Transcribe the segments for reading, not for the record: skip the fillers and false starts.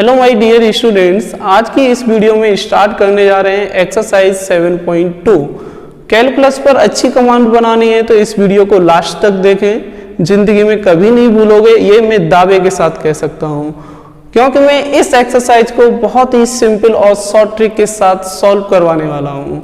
Hello my dear students, आज की इस वीडियो में स्टार्ट करने जा रहे हैं एक्सरसाइज 7.2। कैलकुलस पर अच्छी कमांड बनानी है तो इस वीडियो को लास्ट तक देखें। जिंदगी में कभी नहीं भूलोगे, ये मैं दावे के साथ कह सकता हूँ, क्योंकि मैं इस एक्सरसाइज को बहुत ही सिंपल और शॉर्ट ट्रिक के साथ सॉल्व करवाने वाला हूँ।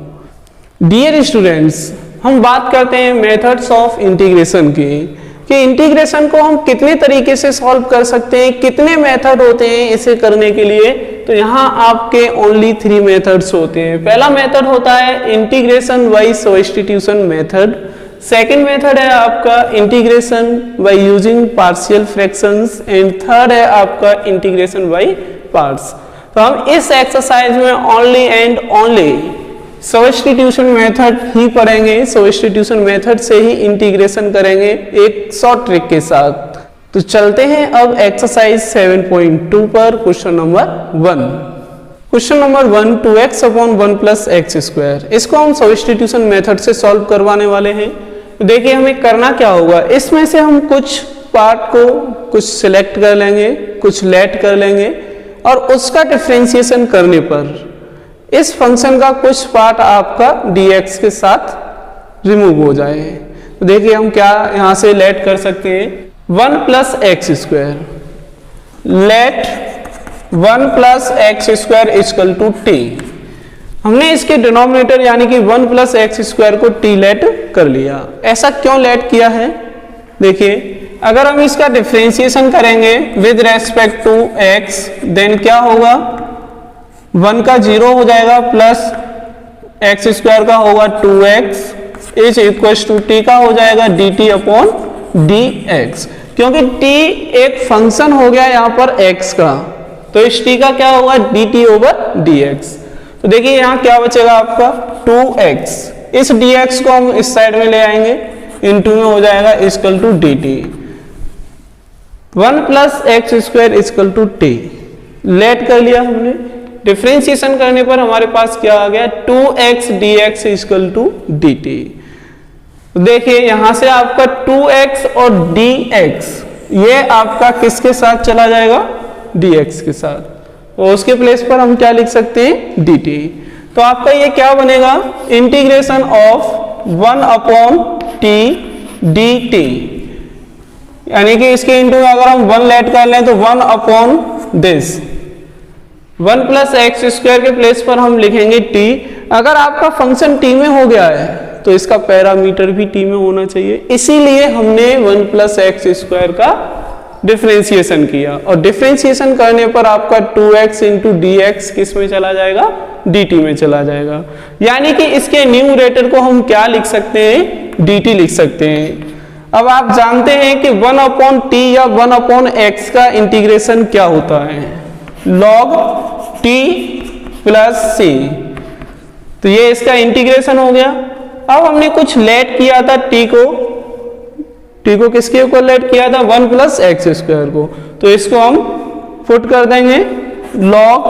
डियर स्टूडेंट्स, हम बात करते हैं मेथड्स ऑफ इंटीग्रेशन की, कि इंटीग्रेशन को हम कितने तरीके से सॉल्व कर सकते हैं, कितने मेथड होते हैं इसे करने के लिए। तो यहाँ आपके ओनली 3 मेथड्स होते हैं। पहला मेथड होता है integration by substitution method. Second method है आपका integration by using partial fractions and third है आपका इंटीग्रेशन बाय पार्ट्स। तो हम इस एक्सरसाइज में only and only substitution method ही पढ़ेंगे। सब्स्टिट्यूशन मेथड से ही इंटीग्रेशन करेंगे एक शॉर्ट ट्रिक के साथ। तो चलते हैं अब एक्सरसाइज 7.2 पर। Question number 1। Question number 1, 2x upon 1 plus x square. इसको हम सब्स्टिट्यूशन मेथड से सॉल्व करवाने वाले हैं। तो देखिए हमें करना क्या होगा, इसमें से हम कुछ पार्ट को कुछ सिलेक्ट कर लेंगे, कुछ लेट कर लेंगे और उसका डिफरेंशिएशन करने पर इस फंक्शन का कुछ पार्ट आपका dx के साथ रिमूव हो जाए। तो देखिए हम क्या यहां से लेट कर सकते हैं, 1 plus x square, let 1 plus x square equal to t. हमने इसके डिनोमिनेटर यानी कि 1 प्लस एक्स स्क्वायर को टी लेट कर लिया। ऐसा क्यों लेट किया है, देखिए अगर हम इसका डिफरेंशिएशन करेंगे with respect to x, then क्या होगा, 1 का 0 हो जाएगा प्लस एक्स स्क्वायर का होगा 2x is equal to T का हो जाएगा dt अपॉन dx। क्योंकि t एक फंक्शन हो गया यहाँ पर x का, तो इस t का क्या होगा dt ओवर dx। तो देखिए यहाँ क्या बचेगा आपका 2x, इस dx को हम इस साइड में ले आएंगे, इनटू में हो जाएगा equal to dt। 1 plus x square equal to t let कर लिया हमने। डिफरेंशिएशन करने पर हमारे पास क्या आ गया, 2x dx equal to dt। देखिए यहां से आपका 2x और dx ये आपका किसके साथ चला जाएगा, dx के साथ, और उसके प्लेस पर हम क्या लिख सकते हैं, dt। तो आपका ये क्या बनेगा, integration of 1 upon t dt, यानी कि इसके इंटू में अगर हम 1 लेट कर लें तो 1 upon this 1 plus x square के प्लेस पर हम लिखेंगे t। अगर आपका फंक्शन t में हो गया है तो इसका पैरामीटर भी t में होना चाहिए, इसीलिए हमने 1 प्लस एक्स स्क्वायर का डिफरेंशिएशन किया। और डिफरेंशिएशन करने पर आपका 2x इंटू dx किस में चला जाएगा, dt में चला जाएगा। यानी कि इसके न्यूमरेटर को हम क्या लिख सकते हैं, dt लिख सकते हैं। अब आप जानते हैं कि 1 अपॉन t या 1 अपॉन x का इंटीग्रेशन क्या होता है, log t प्लस c। तो ये इसका इंटीग्रेशन हो गया। अब हमने कुछ लेट किया था t को किसके ऊपर लेट किया था, 1 प्लस एक्स स्क्वायर को, तो इसको हम पुट कर देंगे log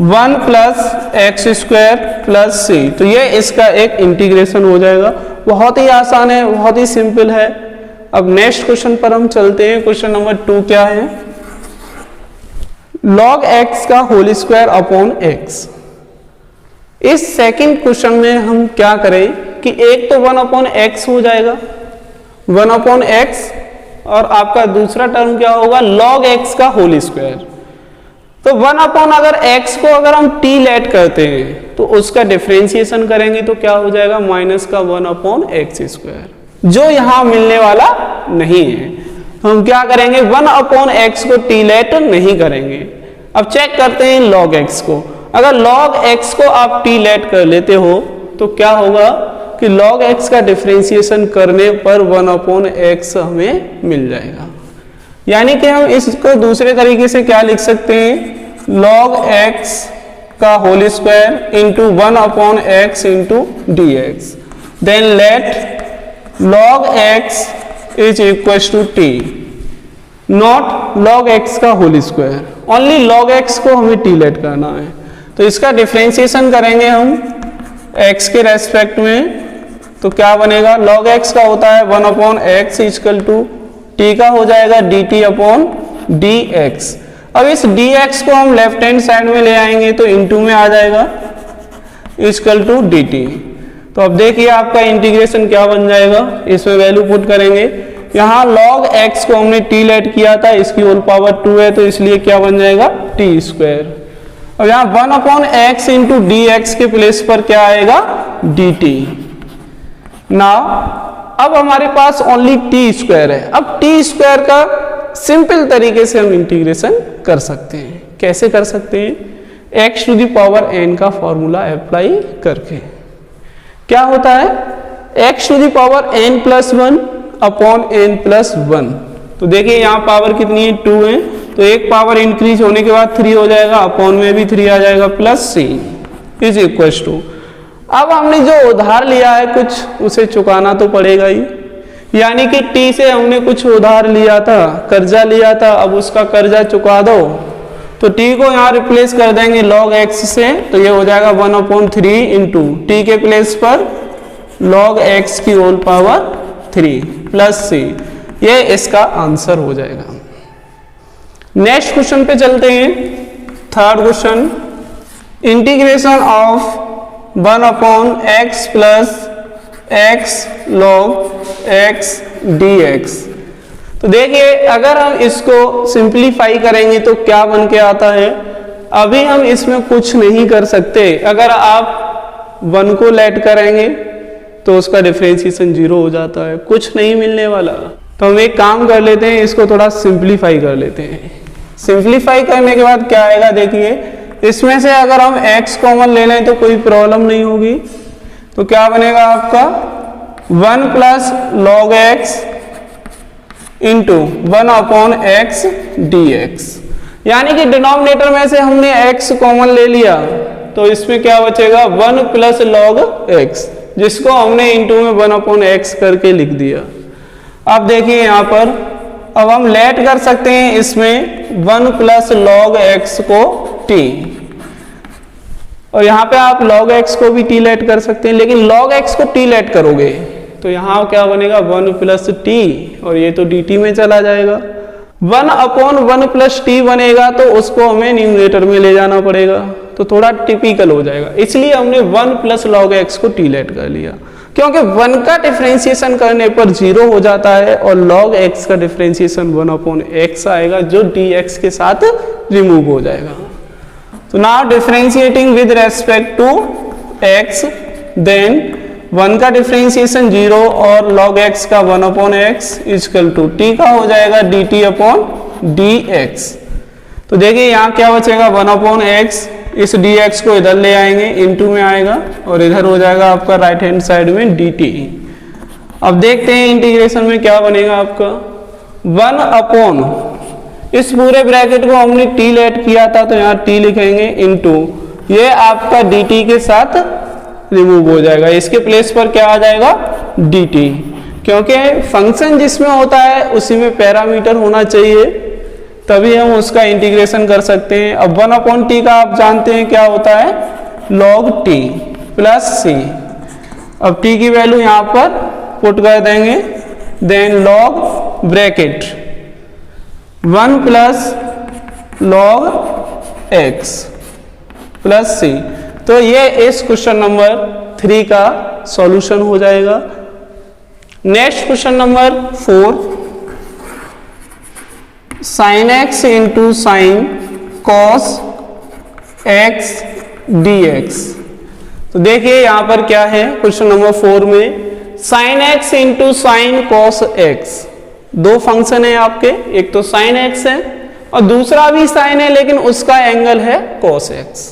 1 plus x square plus c। तो ये इसका एक इंटीग्रेशन हो जाएगा। बहुत ही आसान है, बहुत ही सिंपल है। अब नेक्स्ट क्वेश्चन पर हम चलते हैं। क्वेश्चन नंबर 2 क्या है, log x का होल स्क्वायर अपॉन x। इस सेकंड क्वेश्चन में हम क्या करें कि एक तो 1 अपॉन x हो जाएगा, 1 अपॉन x, और आपका दूसरा टर्म क्या होगा, log x का होल स्क्वायर। तो 1 अपॉन अगर x को अगर हम t लेट करते हैं तो उसका डिफरेंशिएशन करेंगे तो क्या हो जाएगा, माइनस का 1 अपॉन एक्स स्क्वायर, जो यहां मिलने वाला नहीं है। तो हम क्या करेंगे, 1 अपॉन एक्स को t लेट नहीं करेंगे। अब चेक करते हैं log x को। अगर log x को आप t लेट कर लेते हो तो क्या होगा कि log x का डिफरेंशिएशन करने पर 1 अपॉन x हमें मिल जाएगा। यानी कि हम इसको दूसरे तरीके से क्या लिख सकते हैं, log x का whole square into 1 upon x into dx, then let log x is equal to t, not log x का whole square. Only log x को हमें t लेट करना है। तो इसका डिफरेंशिएशन करेंगे हम x के रेस्पेक्ट में, तो क्या बनेगा, log x का होता है 1 upon x equal to t का हो जाएगा dt अपॉन dx। अब इस dx को हम लेफ्ट हैंड साइड में ले आएंगे तो इनटू में आ जाएगा इक्वल टू dt। तो अब देखिए आपका इंटीग्रेशन क्या बन जाएगा, इसमें वैल्यू पुट करेंगे। यहाँ log x को हमने t लेट किया था, इसकी होल पावर 2 है तो इसलिए क्या बन जाएगा t स्क्वायर। अब यहाँ 1/x इंटू डी एक्स के प्लेस पर क्या आएगा dt। नाउ अब हमारे पास ओनली t स्क्वायर है। अब t स्क्वायर का सिंपल तरीके से हम इंटीग्रेशन कर सकते हैं। कैसे कर सकते हैं, x to the power n का फॉर्मूला अप्लाई करके। क्या होता है, x to the power n plus 1 upon n plus 1। तो देखिए यहाँ पावर कितनी है 2 है, तो एक पावर इंक्रीज होने के बाद 3 हो जाएगा, अपॉन में भी 3 आ जाएगा, plus c is equal to. अब हमने जो उधार लिया है कुछ, उसे चुकाना तो पड़ेगा ही, यानी कि t से हमने कुछ उधार लिया था, कर्जा लिया था, अब उसका कर्जा चुका दो। तो t को यहाँ रिप्लेस कर देंगे log x से, तो ये हो जाएगा 1/3 इंटू टी के प्लेस पर log x की होल पावर 3 प्लस c। ये इसका आंसर हो जाएगा। नेक्स्ट क्वेश्चन पे चलते हैं। Third question, integration of 1/x plus x log x dx। तो देखिए अगर हम इसको सिंप्लीफाई करेंगे तो क्या बन के आता है। अभी हम इसमें कुछ नहीं कर सकते, अगर आप 1 को लेट करेंगे तो उसका डिफरेंशिएशन 0 हो जाता है, कुछ नहीं मिलने वाला। तो हम एक काम कर लेते हैं, इसको थोड़ा सिंप्लीफाई कर लेते हैं। सिंप्लीफाई करने के बाद क्या आएगा, देखिए इसमें से अगर हम x कॉमन ले लें तो कोई प्रॉब्लम नहीं होगी। तो क्या बनेगा आपका 1 plus log x into 1/x dx, यानी कि डिनोमिनेटर में से हमने x कॉमन ले लिया तो इसमें क्या बचेगा 1 प्लस log x, जिसको हमने इंटू में 1/x करके लिख दिया। अब देखिए यहाँ पर अब हम लेट कर सकते हैं इसमें 1 प्लस log x को t, और यहाँ पे आप log x को भी t लेट कर सकते हैं, लेकिन log x को t लेट करोगे तो यहाँ क्या बनेगा 1 प्लस t, और ये तो dt में चला जाएगा। 1/1 प्लस t बनेगा तो उसको हमें न्यूमरेटर में ले जाना पड़ेगा, तो थोड़ा टिपिकल हो जाएगा, इसलिए हमने 1 प्लस log x को t लेट कर लिया, क्योंकि 1 का डिफरेंशिएशन करने पर 0 हो जाता है और log x का डिफरेंशिएशन 1/x आएगा जो dx के साथ रिमूव हो जाएगा। तो now differentiating with respect to x, then 1 का डिफरेंशिएशन 0 और log x का 1/x इक्वल टू t का हो जाएगा dt अपॉन dx। तो देखिए यहाँ क्या बचेगा 1/x, इस dx को इधर ले आएंगे, इनटू में आएगा और इधर हो जाएगा आपका राइट हैंड साइड में dt। अब देखते हैं इंटीग्रेशन में क्या बनेगा आपका 1/, इस पूरे ब्रैकेट को हमने t लेट किया था तो यहाँ t लिखेंगे, इनटू ये आपका dt के साथ रिमूव हो जाएगा, इसके प्लेस पर क्या आ जाएगा dt, क्योंकि फंक्शन जिसमें होता है उसी में पैरामीटर होना चाहिए, तभी हम उसका इंटीग्रेशन कर सकते हैं। अब 1/t का आप जानते हैं क्या होता है log t प्लस c। अब t की वैल्यू यहाँ पर पुट कर देंगे, then log bracket 1 plus log x plus c। तो ये इस क्वेश्चन नंबर 3 का सॉल्यूशन हो जाएगा। Next question number 4, sin x into sine cos x dx। तो देखिए यहाँ पर क्या है क्वेश्चन नंबर 4 में sin x into sine cos x। दो फंक्शन है आपके, एक तो sin x है और दूसरा भी sin है लेकिन उसका एंगल है cos x।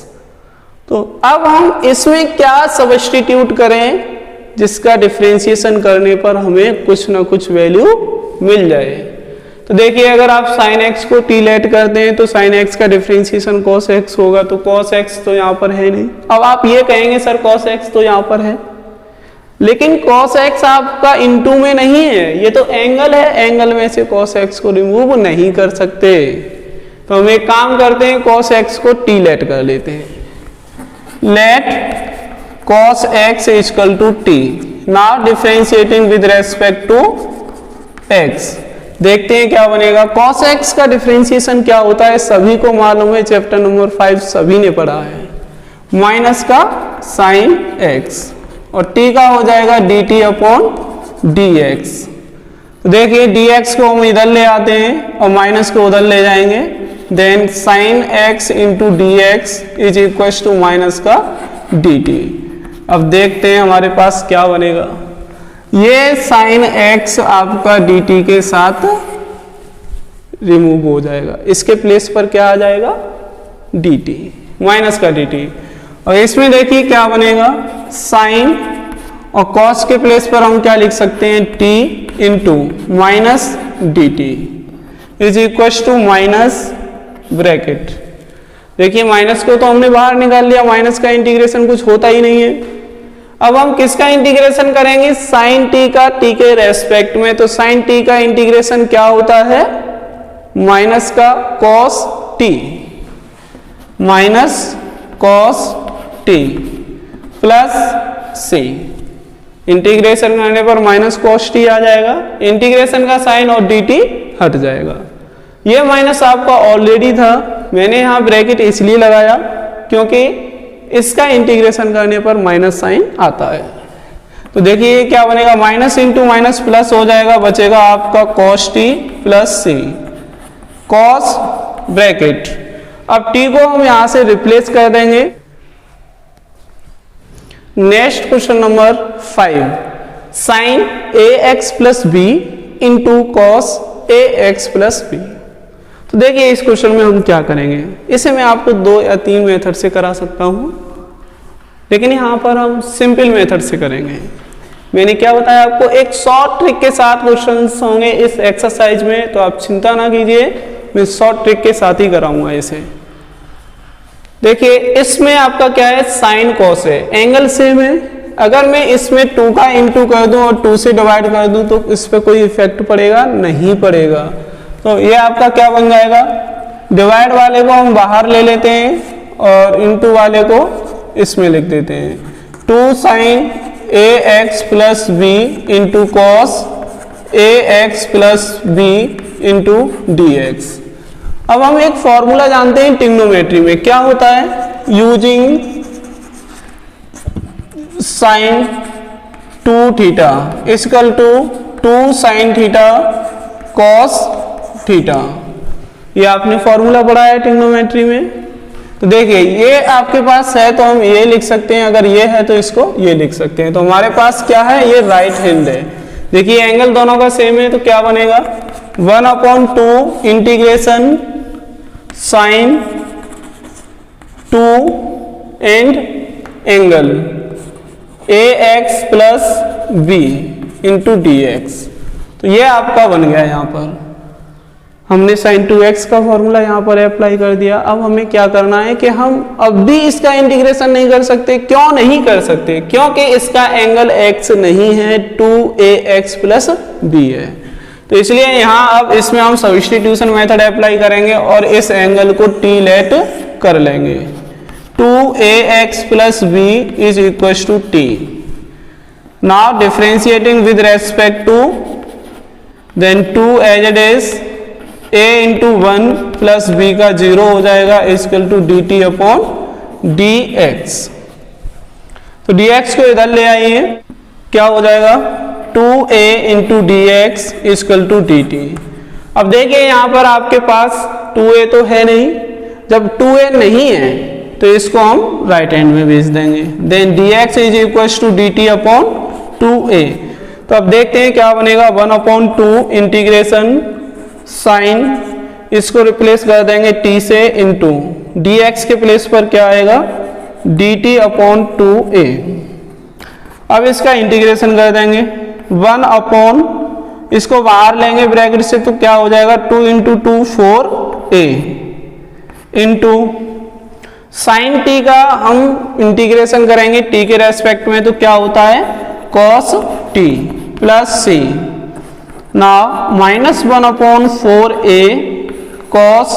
तो अब हम इसमें क्या सब्स्टिट्यूट करें जिसका डिफरेंशिएशन करने पर हमें कुछ ना कुछ वैल्यू मिल जाए। तो देखिए अगर आप sin x को t लेट करते हैं तो sin x का डिफरेंशिएशन cos x होगा, तो cos x तो यहाँ पर है नहीं। अब आप ये कहेंगे सर cos x तो यहाँ पर है, लेकिन cos x आपका इनटू में नहीं है, ये तो एंगल है, एंगल में से cos x को रिमूव नहीं कर सकते। तो हम एक काम करते हैं cos x को t लेट कर लेते हैं, let cos x equal to t। Now differentiating with respect to x, देखते हैं क्या बनेगा। cos x का डिफरेंशिएशन क्या होता है सभी को मालूम है, चैप्टर नंबर 5 सभी ने पढ़ा है। माइनस का sin x और t का हो जाएगा dt अपॉन dx। तो देखिए dx को हम इधर ले आते हैं और माइनस को उधर ले जाएंगे, then sin x into d x is equal to minus का dt। अब देखते हैं हमारे पास क्या बनेगा। ये sin x आपका dt के साथ रिमूव हो जाएगा, इसके प्लेस पर क्या आ जाएगा dt, माइनस का dt। और इसमें देखिए क्या बनेगा sin और cos के प्लेस पर हम क्या लिख सकते हैं t into minus dt is equal to minus bracket. देखिए माइनस को तो हमने बाहर निकाल लिया, माइनस का इंटीग्रेशन कुछ होता ही नहीं है। अब हम किसका इंटीग्रेशन करेंगे sin t का t के रेस्पेक्ट में। तो sin t का इंटीग्रेशन क्या होता है माइनस का cos t, minus cos t plus c। Integration करने पर माइनस cos t आ जाएगा, इंटीग्रेशन का साइन और dt हट जाएगा। ये माइनस आपका ऑलरेडी था, मैंने यहाँ ब्रैकेट इसलिए लगाया क्योंकि इसका इंटीग्रेशन करने पर माइनस साइन आता है। तो देखिए क्या बनेगा माइनस इंटू माइनस प्लस हो जाएगा, बचेगा आपका cos t plus c, cos bracket. अब t को हम यहां से रिप्लेस कर देंगे। Next question number 5, sine ax plus b into cos ax plus b. तो देखिए इस क्वेश्चन में हम क्या करेंगे, इसे मैं आपको 2 या 3 मेथड से करा सकता हूं, लेकिन यहां पर हम सिंपल मेथड से करेंगे। मैंने क्या बताया आपको, एक शॉर्ट ट्रिक के साथ क्वेश्चंस होंगे इस एक्सरसाइज में, तो आप चिंता ना कीजिए, मैं शॉर्ट ट्रिक के साथ ही कराऊंगा इसे। देखिए इसमें आपका क्या है साइन कॉस है, एंगल सेम है। अगर मैं इसमें 2 का इंटू कर दूं और 2 से डिवाइड कर दूं तो इस पर कोई इफेक्ट पड़ेगा नहीं पड़ेगा। तो ये आपका क्या बन जाएगा, डिवाइड वाले को हम बाहर ले लेते हैं और इंटू वाले को इसमें लिख देते हैं। 2 sine ax plus b into cos ax plus b into d x. अब हम एक फॉर्मूला जानते हैं ट्रिग्नोमेट्री में, क्या होता है, using sine 2 theta equal to 2 sine theta cos theta. ये आपने फॉर्मूला पढ़ा है ट्रिग्नोमेट्री में। तो देखिए ये आपके पास है तो हम ये लिख सकते हैं, अगर ये है तो इसको ये लिख सकते हैं। तो हमारे पास क्या है, ये राइट हैंड है। देखिए एंगल दोनों का सेम है तो क्या बनेगा 1/2 integration sine 2 and angle ax plus b into d x. तो ये आपका बन गया, यहाँ पर हमने sin 2x का फॉर्मूला यहाँ पर अप्लाई कर दिया। अब हमें क्या करना है कि हम अब भी इसका इंटीग्रेशन नहीं कर सकते। क्यों नहीं कर सकते, क्योंकि इसका एंगल x नहीं है, 2ax प्लस बी है। तो इसलिए यहाँ अब इसमें हम सब्स्टिट्यूशन मेथड अप्लाई करेंगे और इस एंगल को t लेट कर लेंगे। 2ax plus b is equal to t। Now differentiating with respect to, then 2 as it is a into 1 plus b का 0 हो जाएगा equal to d t upon d x. तो dx को इधर ले आइए, क्या हो जाएगा 2a into d x equal to d t. अब देखिए यहाँ पर आपके पास 2a तो है नहीं, जब 2a नहीं है तो इसको हम राइट हैंड में भेज देंगे। Then dx is equal to d t upon 2a। तो अब देखते हैं क्या बनेगा 1/2 इंटीग्रेशन साइन, इसको रिप्लेस कर देंगे t से इंटू dx के प्लेस पर क्या आएगा dt अपॉन 2a। अब इसका इंटीग्रेशन कर देंगे 1/, इसको बाहर लेंगे ब्रैकेट से तो क्या हो जाएगा 2 into 2 4a into sine t का हम इंटीग्रेशन करेंगे t के रेस्पेक्ट में तो क्या होता है cos t plus c। Now -1/4a cos,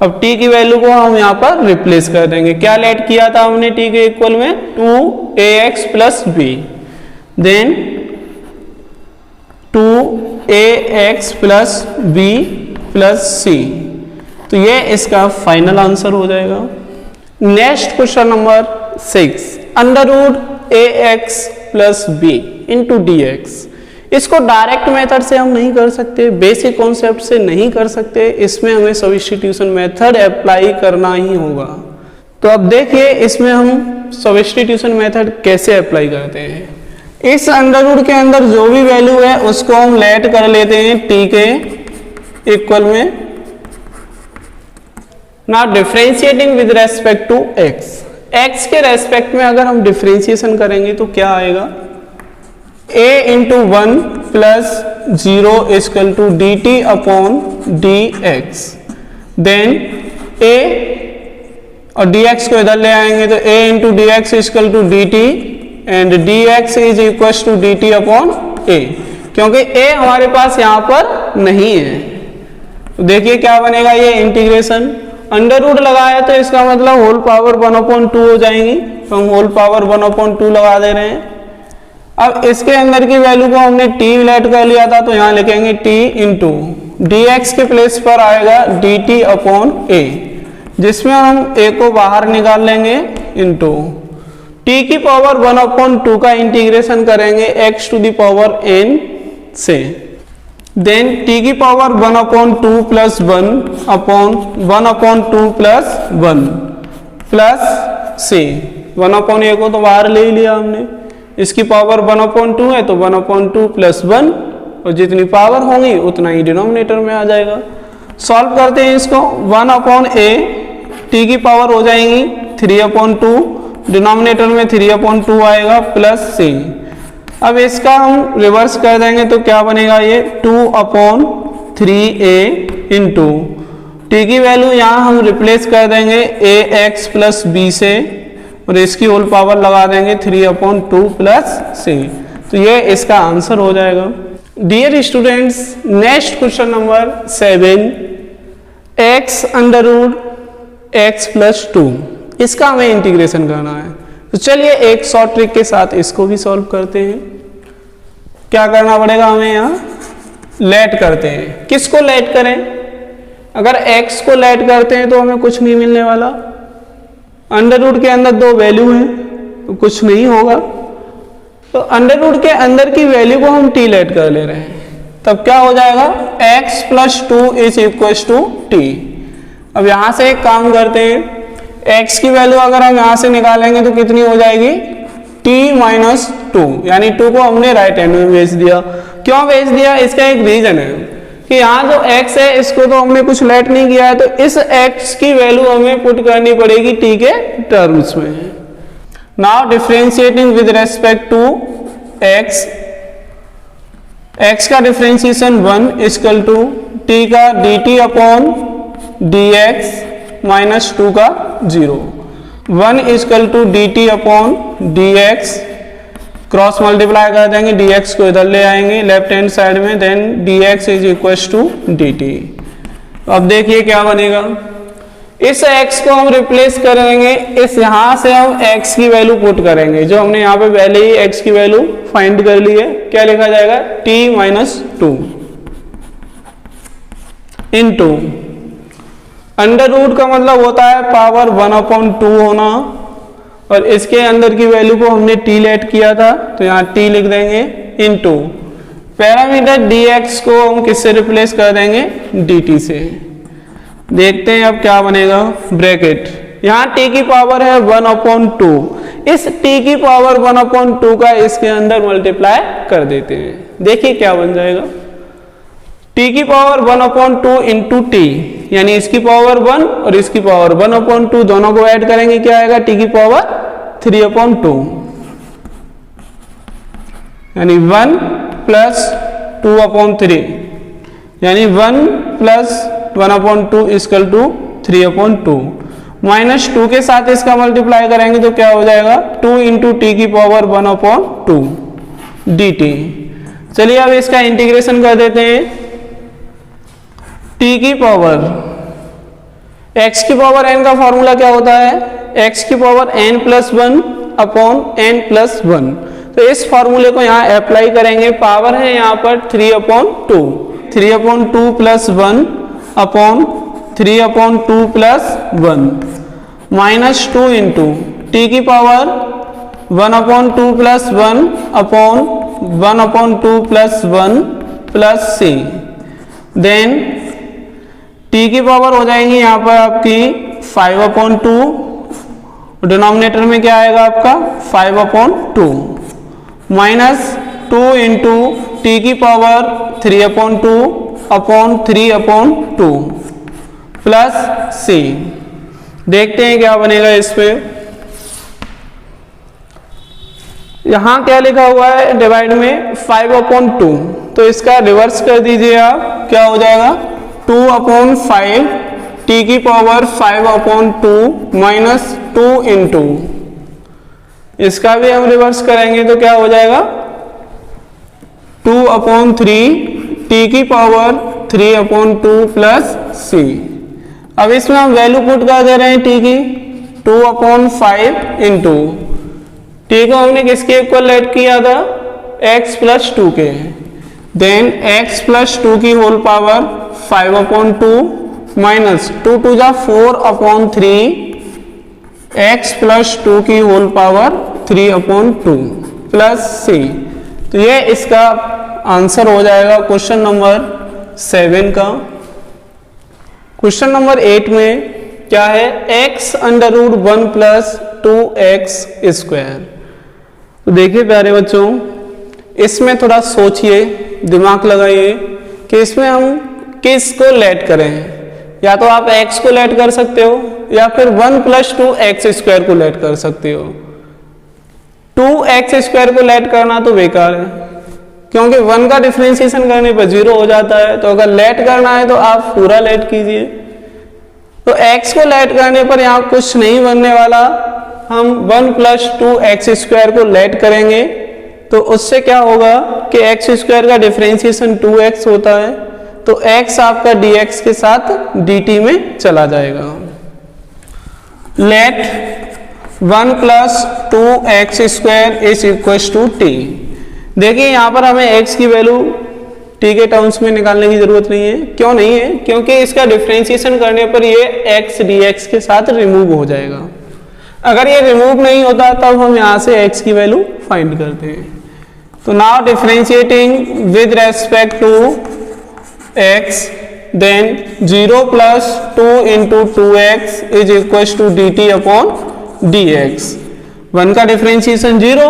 अब t की वैल्यू को हम यहाँ पर रिप्लेस कर देंगे। क्या लेट किया था हमने t के इक्वल में 2ax प्लस बी, then 2ax plus b plus c। तो ये इसका फाइनल आंसर हो जाएगा। Next question number 6, under root ax plus b into dx। इसको डायरेक्ट मेथड से हम नहीं कर सकते, बेसिक कॉन्सेप्ट से नहीं कर सकते, इसमें हमें सब्स्टिट्यूशन मेथड अप्लाई करना ही होगा। तो अब देखिए इसमें हम सब्स्टिट्यूशन मेथड कैसे अप्लाई करते हैं। इस अंडर रूट के अंदर जो भी वैल्यू है उसको हम लेट कर लेते हैं t के इक्वल में। ना differentiating with respect to x के रेस्पेक्ट में अगर हम डिफरेंशिएशन करेंगे तो क्या आएगा, a into 1 plus 0 equal to d t upon d x. Then a और dx को इधर ले आएंगे तो a into d x equal to d t and d x is equal to d t upon a, क्योंकि a हमारे पास यहाँ पर नहीं है। तो देखिए क्या बनेगा, ये इंटीग्रेशन अंडर रूट लगाया तो इसका मतलब होल पावर 1/2 हो जाएंगी, तो हम होल पावर 1/2 लगा दे रहे हैं। अब इसके अंदर की वैल्यू को हमने t लेट कर लिया था तो यहाँ लिखेंगे t इंटू डी एक्स के प्लेस पर आएगा डी टी अपॉन ए, जिसमें हम a को बाहर निकाल लेंगे इंटू t की पावर 1/2 का इंटीग्रेशन करेंगे x to the power n से। देन t की power 1/2 plus 1 upon 1/2 plus 1 plus c। 1/a को तो बाहर ले ही लिया हमने, इसकी पावर 1/2 है तो 1/2 प्लस 1 और जितनी पावर होंगी उतना ही डिनोमिनेटर में आ जाएगा। सॉल्व करते हैं इसको, 1/a t की पावर हो जाएंगी 3/2, डिनोमिनेटर में 3/2 आएगा प्लस c। अब इसका हम रिवर्स कर देंगे तो क्या बनेगा, ये 2/3a इंटू टी की वैल्यू यहाँ हम रिप्लेस कर देंगे ax प्लस b से और इसकी होल पावर लगा देंगे 3/2 प्लस c। तो ये इसका आंसर हो जाएगा। Dear students, next question number 7, x under root x plus 2, इसका हमें इंटीग्रेशन करना है। तो चलिए एक शॉर्ट ट्रिक के साथ इसको भी सॉल्व करते हैं। क्या करना पड़ेगा हमें, यहाँ लेट करते हैं। किसको लेट करें, अगर x को लेट करते हैं तो हमें कुछ नहीं मिलने वाला, अंडर रूट के अंदर दो वैल्यू हैं तो कुछ नहीं होगा। तो अंडर रूट के अंदर की वैल्यू को हम t लेट कर ले रहे हैं, तब क्या हो जाएगा, x plus 2 is equal to t। अब यहां से एक काम करते हैं, x की वैल्यू अगर हम यहां से निकालेंगे तो कितनी हो जाएगी, t माइनस 2, यानी 2 को हमने राइट हैंड में भेज दिया। क्यों भेज दिया, इसका एक रीजन है कि यहाँ जो x है इसको तो हमने कुछ लेट नहीं किया है, तो इस x की वैल्यू हमें पुट करनी पड़ेगी t के टर्म्स में। Now differentiating with respect to x का डिफरेंशिएशन 1 इक्वल टू t का dt अपॉन dx माइनस 2 का 0, 1 equal to dt upon dx, cross multiply कर देंगे, dx को इधर ले आएंगे लेफ्ट हैंड साइड में, then dx is equal to dt। अब देखिए क्या बनेगा, इस x को हम रिप्लेस करेंगे, इस यहां से हम x की वैल्यू पुट करेंगे, जो हमने यहाँ पे पहले ही x की वैल्यू फाइंड कर ली है। क्या लिखा जाएगा, t minus 2 into under root का मतलब होता है पावर 1/2 होना, और इसके अंदर की वैल्यू को हमने t लेट किया था तो यहाँ t लिख देंगे, इंटू पैरामीटर dx को हम किससे रिप्लेस कर देंगे, dt से। देखते हैं अब क्या बनेगा, ब्रैकेट, यहाँ t की पावर है 1/2, इस t की पावर 1/2 का इसके अंदर मल्टीप्लाई कर देते हैं। देखिए क्या बन जाएगा, t की पावर 1/2 इंटू टी, यानी इसकी पावर 1 और इसकी पावर 1/2, दोनों को ऐड करेंगे क्या आएगा, t की पावर 3/2, यानी 1 प्लस 2/3, यानी 1 प्लस 1/2 इक्वल टू 3/2, माइनस 2 के साथ इसका मल्टीप्लाई करेंगे तो क्या हो जाएगा, 2 इंटू टी की पावर 1/2 dt। चलिए अब इसका इंटीग्रेशन कर देते हैं, t की पावर, x की पावर n का फॉर्मूला क्या होता है, x की power n plus 1 upon n plus 1, तो इस फॉर्मूले को यहाँ अप्लाई करेंगे। पावर है यहाँ पर 3/2, 3/2 plus 1 upon 3/2 plus 1 minus 2 into t की power 1/2 plus 1 upon 1/2 plus 1 plus c. Then t की पावर हो जाएगी यहाँ पर आपकी 5/2, डिनोमिनेटर में क्या आएगा आपका 5/2 माइनस 2 इंटू टी की पावर 3/2 अपॉन 3/2 प्लस सी। देखते हैं क्या बनेगा इस पे। यहां क्या लिखा हुआ है डिवाइड में 5/2, तो इसका रिवर्स कर दीजिए आप, क्या हो जाएगा 2/5 टी की पावर 5/2 माइनस 2 इंटू, इसका भी हम रिवर्स करेंगे तो क्या हो जाएगा 2/3 टी की पावर 3/2 प्लस सी। अब इसमें हम वैल्यू पुट कर दे रहे हैं टी की 2/5 इंटू टी को हमने किसके इक्वल लेट किया था x प्लस 2 के, देन x प्लस 2 की होल पावर 5/2 माइनस 2 2 जा 4/3 x प्लस 2 की होल पावर 3/2 प्लस सी। तो ये इसका आंसर हो जाएगा क्वेश्चन नंबर 7 का। क्वेश्चन नंबर 8 में क्या है x√1 प्लस 2x स्क्वायर। तो देखिए प्यारे बच्चों, इसमें थोड़ा सोचिए, दिमाग लगाइए कि इसमें हम किस को लेट करें। या तो आप x को लेट कर सकते हो या फिर 1 प्लस 2x स्क्वायर को लेट कर सकते हो। 2x स्क्वायर को लेट करना तो बेकार है, क्योंकि 1 का डिफरेंशिएशन करने पर 0 हो जाता है। तो अगर लेट करना है तो आप पूरा लेट कीजिए। तो x को लेट करने पर यहाँ कुछ नहीं बनने वाला, हम 1 प्लस 2x स्क्वायर को लेट करेंगे तो उससे क्या होगा कि x स्क्वायर का डिफरेंशिएशन 2x होता है, तो x आपका dx के साथ dt में चला जाएगा। Let 1 plus 2x square is equal to t. देखिए यहाँ पर हमें x की वैल्यू t के टर्म्स में निकालने की जरूरत नहीं है। क्यों नहीं है? क्योंकि इसका डिफरेंशिएशन करने पर ये x dx के साथ रिमूव हो जाएगा। अगर ये रिमूव नहीं होता तब हम यहाँ से x की वैल्यू फाइंड करते हैं। तो now differentiating with respect to x, then 0 plus 2 into 2x is equal to dt upon dx। 1 का डिफरेंशिएशन 0,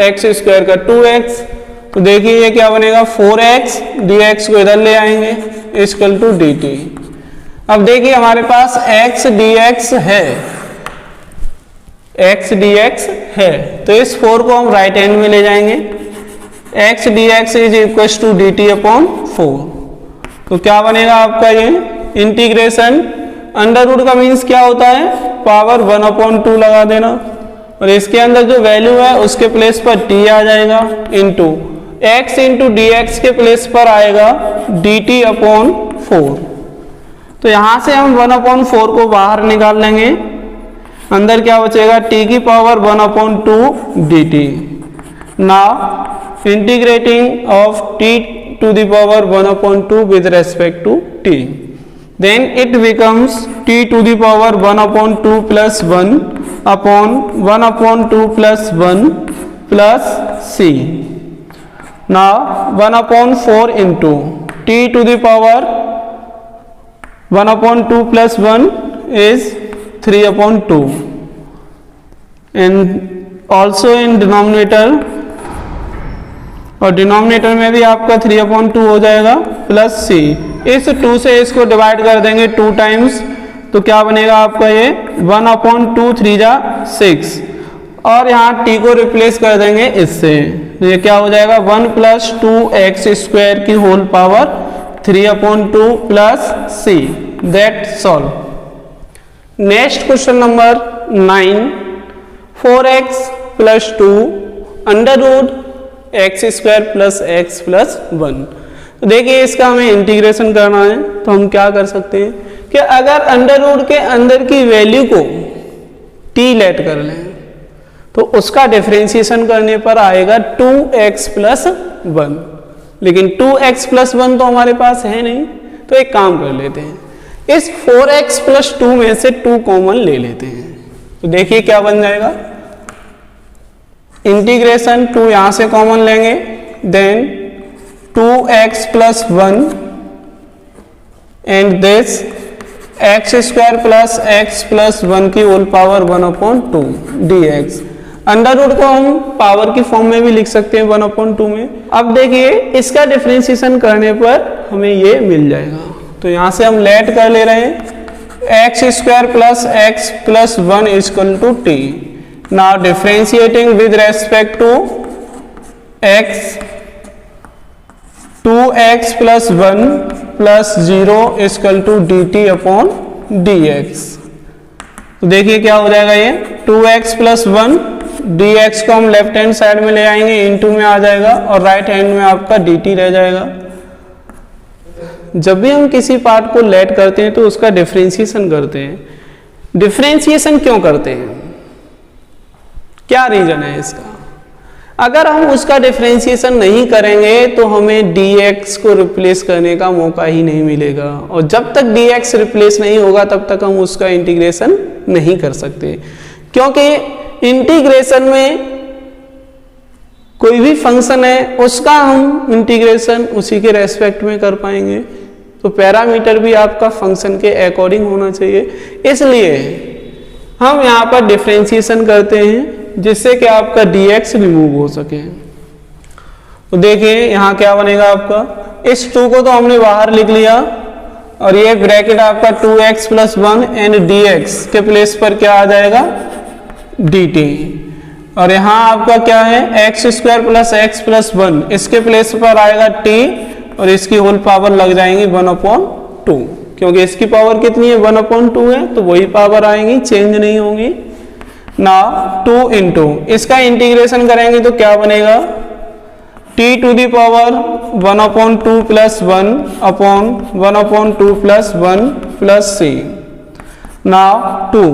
x स्क्वायर का 2x, तो देखिए ये क्या बनेगा 4x, dx को इधर ले आएंगे इक्वल टू dt। अब देखिए हमारे पास x dx है, x dx है, तो इस 4 को हम राइट हैंड में ले जाएंगे। x dx is equal to dt upon 4। तो क्या बनेगा आपका ये इंटीग्रेशन, अंडर रूट का मीन्स क्या होता है पावर 1/2 लगा देना, और इसके अंदर जो वैल्यू है उसके प्लेस पर t आ जाएगा, इंटू x इंटू dx के प्लेस पर आएगा dt अपॉन 4। तो यहां से हम 1/4 को बाहर निकाल लेंगे, अंदर क्या बचेगा t की power 1/2 dt। Now integrating of t to the power 1/2 with respect to t, then it becomes t to the power 1/2 plus 1 upon 1/2 plus 1 plus c. Now 1/4 into t to the power 1/2 plus 1 is 3/2, and also in denominator, और denominator में भी आपका 3/2 हो जाएगा plus सी। इस 2 से इसको divide कर देंगे 2 टाइम्स, तो क्या बनेगा आपका ये 1/2 3 जा 6, और यहाँ t को रिप्लेस कर देंगे इससे, तो ये क्या हो जाएगा 1 प्लस 2x स्क्वायर की whole power 3/2 plus c. That solve. Next question number 9, 4x plus 2 under root x square plus x plus 1। तो देखिए इसका हमें इंटीग्रेशन करना है, तो हम क्या कर सकते हैं कि अगर अंडर रूट के अंदर की वैल्यू को t लेट कर लें तो उसका डिफरेंशिएशन करने पर आएगा 2x प्लस 1, लेकिन 2x प्लस 1 तो हमारे पास है नहीं, तो एक काम कर लेते हैं, इस 4x प्लस 2 में से 2 कॉमन ले लेते हैं। तो देखिए क्या बन जाएगा, इंटीग्रेशन 2 यहां से कॉमन लेंगे, then 2x plus 1 and this x square plus x plus 1 की whole power 1/2 dx। Under root को हम पावर की फॉर्म में भी लिख सकते हैं 1/2 में। अब देखिए इसका डिफरेंशिएशन करने पर हमें ये मिल जाएगा, तो यहां से हम लेट कर ले रहे हैं x square plus x plus 1 equal to t. Now differentiating with respect to x, 2x plus 1 plus 0 equal to dt upon dx। तो देखिए क्या हो जाएगा, ये 2x प्लस 1 dx को हम लेफ्ट हैंड साइड में ले आएंगे, इनटू में आ जाएगा और राइट हैंड में आपका dt रह जाएगा। जब भी हम किसी पार्ट को लेट करते हैं तो उसका डिफरेंशिएशन करते हैं। डिफरेंशिएशन क्यों करते हैं, क्या रीजन है इसका? अगर हम उसका डिफरेंशिएशन नहीं करेंगे तो हमें dx को रिप्लेस करने का मौका ही नहीं मिलेगा, और जब तक dx रिप्लेस नहीं होगा तब तक हम उसका इंटीग्रेशन नहीं कर सकते, क्योंकि इंटीग्रेशन में कोई भी फंक्शन है उसका हम इंटीग्रेशन उसी के रेस्पेक्ट में कर पाएंगे, तो पैरामीटर भी आपका फंक्शन के अकॉर्डिंग होना चाहिए। इसलिए हम यहाँ पर डिफरेंशिएशन करते हैं जिससे कि आपका dx रिमूव हो सके। तो देखिए यहाँ क्या बनेगा आपका, इस 2 को तो हमने बाहर लिख लिया और ये ब्रैकेट आपका 2x प्लस 1 एंड dx के प्लेस पर क्या आ जाएगा dt, और यहाँ आपका क्या है x square plus x plus 1, इसके प्लेस पर आएगा t और इसकी होल पावर लग जाएंगी 1/2, क्योंकि इसकी पावर कितनी है 1/2 है, तो वही पावर आएंगी, चेंज नहीं होंगी। नाउ 2 इंटू इसका इंटीग्रेशन करेंगे तो क्या बनेगा, t to the power 1/2 plus 1 upon 1/2 plus 1 plus c। Now 2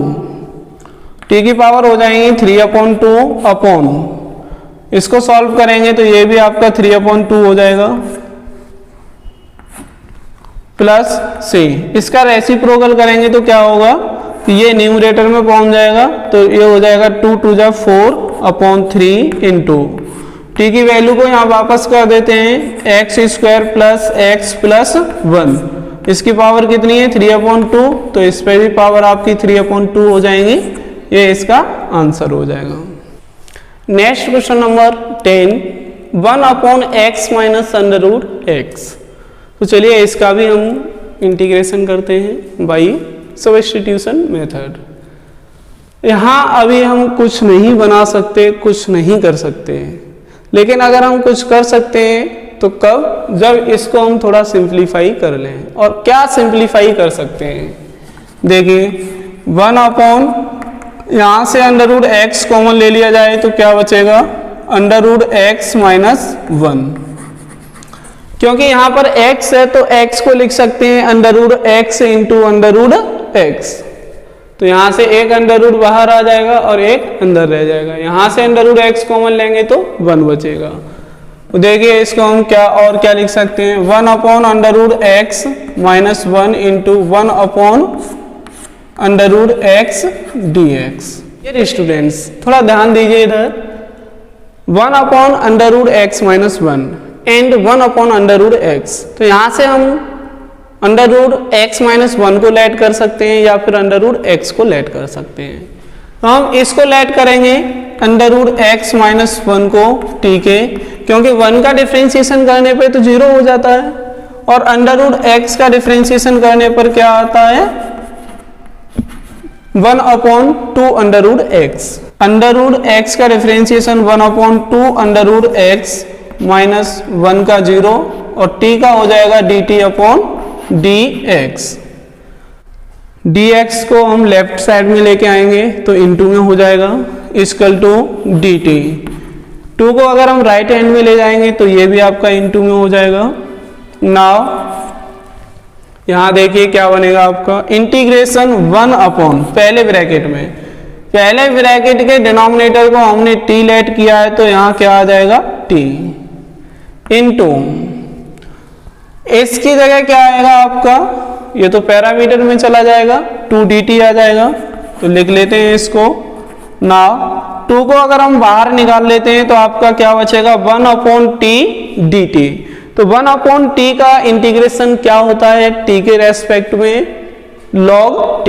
t की पावर हो जाएंगी 3/2 अपॉन, इसको सॉल्व करेंगे तो ये भी आपका 3/2 हो जाएगा प्लस c। इसका रेसिप्रोकल करेंगे तो क्या होगा, ये न्यूमरेटर में पहुंच जाएगा, तो ये हो जाएगा 2 टू जा 4/3 इंटू टी की वैल्यू को यहाँ वापस कर देते हैं x square plus x plus 1, इसकी पावर कितनी है 3/2, तो इस पे भी पावर आपकी 3/2 हो जाएंगी, ये इसका आंसर हो जाएगा। Next question number 10, 1/x minus under root x. तो चलिए इसका भी हम इंटीग्रेशन करते हैं बाई सब्स्टिट्यूशन मेथड। यहाँ अभी हम कुछ नहीं बना सकते, कुछ नहीं कर सकते, लेकिन अगर हम कुछ कर सकते हैं तो कब, जब इसको हम थोड़ा सिंप्लीफाई कर लें। और क्या सिंप्लीफाई कर सकते हैं, देखिए 1/, यहाँ से अंडर रूट एक्स कॉमन ले लिया जाए तो क्या बचेगा अंडर रूट एक्स माइनस 1, क्योंकि यहाँ पर x है तो x को लिख सकते हैं under root x into under root x, तो यहाँ से एक अंडर रूट बाहर आ जाएगा और एक अंदर रह जाएगा, यहाँ से अंडर रूट x कॉमन लेंगे तो 1 बचेगा। तो देखिए इसको हम क्या लिख सकते हैं 1/, under root x minus 1 into 1/, under root x dx। ये स्टूडेंट्स थोड़ा ध्यान दीजिए इधर, 1/, under root x minus 1 and 1/, under root x, तो यहाँ से हम अंडर रूट x माइनस 1 को लेट कर सकते हैं या फिर अंडर रूट x को लेट कर सकते हैं। तो हम इसको लेट करेंगे अंडर रूट x माइनस 1 को t के, क्योंकि 1 का डिफरेंशिएशन करने पे तो 0 हो जाता है, और अंडर रूट x का डिफरेंशिएशन करने पर क्या आता है 1/2 under root x। Under root x का differentiation 1/2 under root x minus 1 का 0 और t का हो जाएगा dt अपॉन dx। dx को हम लेफ्ट साइड में लेके आएंगे तो इनटू में हो जाएगा इक्वल टू dt। 2 को अगर हम राइट हैंड में ले जाएंगे तो ये भी आपका इनटू में हो जाएगा। नाउ यहां देखिए क्या बनेगा आपका इंटीग्रेशन 1/, पहले ब्रैकेट में पहले ब्रैकेट के डिनोमिनेटर को हमने t लेट किया है, तो यहाँ क्या आ जाएगा t इंटू इसकी जगह क्या आएगा आपका, ये तो पैरामीटर में चला जाएगा, 2dt आ जाएगा। तो लिख लेते हैं इसको। नाउ 2 को अगर हम बाहर निकाल लेते हैं तो आपका क्या बचेगा, 1/t dt। तो 1/t का इंटीग्रेशन क्या होता है t के रेस्पेक्ट में, log t।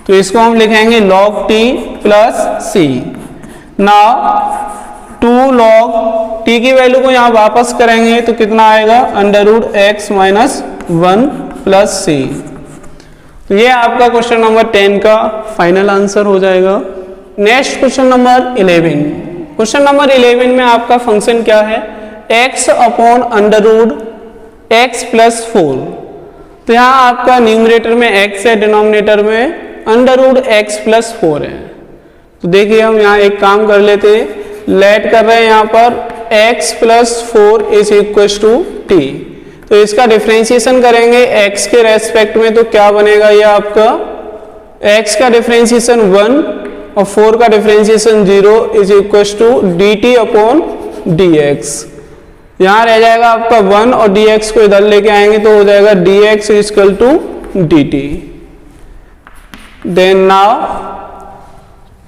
तो इसको हम लिखेंगे log t plus c। Now 2 log t की वैल्यू को यहां वापस करेंगे तो कितना आएगा, √x - 1 प्लस c। तो ये आपका क्वेश्चन नंबर 10 का फाइनल आंसर हो जाएगा। Next question number 11। Question number 11 में आपका फंक्शन क्या है, x/√x + 4। तो यहाँ आपका न्यूमरेटर में x है, डिनोमिनेटर में √x + 4 है। तो देखिए हम यहाँ एक काम कर लेते हैं, लेट कर रहे हैं यहाँ पर x + 4 = t। तो इसका डिफरेंशिएशन करेंगे x के रेस्पेक्ट में, तो क्या बनेगा, ये आपका x का डिफरेंशिएशन 1 और 4 का डिफरेंशिएशन 0 = dt/dx। यहाँ रह जाएगा आपका 1 और dx को इधर लेके आएंगे तो हो जाएगा dx = dt। देन नाउ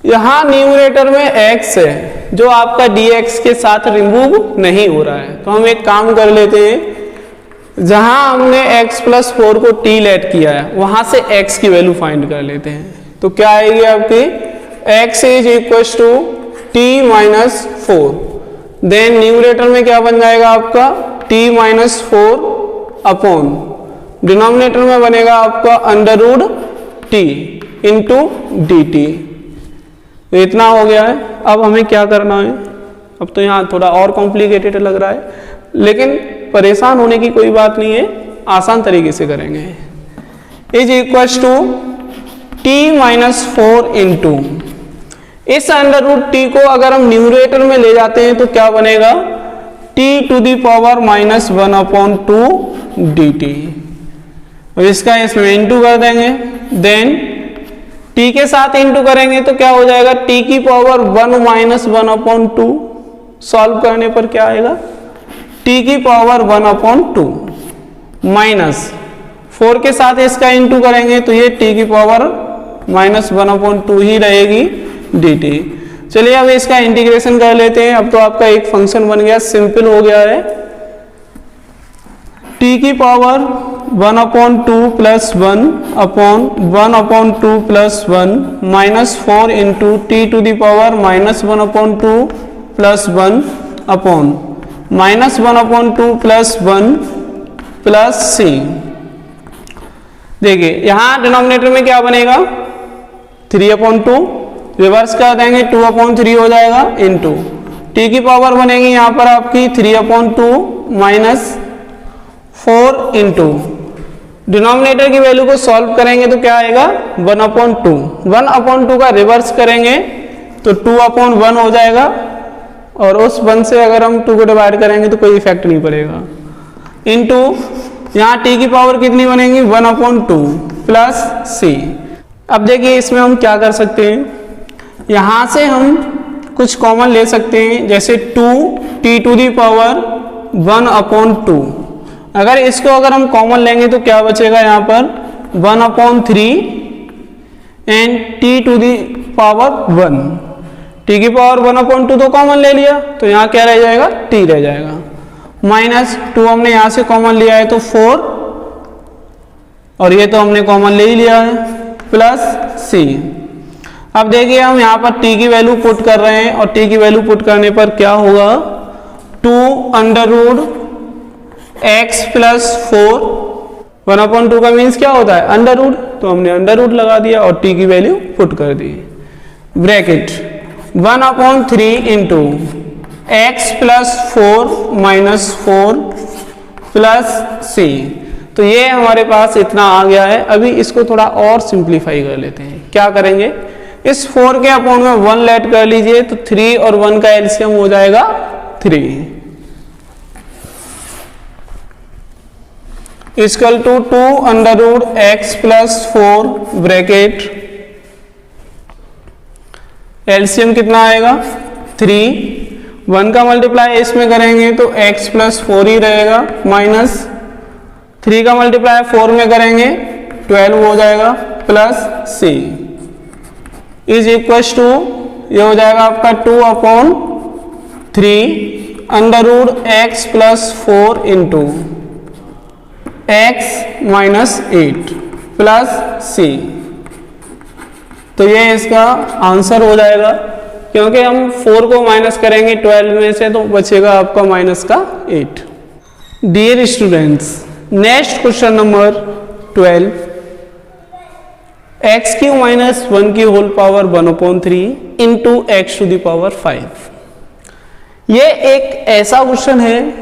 यहाँ न्यूमरेटर में x है जो आपका dx के साथ रिमूव नहीं हो रहा है। तो हम एक काम कर लेते हैं, जहां हमने x + 4 को t लेट किया है वहां से x की वैल्यू फाइंड कर लेते हैं। तो क्या आएगी आपकी, x = t - 4। देन न्यूमरेटर में क्या बन जाएगा आपका, t - 4 अपॉन डिनोमिनेटर में बनेगा आपका √t × dt। तो इतना हो गया है। अब हमें क्या करना है, अब तो यहाँ थोड़ा और कॉम्प्लिकेटेड लग रहा है, लेकिन परेशान होने की कोई बात नहीं है, आसान तरीके से करेंगे। = t - 4 इंटू इस √t को अगर हम न्यूमरेटर में ले जाते हैं तो क्या बनेगा, t⁻⁻1/2 dt। और इसका इसमें इंटू कर देंगे। देन t के साथ इंटू करेंगे तो क्या हो जाएगा, t⁻1 - 1/2। सॉल्व करने पर क्या आएगा, t⁻1/2 माइनस 4 के साथ इसका इंटू करेंगे तो ये t⁻1/2 ही रहेगी dt। चलिए अब इसका इंटीग्रेशन कर लेते हैं। अब तो आपका एक फंक्शन बन गया, सिंपल हो गया है। t⁻1/2 + 1/1/2 + 1 -4 × t⁻−1/2 + 1 upon -1/2 + 1 plus c। देखिए यहां डिनोमिनेटर में क्या बनेगा, 3/2, रिवर्स कर देंगे 2/3 हो जाएगा, इंटू t की पावर बनेगी यहां पर आपकी 3/2 - 4 इंटू डिनोमिनेटर की वैल्यू को सॉल्व करेंगे तो क्या आएगा, 1/2। 1/2 का रिवर्स करेंगे तो 2/1 हो जाएगा, और उस 1 से अगर हम 2 को डिवाइड करेंगे तो कोई इफेक्ट नहीं पड़ेगा, इंटू यहाँ t की पावर कितनी बनेगी, 1/2 प्लस c। अब देखिए इसमें हम क्या कर सकते हैं, यहाँ से हम कुछ कॉमन ले सकते हैं, जैसे 2t⁻1/2। अगर इसको अगर हम कॉमन लेंगे तो क्या बचेगा यहाँ पर, 1/3 एंड t⁻1। t की पावर 1/2 तो कॉमन ले लिया, तो यहाँ क्या रह जाएगा, t रह जाएगा, माइनस 2 हमने यहाँ से कॉमन लिया है तो 4, और ये तो हमने कॉमन ले ही लिया है, प्लस c। अब देखिए हम यहाँ पर t की वैल्यू पुट कर रहे हैं, और t की वैल्यू पुट करने पर क्या होगा, 2√x + 4। 1/2 का मीन्स क्या होता है, अंडर-रूट, तो हमने अंडर-रूट लगा दिया और t की वैल्यू पुट कर दी। Bracket 1/3 into x + 4 - 4 plus c। तो ये हमारे पास इतना आ गया है। अभी इसको थोड़ा और सिंप्लीफाई कर लेते हैं। क्या करेंगे, इस 4 के अपॉन में 1 लेट कर लीजिए, तो 3 और 1 का एलसीएम हो जाएगा 3 equal to 2√x + 4 bracket LCM कितना आएगा 3, 1 का मल्टीप्लाई इसमें करेंगे तो x प्लस 4 ही रहेगा, माइनस 3 का मल्टीप्लाई 4 में करेंगे 12 हो जाएगा, plus c is equal to ये हो जाएगा आपका 2/3 under root x plus 4 into x minus 8 plus c। तो ये इसका आंसर हो जाएगा, क्योंकि हम 4 को माइनस करेंगे 12 में से तो बचेगा आपका माइनस का 8। Dear students, next question number 12, x cube minus 1 की whole power 1/3 into x to the power 5। ये एक ऐसा क्वेश्चन है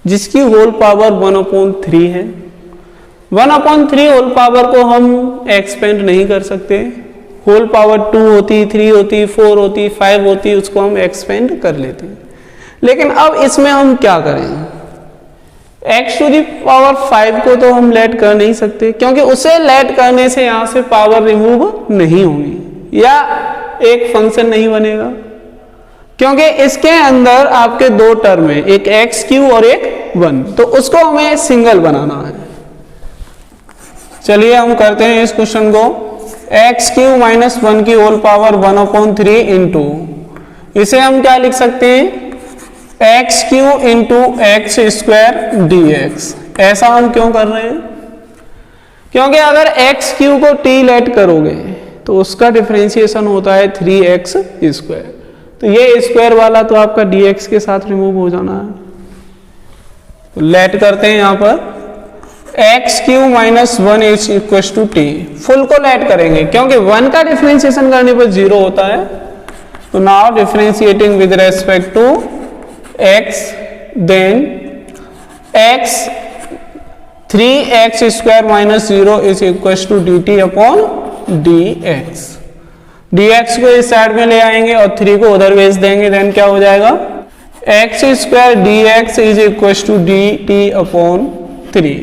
जिसकी होल पावर 1/3 है। 1/3 होल पावर को हम एक्सपेंड नहीं कर सकते। होल पावर 2 होती, 3 होती, 4 होती, 5 होती, उसको हम एक्सपेंड कर लेते हैं। लेकिन अब इसमें हम क्या करें? x टू दी पावर 5 को तो हम लेट कर नहीं सकते, क्योंकि उसे लेट करने से यहां से पावर रिमूव नहीं होगी या एक फंक्शन नहीं बनेगा, क्योंकि इसके अंदर आपके दो टर्म है, एक एक्स क्यू और एक 1, तो उसको हमें सिंगल बनाना है। चलिए हम करते हैं इस क्वेश्चन को। एक्स क्यू माइनस 1 की होल पावर 1/3 इंटू, इसे हम क्या लिख सकते हैं? X Q into x square d x. ऐसा हम क्यों कर रहे हैं? क्योंकि अगर एक्स क्यू को टी लेट करोगे तो उसका डिफरेंशिएशन होता है 3x स्क्वायर, तो ये स्क्वायर वाला तो आपका dx के साथ रिमूव हो जाना है। तो लेट करते हैं यहां पर x cube minus 1 is equal to t. Full को लेट करेंगे क्योंकि 1 का डिफरेंशिएशन करने पर 0 होता है। तो now differentiating with respect to x, then x 3x square minus 0 is equals to dt upon dx। dx को इस साइड में ले आएंगे और 3 को उधर भेज देंगे, देन क्या हो जाएगा? x square dx is equals to dt upon 3।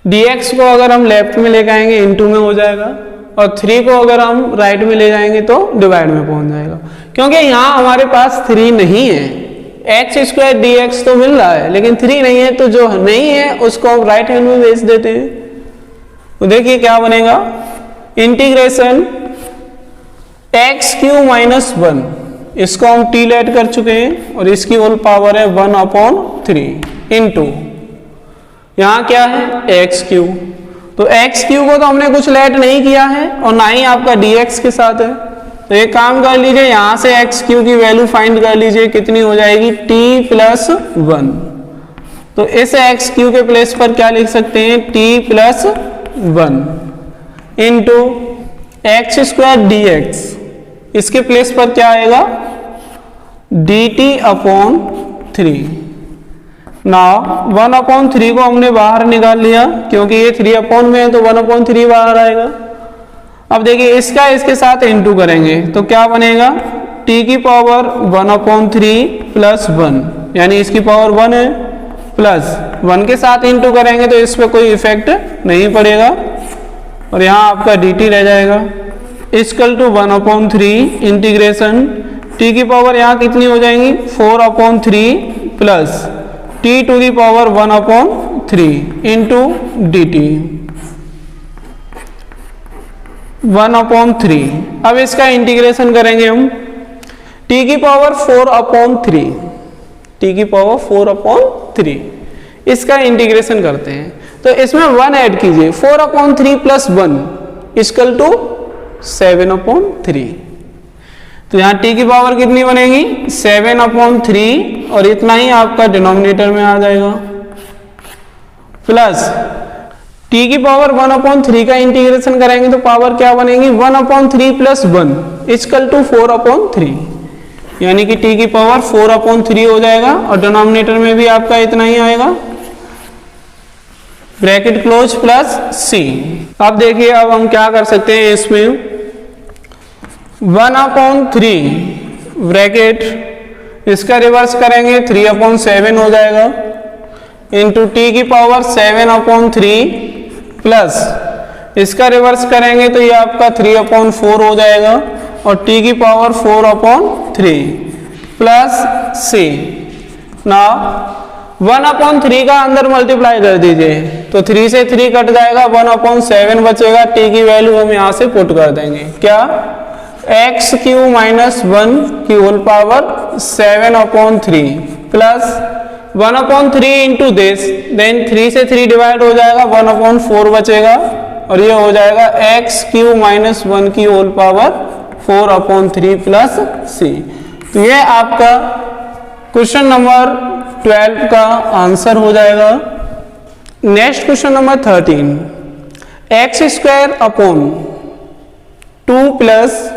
dx को अगर हम लेफ्ट में लेके आएंगे इनटू में हो जाएगा, और 3 को अगर हम राइट में ले जाएंगे तो डिवाइड में पहुंच जाएगा, क्योंकि यहां हमारे पास 3 नहीं है। एक्स स्क्वायर डी एक्स तो मिल रहा है लेकिन 3 नहीं है, तो जो नहीं है उसको हम राइट हैंड में भेज देते हैं। तो देखिए क्या बनेगा, इंटीग्रेशन एक्स क्यू माइनस 1, इसको हम टी लेट कर चुके हैं और इसकी होल पावर है 1/3 इंटू यहां क्या है एक्स क्यू। तो एक्स क्यू को तो हमने कुछ लेट नहीं किया है और ना ही आपका dx के साथ है। तो एक काम कर लीजिए, यहां से एक्स क्यू की वैल्यू फाइंड कर लीजिए, कितनी हो जाएगी? t plus 1। तो इस एक्स क्यू के प्लेस पर क्या लिख सकते हैं? t plus 1 into x square d x, इसके प्लेस पर क्या आएगा? dt upon 3। नाउ 1/3 को हमने बाहर निकाल लिया, क्योंकि ये 3 अपॉन में है तो 1/3 बाहर आएगा। अब देखिए इसका इसके साथ इंटू करेंगे तो क्या बनेगा? t की पावर 1/3 प्लस 1, यानी इसकी पावर 1 है, प्लस 1 के साथ इंटू करेंगे तो इस पर कोई इफेक्ट नहीं पड़ेगा और यहाँ आपका dt रह जाएगा इक्वल टू 1/3 इंटीग्रेशन t की पावर यहाँ कितनी हो जाएंगी? 4/3 plus t to the power 1/3 into dt 1/3। अब इसका इंटीग्रेशन करेंगे हम, t की पावर 4/3, t की पावर 4/3, इसका इंटीग्रेशन करते हैं तो इसमें 1 ऐड कीजिए, 4/3 प्लस 1 इक्वल टू 7/3। तो यहाँ t की पावर कितनी बनेगी? 7/3 और इतना ही आपका डिनोमिनेटर में आ जाएगा, प्लस t की पावर 1/3 का इंटीग्रेशन करेंगे तो पावर क्या बनेगी? 1/3 प्लस 1 इक्वल टू 4/3, यानी कि t की पावर 4/3 हो जाएगा और डिनोमिनेटर में भी आपका इतना ही आएगा, ब्रैकेट क्लोज प्लस c। अब देखिए अब हम क्या कर सकते हैं, इसमें 1/3 ब्रैकेट इसका रिवर्स करेंगे 3/7 हो जाएगा इंटू t की पावर 7/3 प्लस इसका रिवर्स करेंगे तो ये आपका 3/4 हो जाएगा और t की पावर 4/3 प्लस c। नाउ 1/3 का अंदर मल्टीप्लाई कर दीजिए तो 3 से 3 कट जाएगा, 1/7 बचेगा। t की वैल्यू हम यहां से पुट कर देंगे, क्या x³ माइनस 1 की whole power 7/3 plus 1/3 into this, then 3 से 3 डिवाइड हो जाएगा, 1/4 बचेगा और ये हो जाएगा x³ माइनस 1 की होल पावर 4/3 प्लस c। तो ये आपका क्वेश्चन नंबर 12 का आंसर हो जाएगा। Next question number 13, x² 2 plus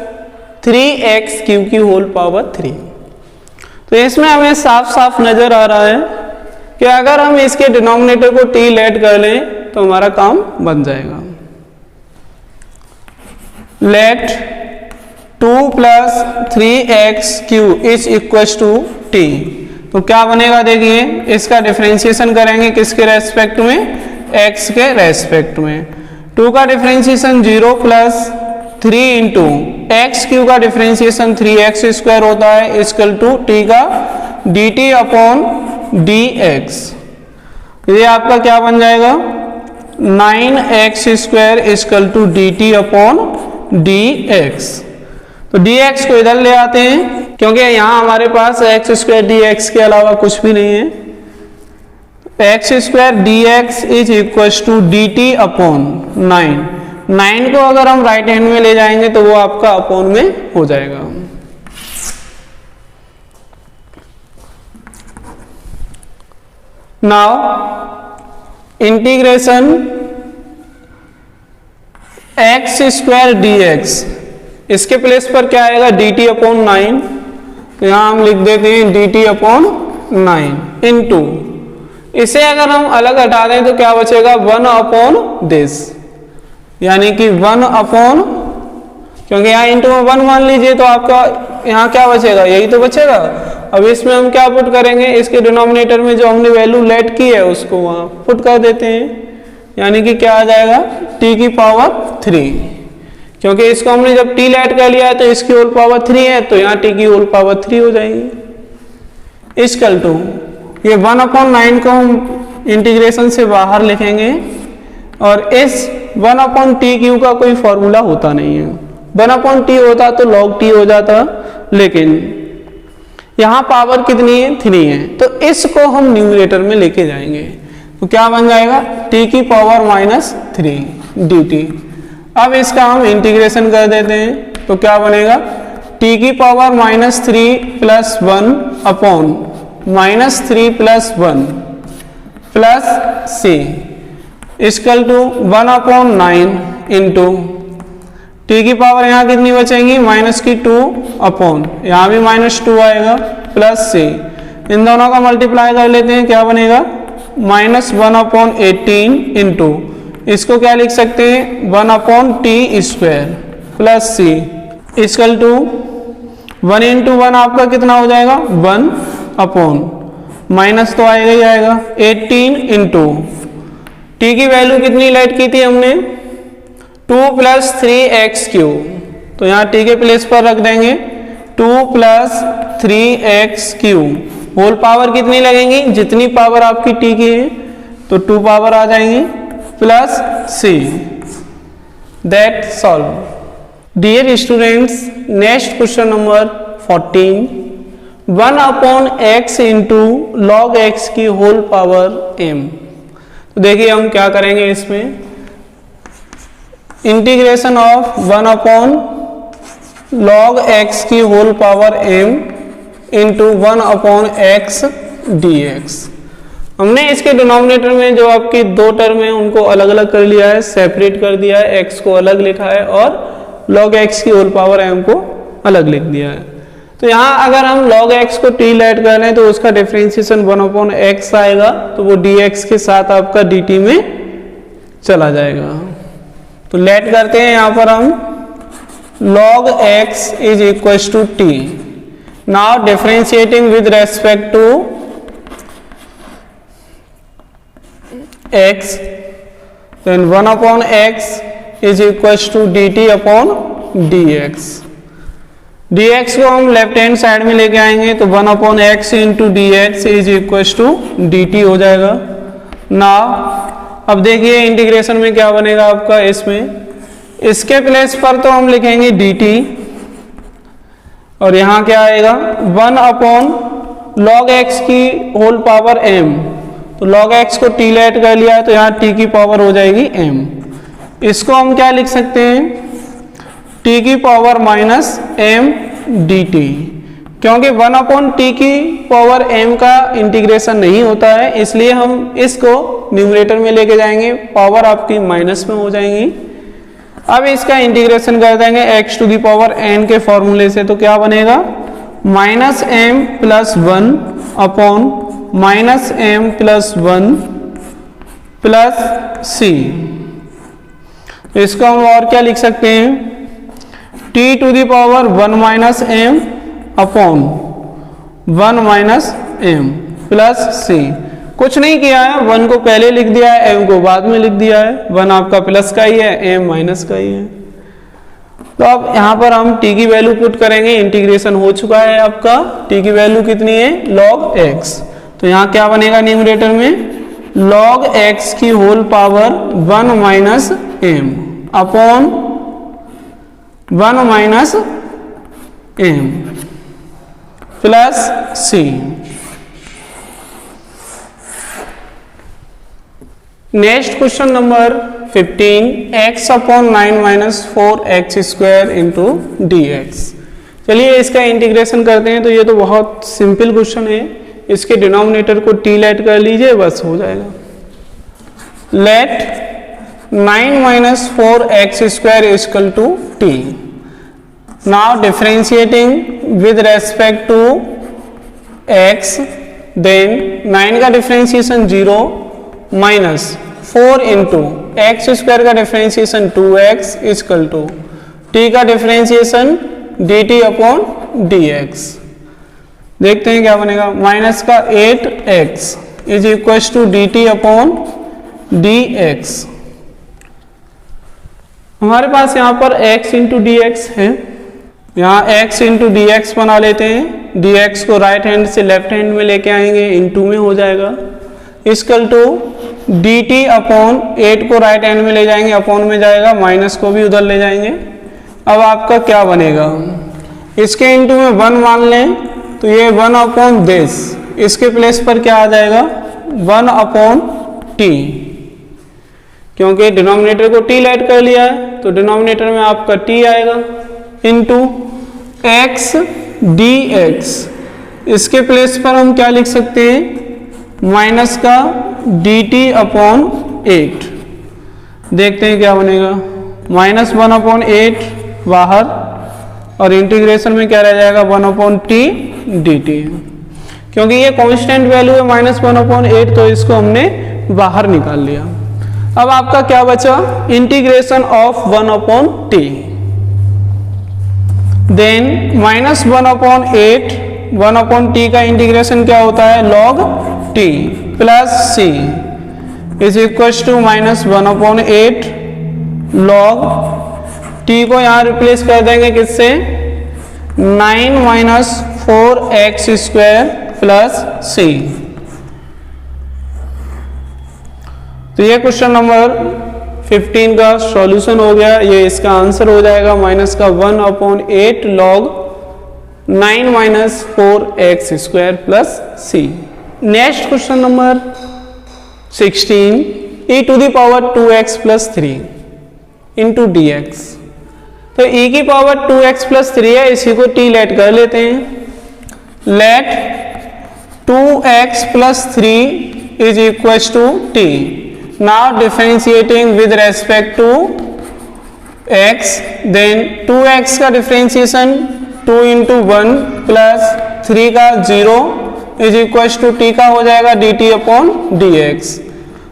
3x³ की होल पावर 3। तो इसमें हमें साफ साफ नजर आ रहा है कि अगर हम इसके डिनोमिनेटर को t लेट कर लें तो हमारा काम बन जाएगा। Let 2 plus 3x³ is equal to t। तो क्या बनेगा, देखिए इसका डिफरेंशिएशन करेंगे किसके रेस्पेक्ट में, x के रेस्पेक्ट में। 2 का डिफरेंशिएशन 0 प्लस 3 इंटू x³ का डिफरेंशिएशन 3x² होता है इक्वल टू t का dt अपॉन dx। ये आपका क्या बन जाएगा, 9x² equal to dt upon dx। तो dx को इधर ले आते हैं क्योंकि यहां हमारे पास x² dx के अलावा कुछ भी नहीं है। x² dx is equal to dt upon 9 को अगर हम राइट हैंड में ले जाएंगे तो वो आपका अपॉन में हो जाएगा। नाउ इंटीग्रेशन x² dx, इसके प्लेस पर क्या आएगा, dt अपॉन 9। तो यहां हम लिख देते हैं dt अपॉन 9 इंटू, इसे अगर हम अलग हटा दें तो क्या बचेगा, 1 अपॉन दिस, यानी कि 1 अपॉन, क्योंकि यहाँ इंटू में 1 मान लीजिए तो आपका यहाँ क्या बचेगा, यही तो बचेगा। अब इसमें हम क्या पुट करेंगे, इसके डिनोमिनेटर में जो हमने वैल्यू लेट की है उसको वहां पुट कर देते हैं, यानी कि क्या आ जाएगा, t की पावर 3। क्योंकि इसको हमने जब t लेट कर लिया है तो इसकी होल पावर 3 है, तो यहाँ t की होल पावर 3 हो जाएगी। इक्वल टू ये 1/9 को हम इंटीग्रेशन से बाहर लिखेंगे और इस 1/t³ का कोई फॉर्मूला होता नहीं है। 1/t होता तो log t हो जाता, लेकिन यहां पावर कितनी है, 3 है, तो इसको हम न्यूमरेटर में लेके जाएंगे तो क्या बन जाएगा, t की पावर -3 dt। अब इसका हम इंटीग्रेशन कर देते हैं तो क्या बनेगा, t की power -3 plus 1 upon -3 plus 1 plus c equal to 1/9 into t की पावर यहाँ कितनी बचेंगी, -2 अपॉन, यहाँ भी -2 आएगा प्लस c। इन दोनों का मल्टीप्लाई कर लेते हैं, क्या बनेगा, -1/18 इंटू, इसको क्या लिख सकते हैं, 1/t² plus c equal to 1 into 1 आपका कितना हो जाएगा, 1 अपॉन, माइनस तो आएगा ही आएगा, 18 इंटू t की वैल्यू कितनी लेट की थी हमने, 2 प्लस 3x³। तो यहाँ t के प्लेस पर रख देंगे 2 प्लस 3x³ होल पावर कितनी लगेंगी, जितनी पावर आपकी t की है तो 2 पावर आ जाएंगी plus c। That solve. Dear students, next question number 14, 1/x into log x की होल पावर m। तो देखिए हम क्या करेंगे, इसमें इंटीग्रेशन ऑफ 1/log x की whole power m into 1/x dx। हमने इसके डिनोमिनेटर में जो आपकी 2 टर्म है उनको अलग अलग कर लिया है, सेपरेट कर दिया है, x को अलग लिखा है और log x की होल पावर m को अलग लिख दिया है। तो यहाँ अगर हम log x को t लेट कर लें तो उसका डिफरेंशिएशन 1/x आएगा, तो वो dx के साथ आपका dt में चला जाएगा। तो लेट करते हैं यहाँ पर हम, log x is equal to t। Now differentiating with respect to x, then 1/x is equals to dt upon dx। dx को हम लेफ्ट हैंड साइड में लेके आएंगे तो 1/x into d x is equal to d t हो जाएगा। Now अब देखिए इंटीग्रेशन में क्या बनेगा आपका, इसमें इसके प्लेस पर तो हम लिखेंगे dt और यहाँ क्या आएगा 1/log x की होल पावर m, तो log x को t लेट कर लिया है तो यहाँ t की पावर हो जाएगी m। इसको हम क्या लिख सकते हैं, t की पावर माइनस m dt, क्योंकि 1/t की पावर m का इंटीग्रेशन नहीं होता है इसलिए हम इसको न्यूमरेटर में लेके जाएंगे, पावर आपकी माइनस में हो जाएंगी। अब इसका इंटीग्रेशन कर देंगे x to the power n के फॉर्मूले से, तो क्या बनेगा minus m plus 1 upon minus m plus 1 plus c। इसको हम और क्या लिख सकते हैं, t to the power 1 minus m upon 1 minus m plus c। कुछ नहीं किया है, 1 को पहले लिख दिया है, m को बाद में लिख दिया है। 1 आपका प्लस का ही है, m माइनस का ही है। तो अब यहाँ पर हम t की वैल्यू पुट करेंगे, इंटीग्रेशन हो चुका है आपका, t की वैल्यू कितनी है log x, तो यहाँ क्या बनेगा न्यूमरेटर में log x की whole power 1 minus m upon 1 minus m plus c। Next question number 15, x upon 9 minus 4x square into d x. चलिए इसका इंटीग्रेशन करते हैं। तो ये तो बहुत सिंपल क्वेश्चन है, इसके डिनोमिनेटर को t लेट कर लीजिए बस हो जाएगा। Let 9 minus 4x square equal to t। Now differentiating with respect to x, then 9 का differentiation 0 minus 4 into x square का differentiation 2x equal to t का डिफरेंशिएशन dt अपॉन dx। देखते हैं क्या बनेगा, माइनस का 8x is equal to dt upon dx। हमारे पास यहाँ पर x इंटू डी एक्स है, यहाँ x इंटू डी एक्स बना लेते हैं। dx को राइट हैंड से लेफ्ट हैंड में लेके आएंगे, इंटू में हो जाएगा इक्वल टू dt अपॉन 8 को राइट हैंड में ले जाएंगे, अपॉन में जाएगा, माइनस को भी उधर ले जाएंगे। अब आपका क्या बनेगा, इसके इंटू में 1 मान लें तो ये 1 अपॉन दिस, इसके प्लेस पर क्या आ जाएगा 1 अपॉन t, क्योंकि डिनोमिनेटर को t लेट कर लिया है तो डिनोमिनेटर में आपका t आएगा, इंटू x dx। इसके प्लेस पर हम क्या लिख सकते हैं, माइनस का dt अपॉन 8। देखते हैं क्या बनेगा, माइनस 1 अपॉन 8 बाहर और इंटीग्रेशन में क्या रह जाएगा 1 अपॉन t dt, क्योंकि ये कांस्टेंट वैल्यू है माइनस 1 अपॉन 8 तो इसको हमने बाहर निकाल लिया। अब आपका क्या बचा, integration of 1 upon t, then minus 1 upon 8, 1 upon t का इंटीग्रेशन क्या होता है log t plus c is equal to minus 1 upon 8 log t को यहाँ रिप्लेस कर देंगे किससे, 9 minus 4x square plus c। तो ये क्वेश्चन नंबर 15 का सॉल्यूशन हो गया, ये इसका आंसर हो जाएगा माइनस का 1 upon 8 log 9 minus 4x square plus c। Next question number 16, e to the power 2x plus 3 into d x. तो e की पावर 2x प्लस 3 है, इसी को t लेट कर लेते हैं। Let 2x plus 3 is equal to t। Now differentiating with respect to x, then 2x का differentiation 2 into 1 plus 3 का 0 इज इक्वल टू t का हो जाएगा dt अपॉन dx।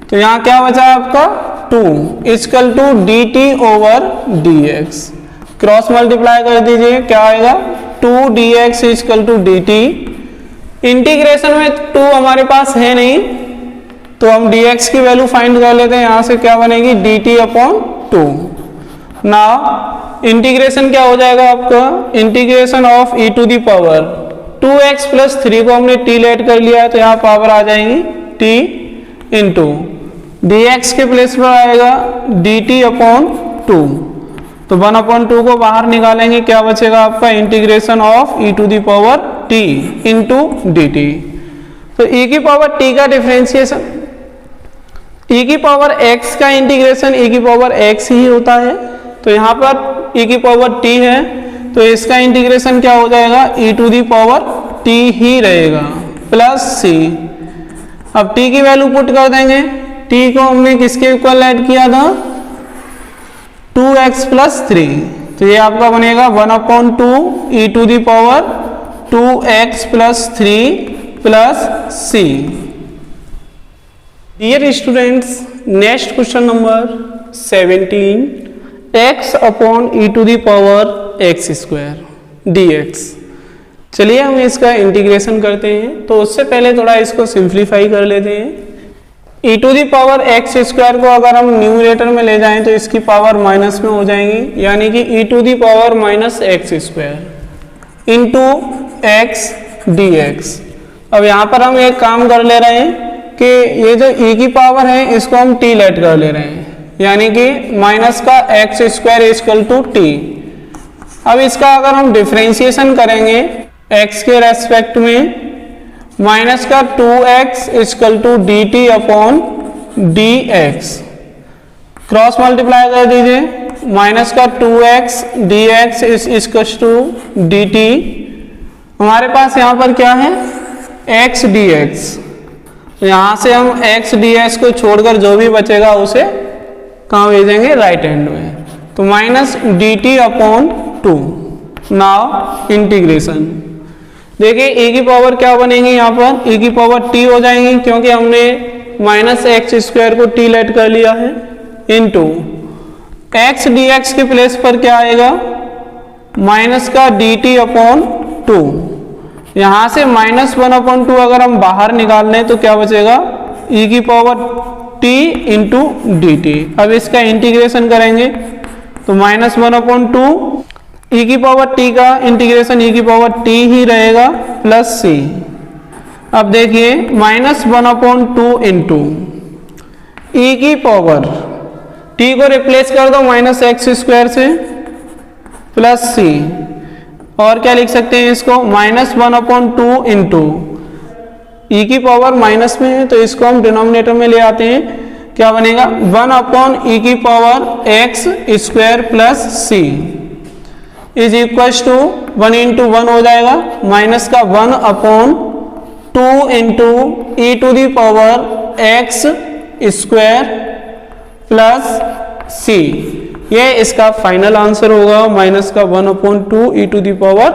तो यहाँ क्या बचा आपका 2 equal to dt over dx। Cross multiply कर दीजिए, क्या आएगा 2 dx equal to dt। Integration में 2 हमारे पास है नहीं तो हम dx की वैल्यू फाइंड कर लेते हैं। यहाँ से क्या बनेगी dt अपॉन 2। नाउ इंटीग्रेशन क्या हो जाएगा आपका, integration of e to the power 2x plus 3 को हमने t लेट कर लिया है तो यहाँ पावर आ जाएंगी t इंटू dx के प्लेस पर आएगा dt अपॉन 2, तो 1/2 को बाहर निकालेंगे, क्या बचेगा आपका, integration of e to the power t into dt। तो e की पावर t का डिफरेंशिएशन, e की पावर x का इंटीग्रेशन e की पावर x ही होता है, तो यहाँ पर e की पावर t है तो इसका इंटीग्रेशन क्या हो जाएगा, e to the power t ही रहेगा प्लस c। अब t की वैल्यू पुट कर देंगे, t को हमने किसके इक्वल ऐड किया था, 2x प्लस 3, तो ये आपका बनेगा 1/2 e to the power 2x plus 3 plus c। Dear students, next question number 17, x upon e to the power x square dx। चलिए हम इसका इंटीग्रेशन करते हैं, तो उससे पहले थोड़ा इसको सिंप्लीफाई कर लेते हैं। e to the power x square को अगर हम न्यूमरेटर में ले जाएं तो इसकी पावर माइनस में हो जाएंगी, यानी कि e to the power minus x square into x dx। अब यहाँ पर हम एक काम कर ले रहे हैं कि ये जो e की पावर है इसको हम t लेट कर ले रहे हैं, यानी कि माइनस का x square equal to t। अब इसका अगर हम डिफरेंशिएशन करेंगे x के रेस्पेक्ट में, माइनस का 2x equal to d t upon d x, cross multiply कर दीजिए, माइनस का 2x d x equal to d t. हमारे पास यहाँ पर क्या है, x डी एक्स, यहाँ से हम x डी एक्स को छोड़कर जो भी बचेगा उसे कहाँ भेजेंगे, राइट हैंड में, तो minus d t upon 2। Now integration, देखिए e की पावर क्या बनेगी, यहाँ पर e की पावर t हो जाएंगी क्योंकि हमने माइनस एक्स स्क्वायर को t लेट कर लिया है, इंटू एक्स डी एक्स के प्लेस पर क्या आएगा, माइनस का डी टी अपॉन 2। यहाँ से -1/2 अगर हम बाहर निकाल लें तो क्या बचेगा, e की power t into D t. अब इसका इंटीग्रेशन करेंगे तो -1/2 e की पावर t का इंटीग्रेशन e की पावर t ही रहेगा प्लस c। अब देखिए -1/2 इंटू e की पावर t को रिप्लेस कर दो माइनस एक्स स्क्वायर से प्लस c, और क्या लिख सकते हैं इसको, -1/2 इंटू e की पावर माइनस में है तो इसको हम डिनोमिनेटर में ले आते हैं, क्या बनेगा 1/e की power x square plus c is equal to 1 into 1 हो जाएगा, माइनस का 1/2 into e to the power x square plus c। ये इसका फाइनल आंसर होगा, माइनस का 1/2 e to the power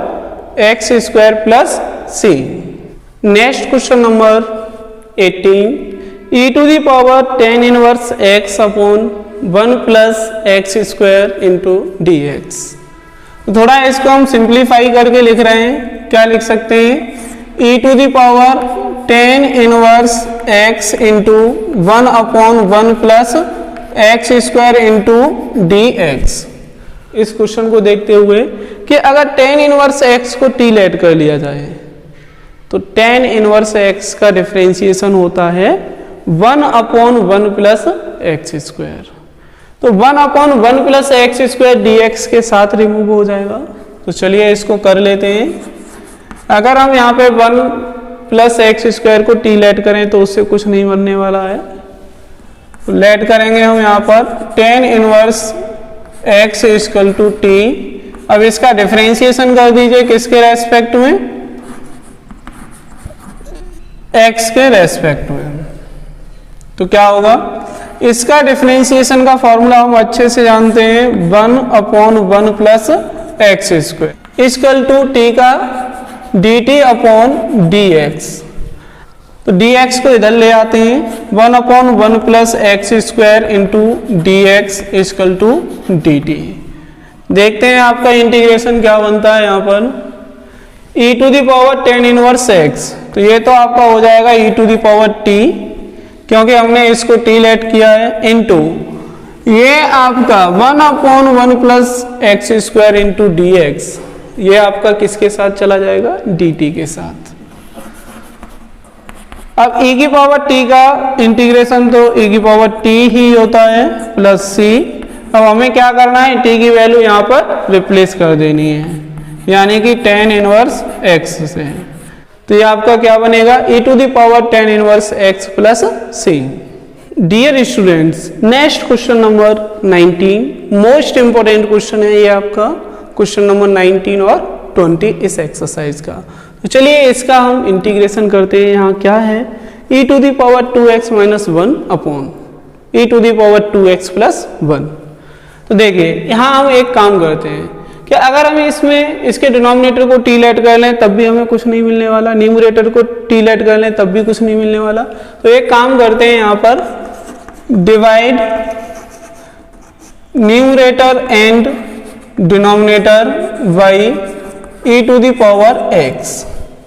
x square plus c। Next question number 18, e to the power tan inverse x upon 1 plus x square into d x. थोड़ा इसको हम simplify करके लिख रहे हैं, क्या लिख सकते हैं, e to the power tan inverse x into 1/1 plus x square into d x. इस क्वेश्चन को देखते हुए कि अगर tan इनवर्स x को t लेट कर लिया जाए तो tan इनवर्स x का डिफरेंशिएशन होता है 1/1 प्लस एक्स स्क्वायर, तो 1/1 plus x square d x के साथ रिमूव हो जाएगा। तो चलिए इसको कर लेते हैं। अगर हम यहाँ पे 1 प्लस एक्स स्क्वायर को t लेट करें तो उससे कुछ नहीं बनने वाला है, तो लेट करेंगे हम यहाँ पर tan inverse x equal to t। अब इसका डिफरेंशिएशन कर दीजिए किसके रेस्पेक्ट में, x के रेस्पेक्ट में, तो क्या होगा, इसका डिफरेंशिएशन का फॉर्मूला हम अच्छे से जानते हैं, 1/1 plus x square equal to t का dt अपॉन डी एक्स। तो dx को इधर ले आते हैं, 1/1 plus x square into d x equal to d t. देखते हैं आपका इंटीग्रेशन क्या बनता है यहाँ पर, e to the power tan inverse x, तो ये तो आपका हो जाएगा e to the power t क्योंकि हमने इसको t लेट किया है, इंटू ये आपका 1/1 plus x square into d x, ये आपका किसके साथ चला जाएगा, डी टी के साथ। अब e की पावर t का इंटीग्रेशन तो e की पावर t ही होता है प्लस c। अब हमें क्या करना है, t की वैल्यू यहाँ पर रिप्लेस कर देनी है, यानी कि tan इनवर्स x से। तो ये आपका क्या बनेगा, e to the power tan inverse x plus c। Dear students, next question number 19 most important question है ये आपका, क्वेश्चन नंबर 19 और 20 इस एक्सरसाइज का। तो चलिए इसका हम इंटीग्रेशन करते हैं। यहाँ क्या है, e to the power 2x minus 1 upon e to the power 2x plus 1। तो देखिए यहाँ हम एक काम करते हैं कि अगर हम इसमें इसके डिनोमिनेटर को t लेट कर लें तब भी हमें कुछ नहीं मिलने वाला, न्यूमरेटर को t लेट कर लें तब भी कुछ नहीं मिलने वाला। तो एक काम करते हैं, यहाँ पर divide numerator and denominator by e to the power x।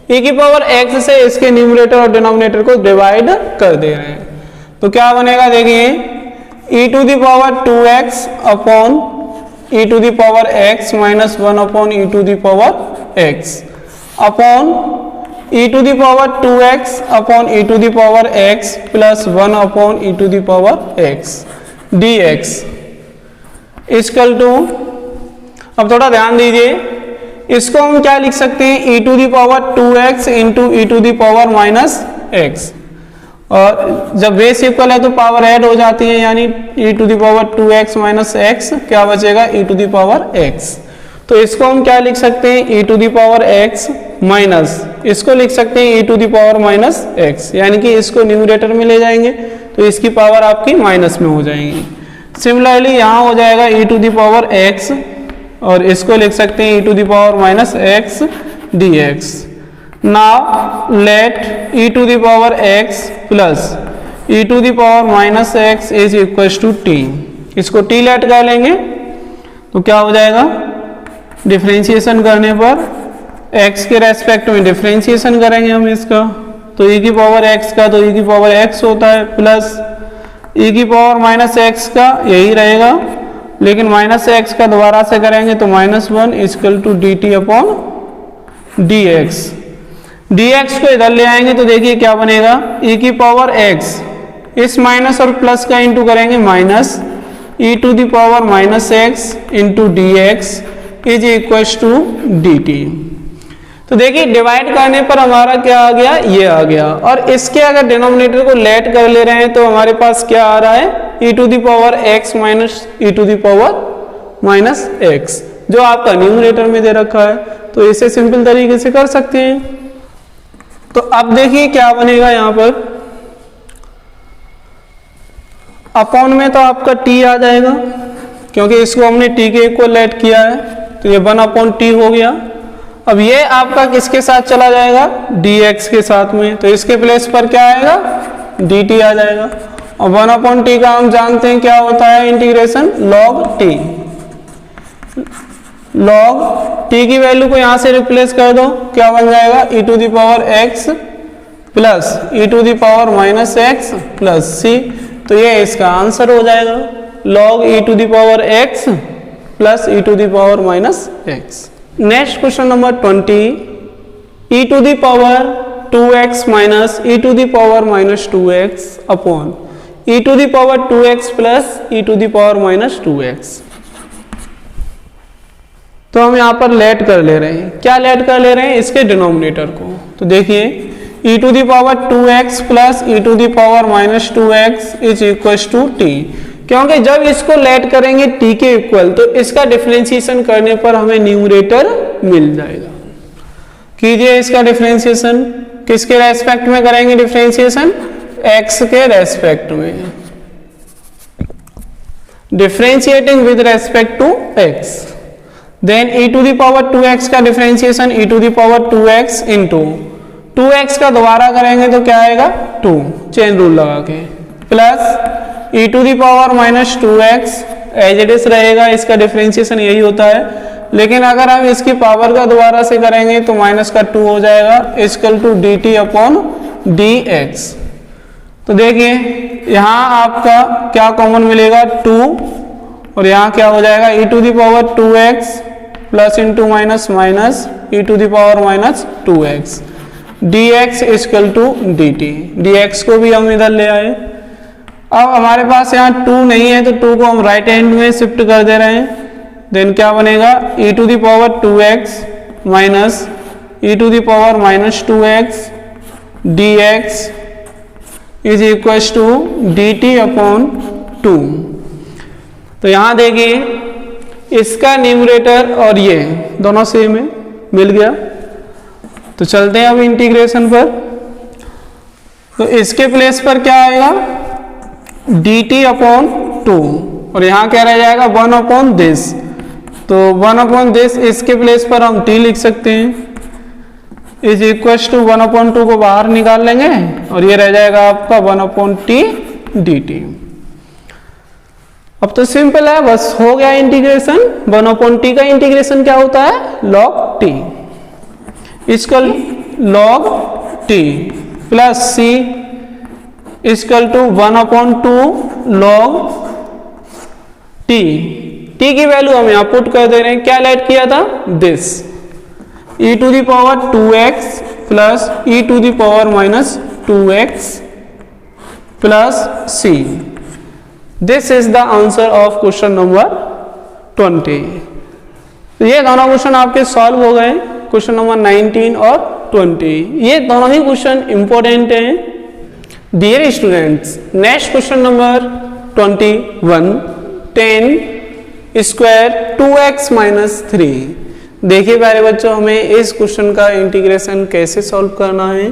e की पावर x से इसके न्यूमरेटर और डिनोमिनेटर को डिवाइड कर दे रहे हैं, तो क्या बनेगा, देखिए e to the power 2x upon e to the power x minus 1 upon e to the power x upon e to the power 2x upon e to the power x plus 1 upon e to the power x dx equal to, अब थोड़ा ध्यान दीजिए, इसको हम क्या लिख सकते हैं, e to the power 2x into e to the power minus x, और जब बेस इक्वल है तो पावर ऐड हो जाती है, यानी e to the power 2x minus x क्या बचेगा, e to the power x। तो इसको हम क्या लिख सकते हैं, e to the power x minus, इसको लिख सकते हैं e to the power minus x, यानी कि इसको न्यूमरेटर में ले जाएंगे तो इसकी पावर आपकी माइनस में हो जाएंगी। सिमिलरली यहाँ हो जाएगा e to the power x, और इसको लिख सकते हैं e to the power minus x dx। Now let e to the power x plus e to the power minus x is equal to t। इसको t let कर लेंगे तो क्या हो जाएगा, डिफरेंशिएशन करने पर x के रेस्पेक्ट में डिफरेंशिएशन करेंगे हम इसका, तो e की पावर x का तो e की पावर x होता है, प्लस e की पावर माइनस x का यही रहेगा, लेकिन माइनस एक्स का दोबारा से करेंगे तो -1 equal to d t upon d x. D x को इधर ले आएंगे तो देखिए क्या बनेगा, e की पावर x, इस माइनस और प्लस का इंटू करेंगे minus e to the power minus x into d x is equal to d t. तो देखिए डिवाइड करने पर हमारा क्या आ गया, ये आ गया, और इसके अगर डिनोमिनेटर को लेट कर ले रहे हैं तो हमारे पास क्या आ रहा है, e to the power x minus e to the power minus x, जो आपका न्यूमरेटर में दे रखा है। तो इसे सिंपल तरीके से कर सकते हैं। तो अब देखिए क्या बनेगा, यहाँ पर अपॉन में तो आपका t आ जाएगा, क्योंकि इसको हमने t के इक्वल लेट किया है, तो ये 1 अपॉन t हो गया। अब ये आपका किसके साथ चला जाएगा, dx के साथ में, तो इसके प्लेस पर क्या आएगा, dt आ जाएगा। और 1 अपॉन टी का हम जानते हैं क्या होता है, integration log t। log t की वैल्यू को यहां से रिप्लेस कर दो, क्या बन जाएगा, e to the power x plus e to the power minus x plus c। तो ये इसका आंसर हो जाएगा, log e to the power x plus e to the power minus x। Next question number 20, e to the power 2x minus e to the power minus 2x upon e to the power 2x plus e to the power minus 2x। तो हम यहाँ पर late कर ले रहे हैं, क्या late कर ले रहे हैं, इसके डिनोमिनेटर को। तो देखिए e to the power 2x plus e to the power minus 2x is equal to t, क्योंकि जब इसको लेट करेंगे t के इक्वल तो इसका डिफरेंशिएशन करने पर हमें न्यूमरेटर मिल जाएगा। कीजिए इसका डिफरेंशिएशन, किसके रेस्पेक्ट में करेंगे डिफरेंशिएशन, x के रेस्पेक्ट में, differentiating with respect to x। Then e to the power 2x का differentiation e to the power 2x into 2x का दोबारा करेंगे तो क्या आएगा 2, चेन रूल लगा के, plus e to the power minus 2x as it is रहेगा, इसका डिफरेंशिएशन यही होता है। लेकिन अगर हम इसकी पावर का दोबारा से करेंगे तो माइनस का 2 हो जाएगा, equal to d t upon d x. तो देखिए यहाँ आपका क्या कॉमन मिलेगा 2 और यहाँ क्या हो जाएगा e to the power 2x प्लस इंटू माइनस माइनस e to the power minus 2x dx equal to dt। dx को भी हम इधर ले आए। अब हमारे पास यहाँ 2 नहीं है तो 2 को हम राइट हैंड में शिफ्ट कर दे रहे हैं। देन क्या बनेगा e to the power 2x minus e to the power minus 2x dx is equal to dt upon 2। तो यहाँ देखिए इसका न्यूमरेटर और ये दोनों सेम है, मिल गया। तो चलते हैं अब इंटीग्रेशन पर। तो इसके प्लेस पर क्या आएगा dt अपॉन 2 और यहाँ क्या रह जाएगा 1 अपॉन दिस। तो 1 अपॉन दिस इसके प्लेस पर हम t लिख सकते हैं इज इक्वल टू 1 अपॉन 2 को बाहर निकाल लेंगे और ये रह जाएगा आपका 1 अपॉन t dt। अब तो सिंपल है, बस हो गया इंटीग्रेशन। 1 अपॉन t का इंटीग्रेशन क्या होता है log t इक्वल log t plus c equal to 1 upon 2 log t। t की वैल्यू हम यहाँ पुट कर दे रहे हैं। क्या लेट किया था this e to the power 2x plus e to the power minus 2x plus c। This is the answer of question number 20। तो ये दोनों क्वेश्चन आपके सॉल्व हो गए, क्वेश्चन नंबर 19 और 20। ये दोनों ही क्वेश्चन इंपॉर्टेंट हैं। Dear students, next question number 21 10 square 2x minus 3। देखिए प्यारे बच्चों, हमें इस क्वेश्चन का इंटीग्रेशन कैसे सॉल्व करना है।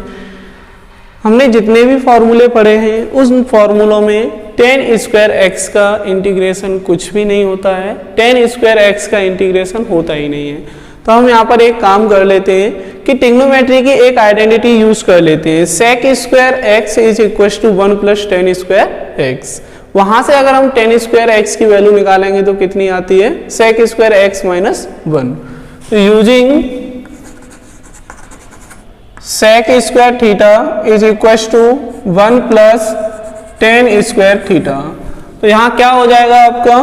हमने जितने भी फॉर्मूले पढ़े हैं उन फॉर्मूलों में 10 स्क्वायर x का इंटीग्रेशन कुछ भी नहीं होता है। 10 स्क्वायर x का इंटीग्रेशन होता ही नहीं है। तो हम यहाँ पर एक काम कर लेते हैं कि ट्रिग्नोमेट्री की एक आइडेंटिटी यूज कर लेते हैं। Sec square x is equal to 1 plus 10 square x। वहां से अगर हम 10 स्क्वायर x की वैल्यू निकालेंगे तो कितनी आती है sec square x minus 1। Using sec square theta is equal to 1 plus 10 square theta. तो यहाँ क्या हो जाएगा आपका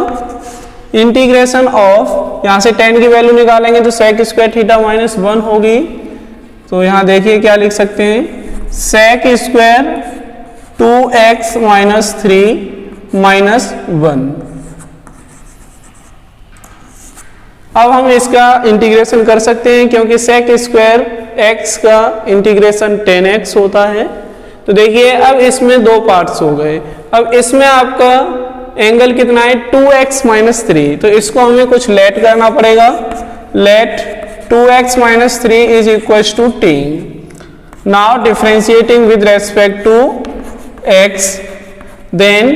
इंटीग्रेशन ऑफ, यहाँ से 10 की वैल्यू निकालेंगे तो sec स्क्वायर थीटा माइनस 1 होगी। तो यहाँ देखिए क्या लिख सकते हैं sec square 2x minus 3 minus 1। अब हम इसका इंटीग्रेशन कर सकते हैं क्योंकि sec स्क्वायर x का इंटीग्रेशन 10x होता है। तो देखिए अब इसमें दो पार्ट्स हो गए। अब इसमें आपका एंगल कितना है 2x माइनस 3। तो इसको हमें कुछ लेट करना पड़ेगा। Let 2x minus 3 is equal to t। Now differentiating with respect to x, then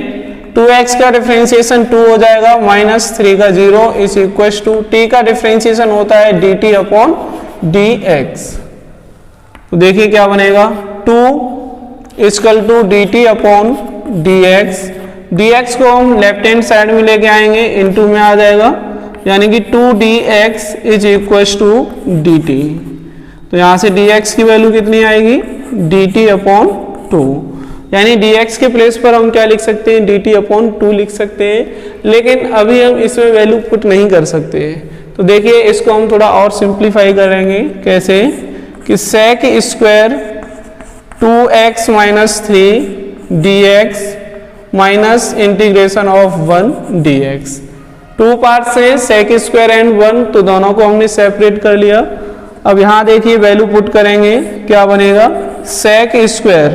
2x का डिफरेंशिएशन 2 हो जाएगा, माइनस 3 का 0 इज इक्वल टू t का डिफरेंशिएशन होता है dt अपॉन dx। तो देखिए क्या बनेगा 2 equal to dt upon dx। dx को हम लेफ्ट हैंड साइड में लेके आएंगे, इनटू में आ जाएगा, यानी कि 2dx is equal to dt। तो यहाँ से dx की वैल्यू कितनी आएगी dt अपॉन 2, यानी dx के प्लेस पर हम क्या लिख सकते हैं dt अपॉन 2 लिख सकते हैं। लेकिन अभी हम इसमें वैल्यू पुट नहीं कर सकते। तो देखिए इसको हम थोड़ा और सिंप्लीफाई करेंगे। कैसे कि sec square 2x minus 3 dx minus integration of 1 dx। 2 part से sec स्क्वायर एंड 1, तो दोनों को हमने सेपरेट कर लिया। अब यहाँ देखिए वैल्यू पुट करेंगे, क्या बनेगा sec स्क्वायर,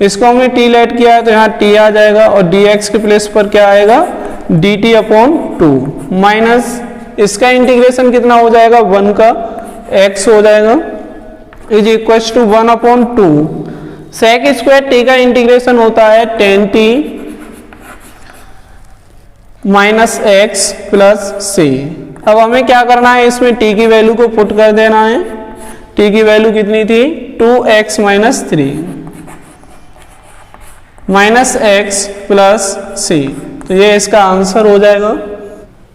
इसको हमने t लेट किया है तो यहाँ t आ जाएगा और dx के प्लेस पर क्या आएगा dt अपॉन 2 माइनस इसका इंटीग्रेशन कितना हो जाएगा 1 का x हो जाएगा is equal to 1 upon 2। sec square t का इंटीग्रेशन होता है 10t minus x plus c। अब हमें क्या करना है, इसमें t की वैल्यू को पुट कर देना है। t की वैल्यू कितनी थी 2x minus 3 minus x plus c। तो ये इसका आंसर हो जाएगा।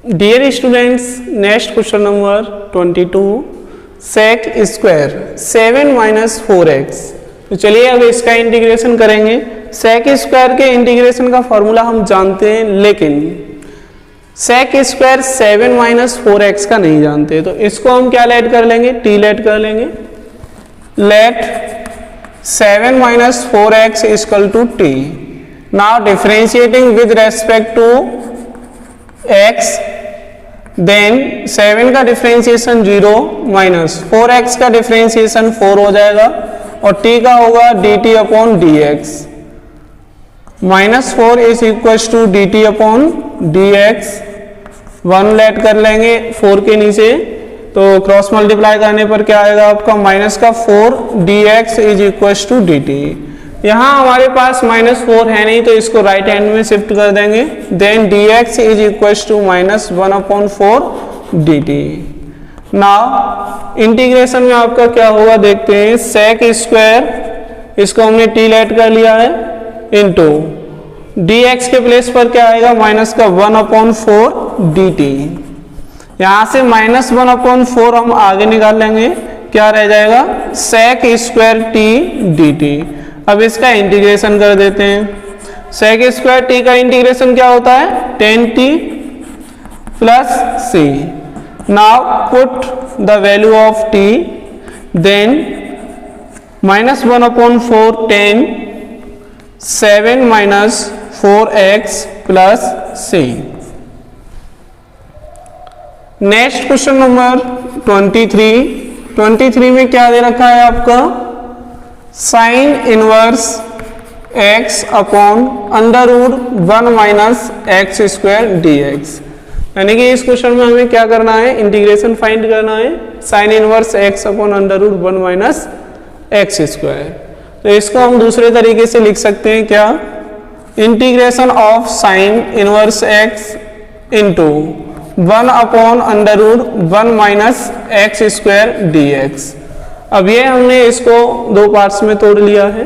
Dear students, next question number 22 sec square 7 minus 4x। तो चलिए अब इसका इंटीग्रेशन करेंगे। सेक स्क्वायर के इंटीग्रेशन का फॉर्मूला हम जानते हैं, लेकिन सेक स्क्वायर 7 माइनस 4x का नहीं जानते, तो इसको हम क्या लेट कर लेंगे, टी लेट कर लेंगे। Let 7 minus 4x equal to t. Now differentiating with respect to x, then 7 का डिफरेंशिएशन 0 माइनस 4x का डिफरेंशिएशन 4 हो जाएगा और t का होगा dt upon dx। -4 is equal to dt upon dx। 1 let कर लेंगे 4 के नीचे, तो क्रॉस मल्टीप्लाई करने पर क्या आएगा आपका, -4 dx is equal to dt। यहाँ हमारे पास -4 है नहीं, तो इसको राइट हैंड में शिफ्ट कर देंगे। Then dx is equal to -1 upon 4 dt। Now integration में आपका क्या होगा देखते हैं। सेक स्क्वायर, इसको हमने टी लेट कर लिया है, इंटू dx के प्लेस पर क्या आएगा, -1 अपॉन 4 dt। यहां से -1 अपॉन 4 हम आगे निकाल लेंगे, क्या रह जाएगा, सेक स्क्वायर टी dt। अब इसका इंटीग्रेशन कर देते हैं। सेक स्क्वायर टी का इंटीग्रेशन क्या होता है, 10t plus c। Now put the value of t, then -1 upon 4 10, 7 minus 4x plus c। Next question number 23 में क्या दे रखा है आपका, sine inverse x upon √1 minus x square dx। यानी कि इस क्वेश्चन में हमें क्या करना है, इंटीग्रेशन फाइंड करना है sine inverse x upon √1 minus x square. तो इसको हम दूसरे तरीके से लिख सकते हैं, क्या, integration of sine inverse x into 1 upon √1 minus x square dx। अब ये हमने इसको दो पार्ट्स में तोड़ लिया है।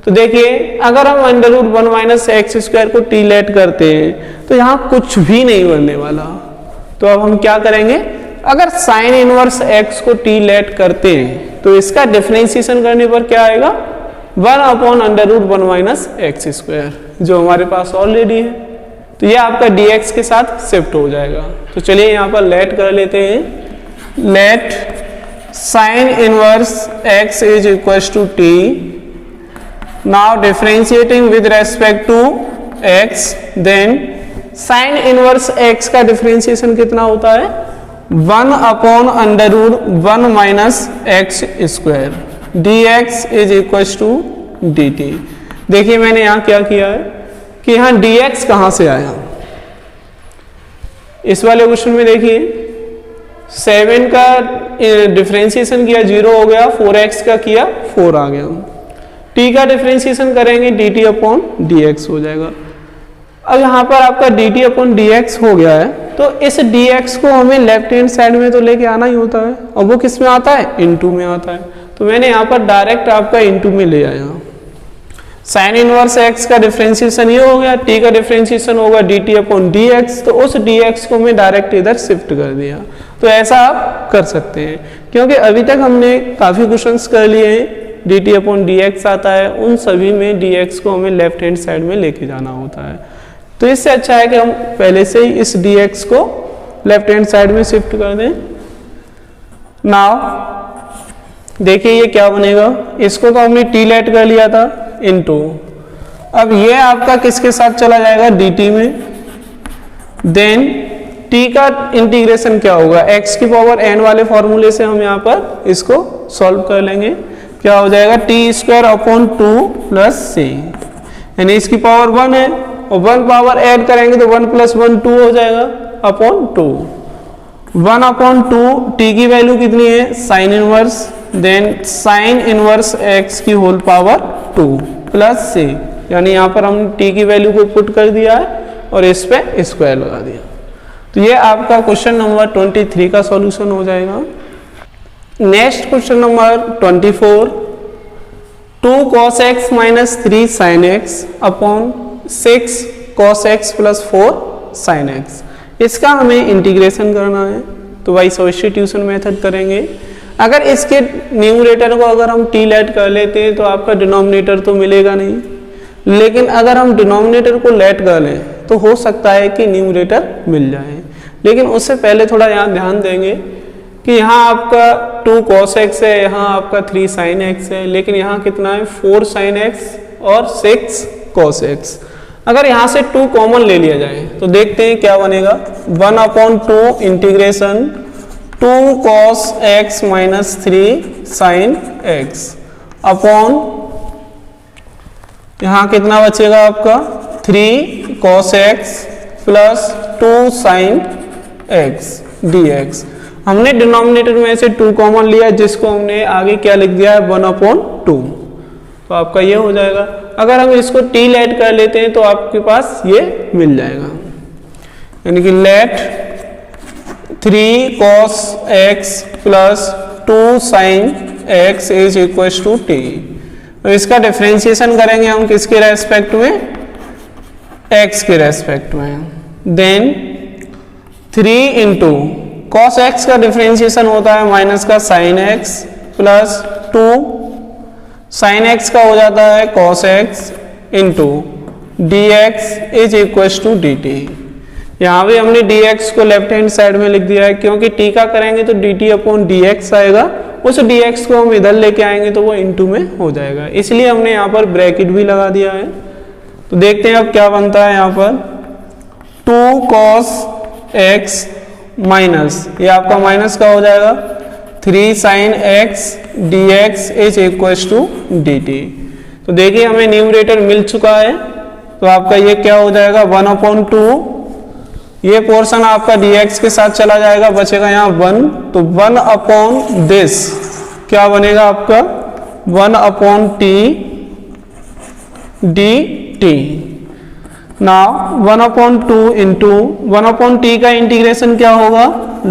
तो देखिए, अगर हम √1 माइनस एक्स स्क्वायर को टी लेट करते हैं तो यहाँ कुछ भी नहीं बनने वाला। तो अब हम क्या करेंगे, अगर साइन इनवर्स x को टी लेट करते हैं तो इसका डिफरेंशिएशन करने पर क्या आएगा, 1 अपॉन √1 माइनस एक्स स्क्वायर, जो हमारे पास ऑलरेडी है। तो ये आपका dx के साथ शिफ्ट हो जाएगा। तो चलिए यहाँ पर लेट कर लेते हैं। Let sine inverse x is equal to t. Now differentiating with respect to x, then sine inverse x का डिफरेंशिएशन कितना होता है, 1 upon √1 minus x square dx is equal to dt। देखिए मैंने यहाँ क्या किया है कि यहाँ dx कहाँ से आया, इस वाले क्वेश्चन में देखिए 7 का डिफरेंशिएशन किया 0 हो गया, 4x का किया 4 आ गया। t का डिफरेंशिएशन करेंगे dt अपॉन dx हो जाएगा। अब यहाँ पर आपका dt अपॉन dx हो गया है, तो इस dx को हमें लेफ्ट हैंड साइड में तो लेके आना ही होता है, और वो किस में आता है, इनटू में आता है। तो मैंने यहाँ पर डायरेक्ट आपका इनटू में ले आया। साइन इनवर्स x का डिफरेंशिएशन ये हो गया, t का डिफरेंशिएशन होगा dt अपॉन dx, तो उस dx को मैं डायरेक्ट इधर शिफ्ट कर दिया। तो ऐसा आप कर सकते हैं, क्योंकि अभी तक हमने काफ़ी क्वेश्चंस कर लिए हैं, dt अपॉन dx आता है, उन सभी में dx को हमें लेफ्ट हैंड साइड में लेके जाना होता है। तो इससे अच्छा है कि हम पहले से ही इस dx को लेफ्ट हैंड साइड में शिफ्ट कर दें। नाउ देखिए ये क्या बनेगा, इसको तो हमने t लेट कर लिया था इनटू, अब ये आपका किसके साथ चला जाएगा, dt में। देन t का इंटीग्रेशन क्या होगा, x की पावर n वाले फॉर्मूले से हम यहाँ पर इसको सॉल्व कर लेंगे। क्या हो जाएगा, t square upon 2 plus c, यानी इसकी पावर 1 है, और 1 पावर ऐड करेंगे तो 1 प्लस 1 2 हो जाएगा अपॉन 2। 1 अपॉन 2, t की वैल्यू कितनी है, sine inverse, then sine inverse x की होल पावर 2 प्लस c, यानी यहाँ पर हम t की वैल्यू को पुट कर दिया है और इस पे स्क्वायर लगा दिया। तो ये आपका क्वेश्चन नंबर 23 का सॉल्यूशन हो जाएगा। Next question number 24, 2 cos x minus 3 sin x upon 6 cos x plus 4 sin x, इसका हमें इंटीग्रेशन करना है। तो बाई सब्स्टिट्यूशन मेथड करेंगे। अगर इसके न्यूमरेटर को अगर हम t लेट कर लेते हैं तो आपका डिनोमिनेटर तो मिलेगा नहीं, लेकिन अगर हम डिनोमिनेटर को लेट कर लें तो हो सकता है कि न्यूमरेटर मिल जाए। लेकिन उससे पहले थोड़ा यहाँ ध्यान देंगे कि यहाँ आपका 2 cos x है, यहाँ आपका 3 sin x है, लेकिन यहाँ कितना है 4 sin x और 6 cos x। अगर यहाँ से 2 कॉमन ले लिया जाए तो देखते हैं क्या बनेगा। 1/2 integration 2 cos x minus 3 sin x upon यहाँ कितना बचेगा आपका 3 cos x plus 2 sin x dx। हमने डिनोमिनेटर में से 2 कॉमन लिया जिसको हमने आगे क्या लिख दिया है 1/2, तो आपका ये हो जाएगा। अगर हम इसको t लेट कर लेते हैं तो आपके पास ये मिल जाएगा, यानी कि let 3 cos x plus 2 sin x is equal to t। तो इसका डिफरेंशिएशन करेंगे हम किसके रेस्पेक्ट में, x के रेस्पेक्ट में। देन 3 इंटू cos x का डिफरेंशिएशन होता है माइनस का sin x plus 2 sin x का हो जाता है cos x into dx is equal to dt। यहाँ भी हमने dx को लेफ्ट हैंड साइड में लिख दिया है क्योंकि t का करेंगे तो dt अपॉन dx आएगा, उस dx को हम इधर लेके आएंगे तो वो इंटू में हो जाएगा, इसलिए हमने यहाँ पर ब्रैकेट भी लगा दिया है। तो देखते हैं अब क्या बनता है यहाँ पर 2 cos x माइनस ये आपका माइनस का हो जाएगा 3 sin x dx is equal to dt। तो देखिए हमें न्यूमरेटर मिल चुका है, तो आपका ये क्या हो जाएगा 1/2, ये पोर्शन आपका dx के साथ चला जाएगा, बचेगा यहाँ 1, तो 1 दिस क्या बनेगा आपका 1/t dt। Now 1/2 into 1/t का इंटीग्रेशन क्या होगा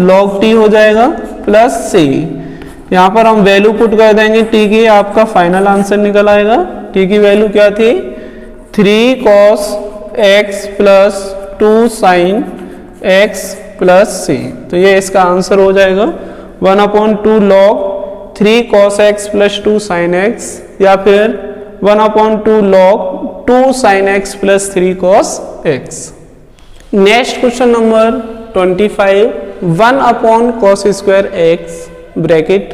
log t हो जाएगा प्लस c। यहाँ पर हम वैल्यू पुट कर देंगे t की, आपका फाइनल आंसर निकल आएगा। t की वैल्यू क्या थी 3 cos x plus 2 sin x plus c, तो ये इसका आंसर हो जाएगा 1/2 log 3 cos x plus 2 sin x, या फिर 1/2 log 2 sin x plus 3 cos x। Next question number 25, 1/cos square x bracket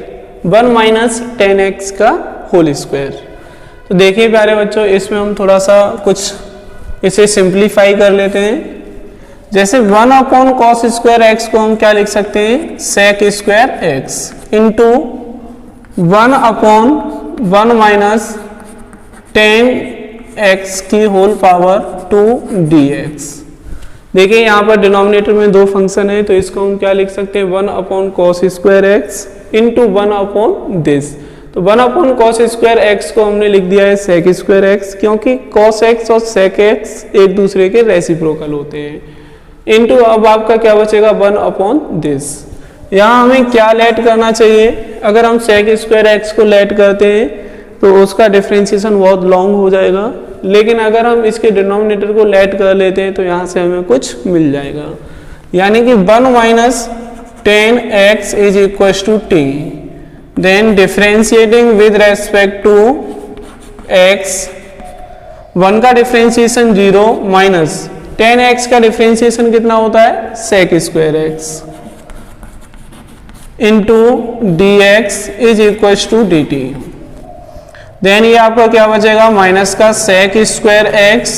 1 minus 10x का होल स्क्वायर। तो देखिए प्यारे बच्चों, इसमें हम थोड़ा सा कुछ इसे सिंप्लीफाई कर लेते हैं। जैसे 1/cos स्क्वायर x को हम क्या लिख सकते हैं sec square x into 1/1 minus 10x की होल पावर 2 dx। देखिए यहाँ पर डिनोमिनेटर में 2 फंक्शन है, तो इसको हम क्या लिख सकते हैं 1/cos square x into 1/this। तो 1/cos स्क्वायर x को हमने लिख दिया है sec स्क्वायर x, क्योंकि cos x और sec x एक दूसरे के रेसिप्रोकल होते हैं, इंटू अब आपका क्या बचेगा 1/this। यहाँ हमें क्या लेट करना चाहिए, अगर हम sec स्क्वायर x को लेट करते हैं तो उसका डिफरेंशिएशन बहुत लॉन्ग हो जाएगा, लेकिन अगर हम इसके डिनोमिनेटर को लेट कर लेते हैं तो यहाँ से हमें कुछ मिल जाएगा, यानी कि 1 minus 10x is equal to t। Then differentiating with respect to x, 1 का डिफरेंशिएशन 0 माइनस 10x का डिफरेंशिएशन कितना होता है sec square x into dx is equal to dt। Then ये आपका क्या बचेगा माइनस का sec square x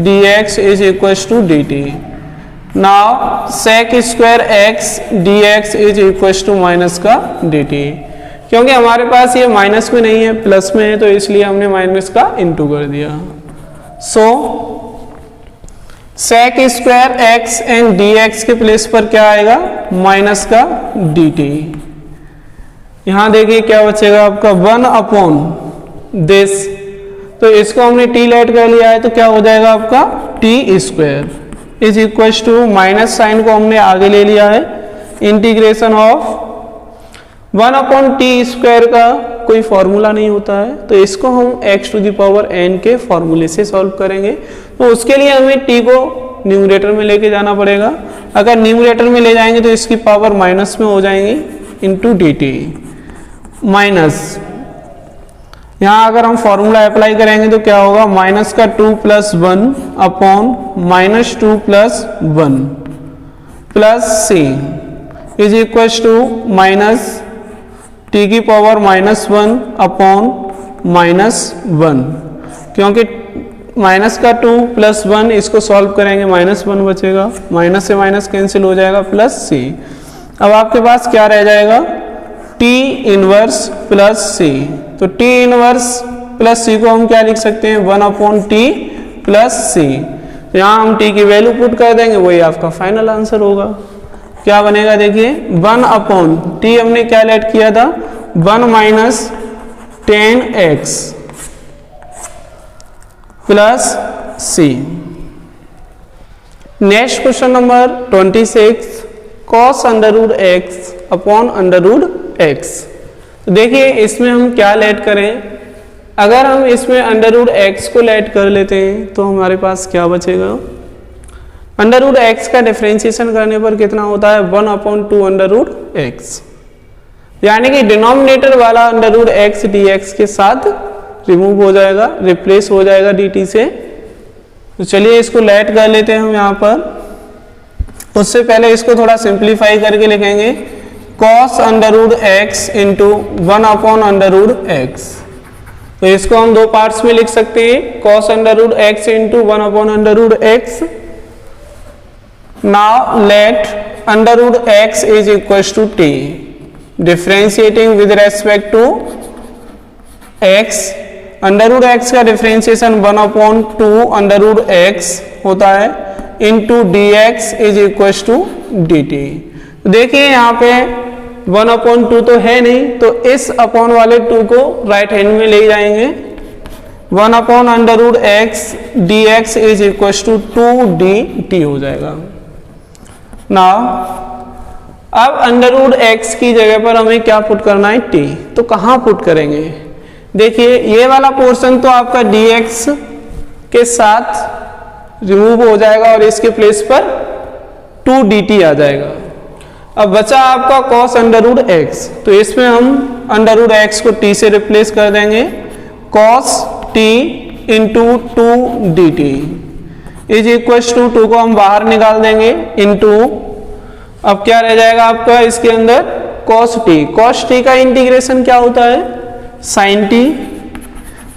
dx is equal to dt। Now sec square x dx is equal to minus का dt, क्योंकि हमारे पास ये माइनस में नहीं है प्लस में है, तो इसलिए हमने माइनस का इंटू कर दिया। सो sec square x and dx के प्लेस पर क्या आएगा माइनस का dt। यहां देखिए क्या बचेगा आपका 1/this, तो इसको हमने t लेट कर लिया है, तो क्या हो जाएगा आपका t square is equal to minus sine को हमने आगे ले लिया है, इंटीग्रेशन ऑफ 1/t स्क्वायर का कोई फॉर्मूला नहीं होता है, तो इसको हम x to the power n के फॉर्मूले से सॉल्व करेंगे। तो उसके लिए हमें t को न्यूमरेटर में लेके जाना पड़ेगा, अगर न्यूमरेटर में ले जाएंगे तो इसकी पावर माइनस में हो जाएंगी इंटू dt, माइनस यहाँ अगर हम फॉर्मूला अप्लाई करेंगे तो क्या होगा, माइनस का 2 plus 1 upon minus 2 plus 1 plus c is equal to minus t की पावर माइनस 1 अपॉन माइनस 1, क्योंकि माइनस का 2 प्लस 1 इसको सॉल्व करेंगे माइनस 1 बचेगा, माइनस से माइनस कैंसिल हो जाएगा, प्लस सी। अब आपके पास क्या रह जाएगा, टी इनवर्स प्लस सी। तो टी इनवर्स प्लस सी को हम क्या लिख सकते हैं, 1 अपॉन टी प्लस सी। यहाँ हम टी की वैल्यू पुट कर देंगे, वही आपका फाइनल आंसर होगा। क्या बनेगा देखिए, 1 अपॉन टी हमने क्या लेट किया था, 1 minus 10x plus c. Next question number 26, cos under root x upon under root x. देखिए इसमें हम क्या लेट करें, अगर हम इसमें अंडर रूट एक्स को लेट कर लेते हैं तो हमारे पास क्या बचेगा, अंडर रूट एक्स का डिफरेंशिएशन करने पर कितना होता है, 1 अपॉन 2 अंडर रूट एक्स, यानी कि डिनोमिनेटर वाला under root x d x के साथ रिमूव हो जाएगा, रिप्लेस हो जाएगा dt से। तो चलिए इसको लेट कर लेते हैं हम यहाँ पर। उससे पहले इसको थोड़ा सिंप्लीफाई करके लिखेंगे, cos under root x into 1 upon under root x. तो इसको हम दो पार्ट्स में लिख सकते हैं, cos under root x into 1 upon under root x. Now let under root x is equal to t, differentiating with respect to x। Under root x का differentiation 1 upon 2 under root x होता है into d x is equal to d t. देखिए यहाँ पे 1 upon 2 तो है नहीं, तो इस अपॉन वाले 2 को राइट हैंड में ले जाएंगे, 1 upon under root x d x is equal to 2 d t हो जाएगा। नाउ अब अंडर रूट एक्स की जगह पर हमें क्या पुट करना है, टी। तो कहाँ पुट करेंगे, देखिए ये वाला पोर्शन तो आपका dx के साथ रिमूव हो जाएगा और इसके प्लेस पर 2 dt आ जाएगा। अब बचा आपका cos अंडर रूट x, तो इसमें हम अंडर रूट x को t से रिप्लेस कर देंगे, cos t into 2 dt is equal to 2 को हम बाहर निकाल देंगे इंटू, अब क्या रह जाएगा आपका इसके अंदर cos t का इंटीग्रेशन क्या होता है, साइन टी,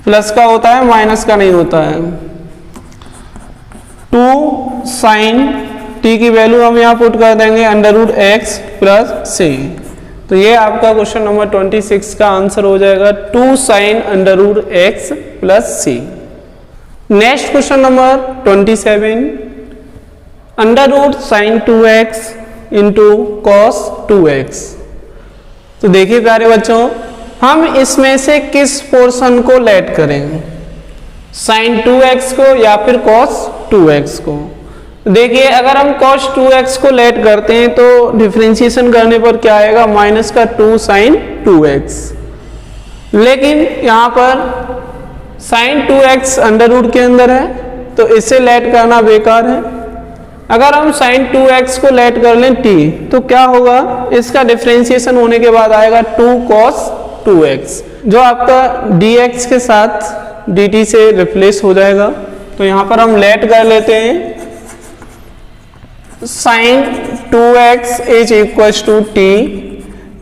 प्लस का होता है माइनस का नहीं होता है। 2 साइन टी की वैल्यू हम यहाँ पुट कर देंगे under root x plus c. तो ये आपका क्वेश्चन नंबर 26 का आंसर हो जाएगा, 2 sine under root x plus c. Next question number 27, under root sine 2x into cos 2x। तो देखिए प्यारे बच्चों, हम इसमें से किस पोर्शन को लेट करें, साइन 2x को या फिर cos 2x को। देखिए अगर हम cos 2x को लेट करते हैं तो डिफरेंशिएशन करने पर क्या आएगा, माइनस का 2 साइन 2x। लेकिन यहाँ पर साइन 2x अंडर रूट के अंदर है, तो इसे लेट करना बेकार है। अगर हम साइन 2x को लेट कर लें t, तो क्या होगा, इसका डिफरेंशिएशन होने के बाद आएगा 2 cos 2x, जो आपका dx के साथ dt से रिप्लेस हो जाएगा। तो यहां पर हम लेट कर लेते हैं, sine 2x is equal to t।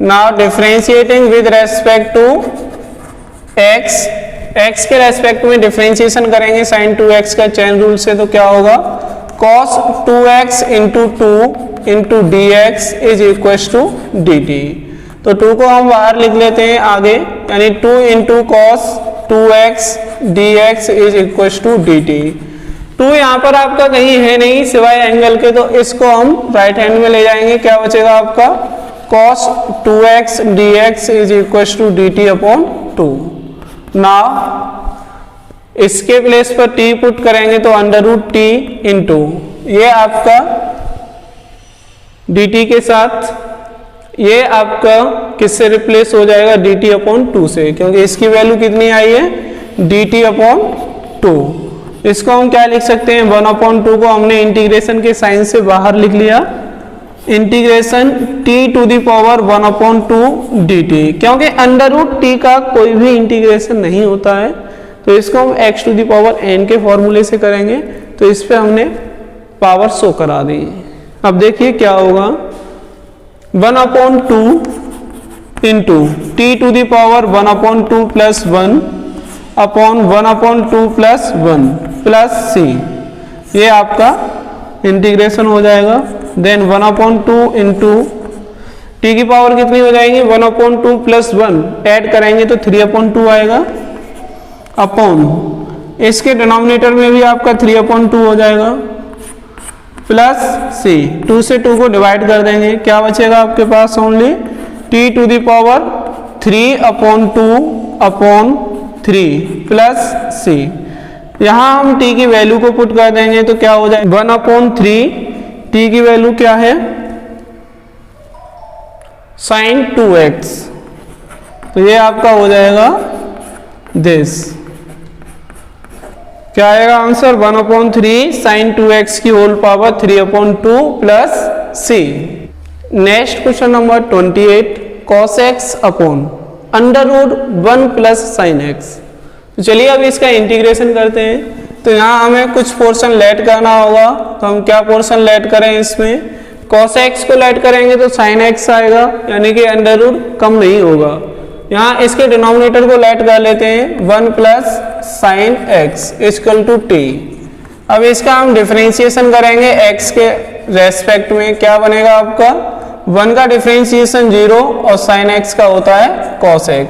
Now differentiating with respect to x, x के रेस्पेक्ट में डिफरेंशिएशन करेंगे साइन 2x का चेन रूल से, तो क्या होगा, cos 2x into 2 into d x is equal to d t. तो 2 को हम बाहर लिख लेते हैं आगे, यानी 2 into cos 2x dx is equal to d t. 2 यहाँ पर आपका कहीं है नहीं सिवाय एंगल के, तो इसको हम राइट हैंड में ले जाएंगे, क्या बचेगा आपका, cos 2x dx is equal to d t upon 2। Now इसके प्लेस पर t पुट करेंगे तो अंडर रूट टी इंटू, ये आपका dt के साथ ये आपका किससे रिप्लेस हो जाएगा, dt अपॉन 2 से, क्योंकि इसकी वैल्यू कितनी आई है, dt अपॉन 2। इसको हम क्या लिख सकते हैं, 1 अपॉन 2 को हमने इंटीग्रेशन के साइन से बाहर लिख लिया, integration t t to the power 1/2 dt, क्योंकि अंडर रूट टी का कोई भी इंटीग्रेशन नहीं होता है, तो इसको हम x to the power n के फॉर्मूले से करेंगे, तो इस पे हमने पावर शो करा दी। अब देखिए क्या होगा, 1/2 into t to the power 1/2 plus 1 upon 1/2 plus 1 plus c, ये आपका इंटीग्रेशन हो जाएगा। देन 1/2 इंटू टी की पावर कितनी हो जाएगी, 1/2 प्लस 1 ऐड करेंगे तो 3/2 आएगा, अपॉन इसके डिनोमिनेटर में भी आपका 3/2 हो जाएगा, प्लस सी, 2 से 2 को डिवाइड कर देंगे, क्या बचेगा आपके पास, only t to the power 3/2 upon 3 plus c. यहां हम टी की वैल्यू को पुट कर देंगे तो क्या हो जाएगा, 1/3, टी की वैल्यू क्या है, sin 2x, तो ये आपका हो जाएगा दिस, क्या आएगा आंसर, 1/3 sin 2x की whole power 3/2 plus c. Next question number 28, cos x upon under root 1 plus sine x. तो चलिए अब इसका इंटीग्रेशन करते हैं। तो यहाँ हमें कुछ पोर्शन लेट करना होगा, तो हम क्या पोर्शन लेट करें, इसमें cos x को लेट करेंगे तो sin x आएगा, यानी कि अंडर रूट कम नहीं होगा। यहाँ इसके डिनोमिनेटर को लेट कर लेते हैं, 1 plus sine x equal to t. अब इसका हम डिफरेंशिएशन करेंगे x के रेस्पेक्ट में, क्या बनेगा आपका, 1 का डिफरेंशिएशन 0 और साइन x का होता है cos x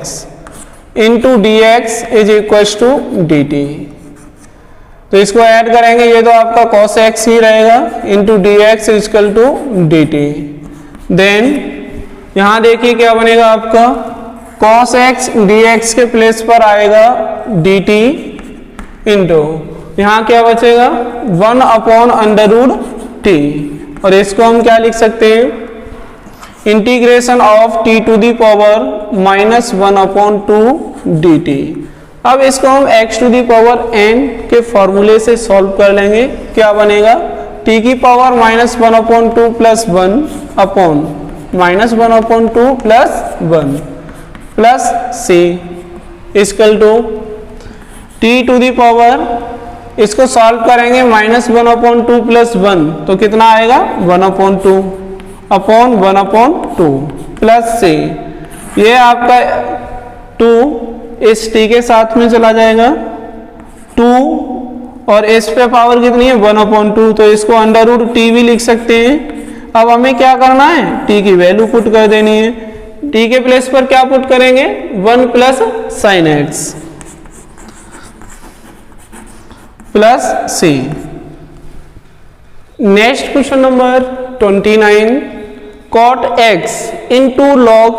into d x is equal to d t. तो इसको ऐड करेंगे, ये तो आपका cos x ही रहेगा, into d x equal to d t. Then यहाँ देखिए क्या बनेगा आपका, cos x dx के प्लेस पर आएगा dt इंटू यहाँ क्या बचेगा, 1 अपॉन अंडर रूट टी, और इसको हम क्या लिख सकते हैं, integration of t to the power -1/2 dt। अब इसको हम x to the power n के फॉर्मूले से सॉल्व कर लेंगे, क्या बनेगा, t की power -1/2 plus 1 upon -1/2 plus 1 plus c equal to t to the power, इसको सॉल्व करेंगे -1/2 प्लस 1 तो कितना आएगा, 1/2 अपॉन 1/2 प्लस सी, ये आपका 2 इस टी के साथ में चला जाएगा, 2 और इस पे पावर कितनी है, 1/2, तो इसको अंडर रूट टी भी लिख सकते हैं। अब हमें क्या करना है, टी की वैल्यू पुट कर देनी है, टी के प्लेस पर क्या पुट करेंगे, 1 plus sine x plus c. Next question number 29, cot x into log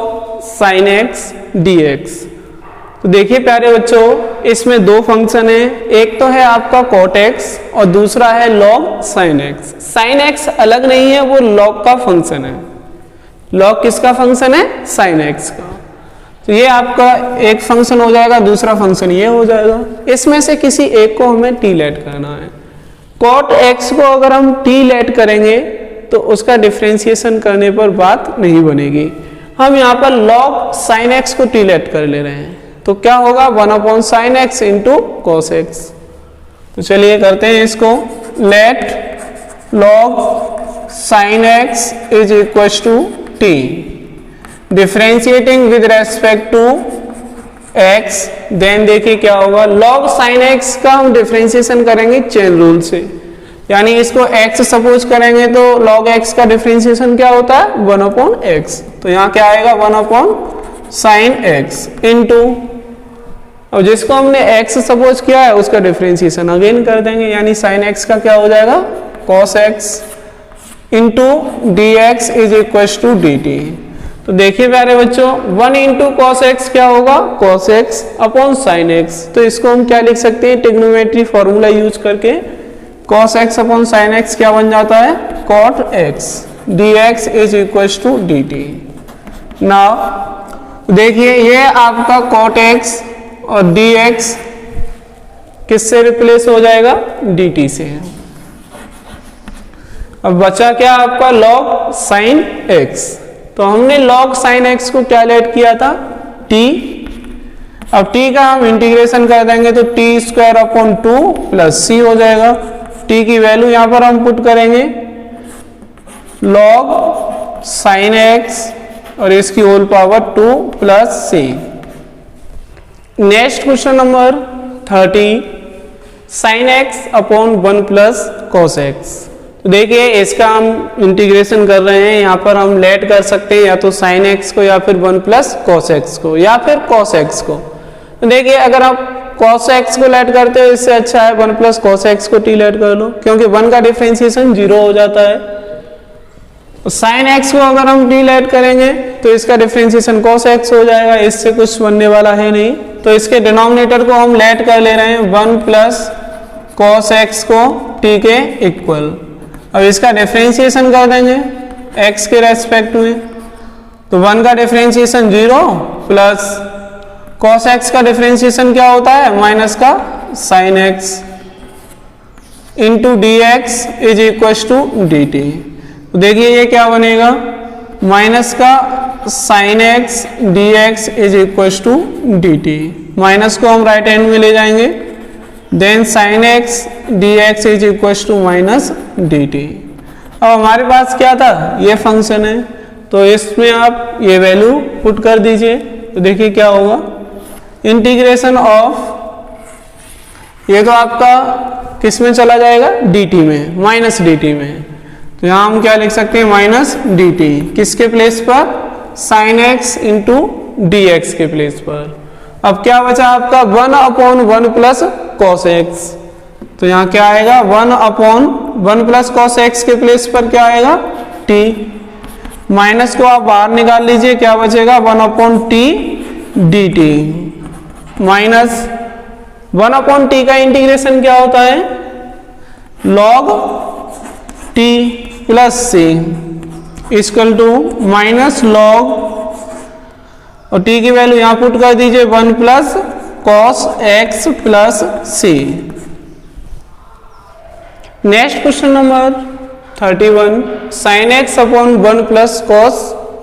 sine x d x. तो देखिए प्यारे बच्चों, इसमें दो फंक्शन है, एक तो है आपका cot x और दूसरा है log sin x। sin x अलग नहीं है, वो log का फंक्शन है। log किसका फंक्शन है, sin x का। तो ये आपका एक फंक्शन हो जाएगा, दूसरा फंक्शन ये हो जाएगा। इसमें से किसी एक को हमें t लेट करना है। cot x को अगर हम t लेट करेंगे तो उसका डिफरेंशिएशन करने पर बात नहीं बनेगी। हम यहाँ पर log sin x को t लेट कर ले रहे हैं, तो क्या होगा, 1/sin x into cos x। तो चलिए करते हैं इसको, let log sin x is equal to t, differentiating with respect to x। Then देखिए क्या होगा, log sin x का हम डिफरेंशिएशन करेंगे चेन रूल से, यानी इसको x सपोज करेंगे तो log x का डिफरेंशिएशन क्या होता है, 1/x। तो यहाँ क्या आएगा, 1/sin x इंटू, और जिसको हमने x सपोज किया है उसका डिफरेंशिएशन अगेन कर देंगे, यानी sin x का क्या हो जाएगा, cos x into d x is equal to d t. तो देखिए प्यारे बच्चों, 1 इंटू cos x क्या होगा, cos x upon sin x। तो इसको हम क्या लिख सकते हैं, ट्रिग्नोमेट्री फॉर्मूला यूज करके, cos x upon sin x क्या बन जाता है, cot x dx is equal to dt। Now देखिए ये आपका cot x और dx किससे रिप्लेस हो जाएगा, dt से। अब बचा क्या आपका log sin x, तो तो हमने log sin x को क्या लेट किया था, t। अब t का हम इंटीग्रेशन कर देंगे तो टी स्क्वायर अपॉन 2 प्लस सी हो जाएगा। t की वैल्यू यहां पर हम पुट करेंगे log sin x और इसकी whole power 2 plus c. Next question number 30, sin x upon 1 plus cos x। तो देखिए इसका हम इंटीग्रेशन कर रहे हैं, यहाँ पर हम लेट कर सकते हैं या तो sin x को या फिर 1 प्लस cos x को या फिर cos x को। तो देखिए अगर आप cos x को लेट करते हो इससे अच्छा है 1 प्लस cos x को t लेट कर लो, क्योंकि 1 का डिफरेंशिएशन 0 हो जाता है। sin x को अगर हम t लेट करेंगे तो इसका डिफरेंशिएशन cos x हो जाएगा, इससे कुछ बनने वाला है नहीं। तो इसके डिनोमिनेटर को हम लेट कर ले रहे हैं 1 प्लस cos x को t के इक्वल। अब इसका डिफरेंशिएशन कर देंगे x के रेस्पेक्ट में, तो 1 का डिफरेंशिएशन 0 प्लस cos x का डिफरेंशिएशन क्या होता है, माइनस का sin x into d x is equal to d t. देखिए ये क्या बनेगा, माइनस का sin x dx is equal to d t. Minus को हम राइट हैंड में ले जाएंगे, then sin x dx is equal to minus d t. अब हमारे पास क्या था, ये फंक्शन है, तो इसमें आप ये वैल्यू पुट कर दीजिए। तो देखिए क्या होगा, इंटीग्रेशन ऑफ, ये तो आपका किस में चला जाएगा, dt में, माइनस dt में। तो यहां हम क्या लिख सकते हैं, माइनस dt किसके प्लेस पर, sin x into d x के प्लेस पर। अब क्या बचा आपका 1 अपॉन 1 प्लस cos x। तो यहाँ क्या आएगा, 1 अपॉन 1 प्लस cos x के प्लेस पर क्या आएगा, t। माइनस को आप बाहर निकाल लीजिए, क्या बचेगा 1 upon t dt। Minus 1 upon t का इंटीग्रेशन क्या होता है, log t plus c equal to minus log, और t की वैल्यू यहां पुट कर दीजिए 1 plus cos x plus c। Next question number 31, sin x upon 1 plus cos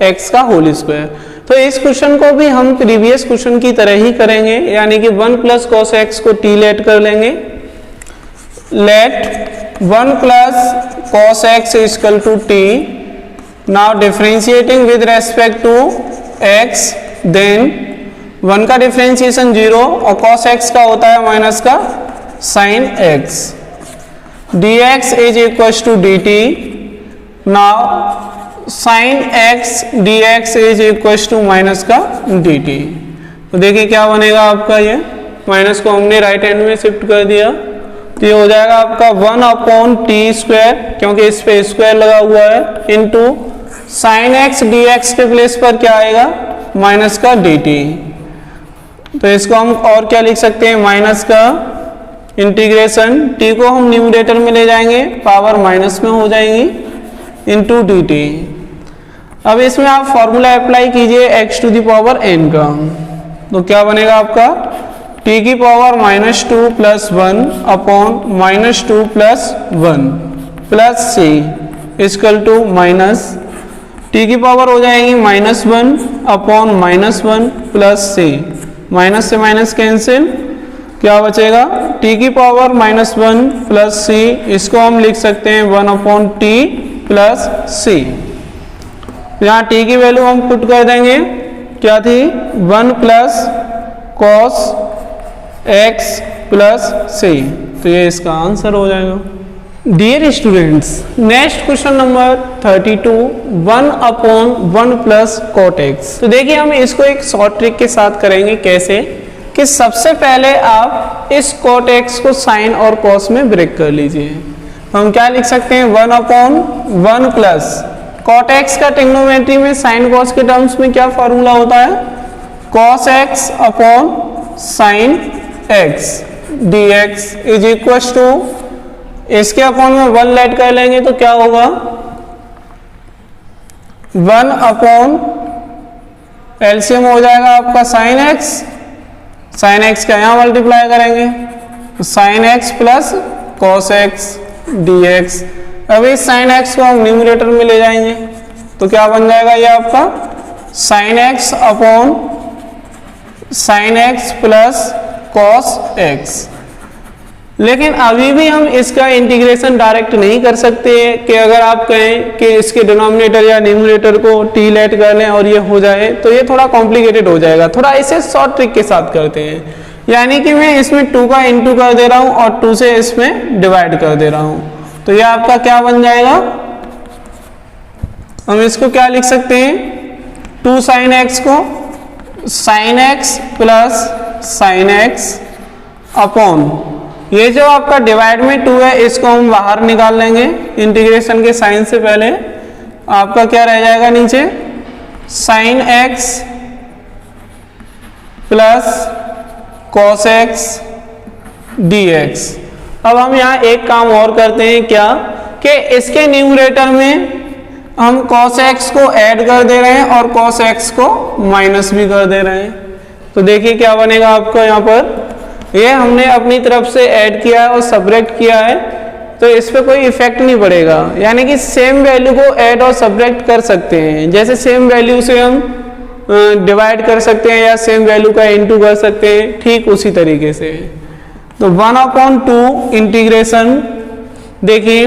x का होल स्क्वायर। तो इस क्वेश्चन को भी हम प्रीवियस क्वेश्चन की तरह ही करेंगे, यानी कि 1 प्लस cos x को t लेट कर लेंगे। Let 1 plus cos x equal to t, now differentiating with respect to x, then 1 का डिफरेंशिएशन 0 और cos x का होता है माइनस का sin x। dx is equal to dt, now sin x dx is equal to minus का dt। तो देखिए क्या बनेगा आपका, ये माइनस को हमने राइट हैंड में शिफ्ट कर दिया, तो ये हो जाएगा आपका 1 अपॉन टी स्क्वायर, क्योंकि इस पे स्क्वायर लगा हुआ है, इंटू sin x dx के प्लेस पर क्या आएगा, माइनस का dt। तो इसको हम और क्या लिख सकते हैं, माइनस का इंटीग्रेशन, t को हम न्यूमरेटर में ले जाएंगे, पावर माइनस में हो जाएगी, इंटू dt। अब इसमें आप फॉर्मूला अप्लाई कीजिए x to the power n का, तो क्या बनेगा आपका, t की power -2 plus 1 upon -2 plus 1 plus c equal to minus, t की पावर हो जाएगी -1 अपॉन -1 प्लस c, माइनस से माइनस कैंसिल, क्या बचेगा, t की पावर -1 प्लस c, इसको हम लिख सकते हैं 1 अपॉन t प्लस c। यहाँ t की वैल्यू हम पुट कर देंगे, क्या थी, 1 plus cos x plus c। तो ये इसका आंसर हो जाएगा। Dear students, next question number 32, 1 upon 1 plus cot x। तो देखिए हम इसको एक शॉर्ट ट्रिक के साथ करेंगे, कैसे कि सबसे पहले आप इस cot x को sin और cos में ब्रेक कर लीजिए। हम क्या लिख सकते हैं, 1 अपॉन 1 प्लस cot x का ट्रिग्नोमेट्री में sin cos के टर्म्स में क्या फॉर्मूला होता है, cos x upon sin x dx is equal to, इसके अपॉन में 1 लेट कर लेंगे तो क्या होगा, 1 अपॉन एलसीएम हो जाएगा आपका sin x का यहाँ मल्टीप्लाई करेंगे, sin x plus cos x dx। अब इस sin x को हम न्यूमरेटर में ले जाएंगे, तो क्या बन जाएगा ये आपका sine x upon sine x plus cos x. लेकिन अभी भी हम इसका इंटीग्रेशन डायरेक्ट नहीं कर सकते कि अगर आप कहें कि इसके डिनोमिनेटर या न्यूमरेटर को टी लेट कर लें और ये हो जाए, तो ये थोड़ा कॉम्प्लिकेटेड हो जाएगा। थोड़ा इसे शॉर्ट ट्रिक के साथ करते हैं, यानी कि मैं इसमें 2 का इंटू कर दे रहा हूं और 2 से इसमें डिवाइड कर दे रहा हूं। तो ये आपका क्या बन जाएगा, हम इसको क्या लिख सकते हैं, 2 साइन एक्स को sign x plus sine x upon ये जो आपका डिवाइड में 2 है इसको हम बाहर निकाल लेंगे इंटीग्रेशन के साइन से पहले। आपका क्या रह जाएगा नीचे, sign x plus cos x d x. अब हम यहाँ एक काम और करते हैं क्या, कि इसके न्यूमरेटर में हम cos x को ऐड कर दे रहे हैं और cos x को माइनस भी कर दे रहे हैं। तो देखिए क्या बनेगा आपको, यहाँ पर ये हमने अपनी तरफ से ऐड किया है और सब्ट्रैक्ट किया है, तो इस पर कोई इफेक्ट नहीं पड़ेगा। यानी कि सेम वैल्यू को ऐड और सब्ट्रैक्ट कर सकते हैं, जैसे सेम वैल्यू से हम डिवाइड कर सकते हैं या सेम वैल्यू का इनटू कर सकते हैं, ठीक उसी तरीके से। तो 1/2 इंटीग्रेशन, देखिए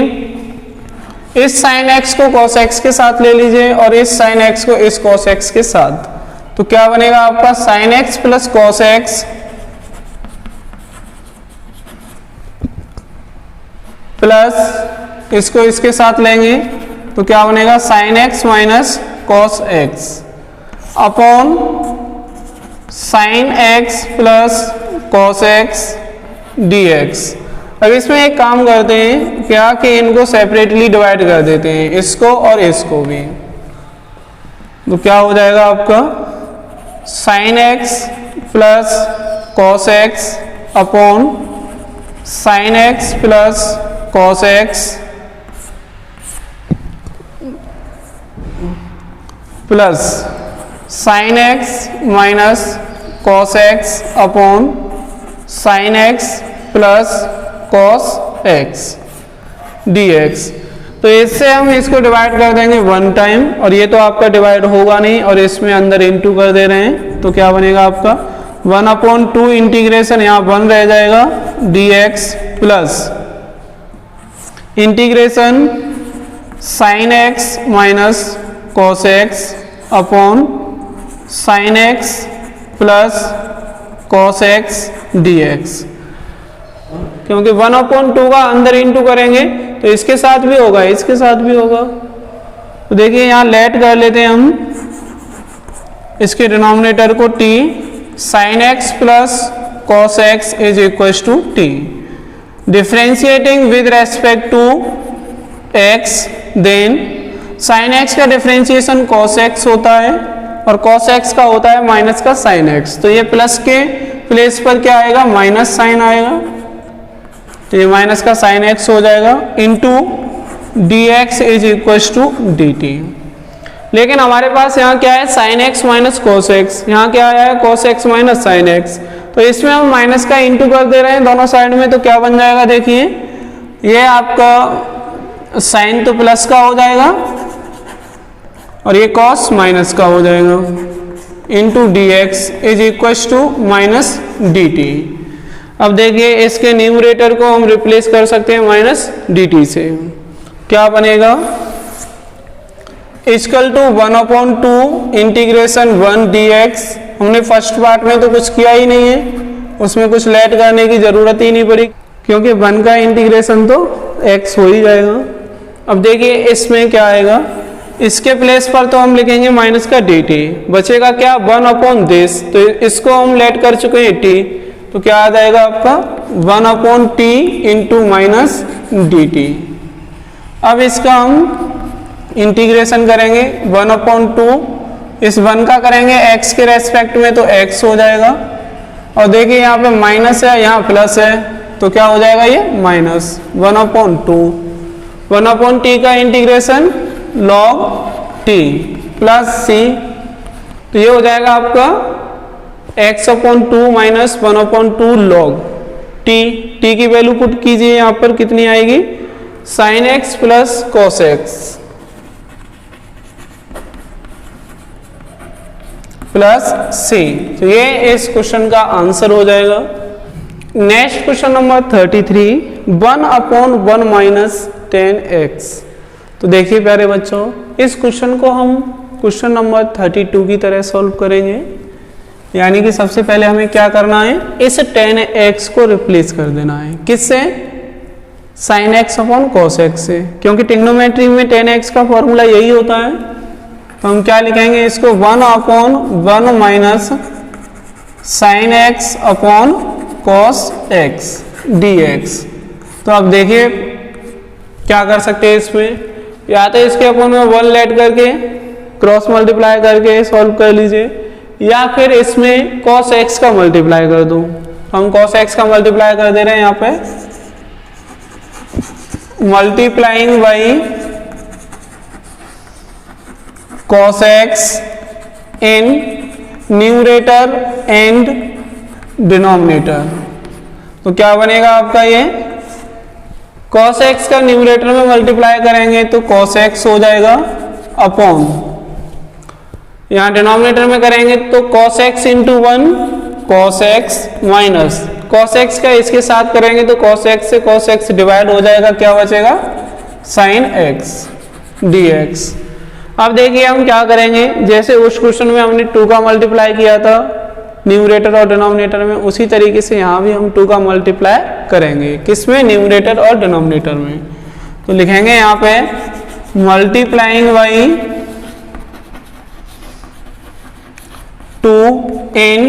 इस साइन एक्स को cos x के साथ ले लीजिए और इस साइन x को इस cos x के साथ, तो क्या बनेगा आपका sine x plus cos x plus इसको इसके साथ लेंगे तो क्या बनेगा sine x minus cos x upon sine x plus cos x d x. अब इसमें एक काम करते हैं क्या कि इनको सेपरेटली डिवाइड कर देते हैं, इसको और इसको भी। तो क्या हो जाएगा आपका sign x plus cos x upon sine x plus cos x plus sine x minus cos x upon sine x plus cos x d x. तो इससे हम इसको डिवाइड कर देंगे 1 टाइम, और ये तो आपका डिवाइड होगा नहीं और इसमें अंदर इनटू कर दे रहे हैं, तो क्या बनेगा आपका 1/2 इंटीग्रेशन, यहाँ 1 रह जाएगा D x plus integration sign x minus cos x upon sine x plus cos x d x. क्योंकि 1/2 का अंदर इंटू करेंगे तो इसके साथ भी होगा, इसके साथ भी होगा। तो देखिए यहाँ लेट कर लेते हैं हम इसके डिनोमिनेटर को t, sine x plus cos x is equal to t. Differentiating with respect to x, then sine x का डिफ्रेंशिएशन cos x होता है और cos x का होता है माइनस का साइन x। तो ये प्लस के प्लेस पर क्या आएगा, माइनस साइन आएगा, तो ये माइनस का साइन x हो जाएगा into d x is equal to d t. लेकिन हमारे पास यहाँ क्या है, sine x minus cos x, यहाँ क्या आया है cos x minus sine x। तो इसमें हम माइनस का इंटू कर दे रहे हैं दोनों साइड में, तो क्या बन जाएगा, देखिए ये आपका साइन तो प्लस का हो जाएगा और ये कॉस माइनस का हो जाएगा into d x is equal to minus d t. अब देखिए इसके न्यूमरेटर को हम रिप्लेस कर सकते हैं माइनस डी टी से, क्या बनेगा equal to 1/2 integration 1 d x. हमने फर्स्ट पार्ट में तो कुछ किया ही नहीं है, उसमें कुछ लेट करने की जरूरत ही नहीं पड़ी क्योंकि 1 का इंटीग्रेशन तो x हो ही जाएगा। अब देखिए इसमें क्या आएगा, इसके प्लेस पर तो हम लिखेंगे माइनस का डी टी, बचेगा क्या 1/this, तो इसको हम लेट कर चुके हैं t, तो क्या आ जाएगा आपका 1/t into minus d t. अब इसका हम इंटीग्रेशन करेंगे 1/2, इस 1 का करेंगे x के रेस्पेक्ट में तो x हो जाएगा, और देखिए यहाँ पे माइनस है यहाँ प्लस है, तो क्या हो जाएगा ये माइनस 1/2। 1/t का integration log t plus c, तो ये हो जाएगा आपका x/2 minus 1/2 log t। t की वैल्यू पुट कीजिए यहाँ पर, कितनी आएगी, sine x plus cos x plus c. तो ये इस क्वेश्चन का आंसर हो जाएगा। Next question number 33, 1/1 minus 10x। तो देखिए प्यारे बच्चों, इस क्वेश्चन को हम क्वेश्चन नंबर 32 की तरह सॉल्व करेंगे। यानी कि सबसे पहले हमें क्या करना है, इस 10x को रिप्लेस कर देना है। किससे? sin x upon cos x से, क्योंकि ट्रिग्नोमेट्री में 10x का फॉर्मूला यही होता है। तो हम क्या लिखेंगे इसको, 1/1 minus sin x upon cos x dx। तो अब देखिए क्या कर सकते हैं इसमें, या तो इसके अपॉन में 1 लेट करके क्रॉस मल्टीप्लाई करके सॉल्व कर लीजिए, या फिर इसमें cos x का मल्टीप्लाई कर दो। हम cos x का मल्टीप्लाई कर दे रहे हैं यहाँ पे, multiplying by cos x in numerator and denominator. तो क्या बनेगा आपका ये, cos x का न्यूमरेटर में मल्टीप्लाई करेंगे तो cos x हो जाएगा, अपॉन यहाँ डिनोमिनेटर में करेंगे तो cos x into 1 cos x minus cos x का इसके साथ करेंगे तो cos x से cos x डिवाइड हो जाएगा, क्या बचेगा, sin x dx। अब देखिए हम क्या करेंगे, जैसे उस क्वेश्चन में हमने 2 का मल्टीप्लाई किया था न्यूमरेटर और डिनोमिनेटर में, उसी तरीके से यहाँ भी हम 2 का मल्टीप्लाई करेंगे। किसमें? न्यूमरेटर और डिनोमिनेटर में। तो लिखेंगे यहाँ पे multiplying by 2 in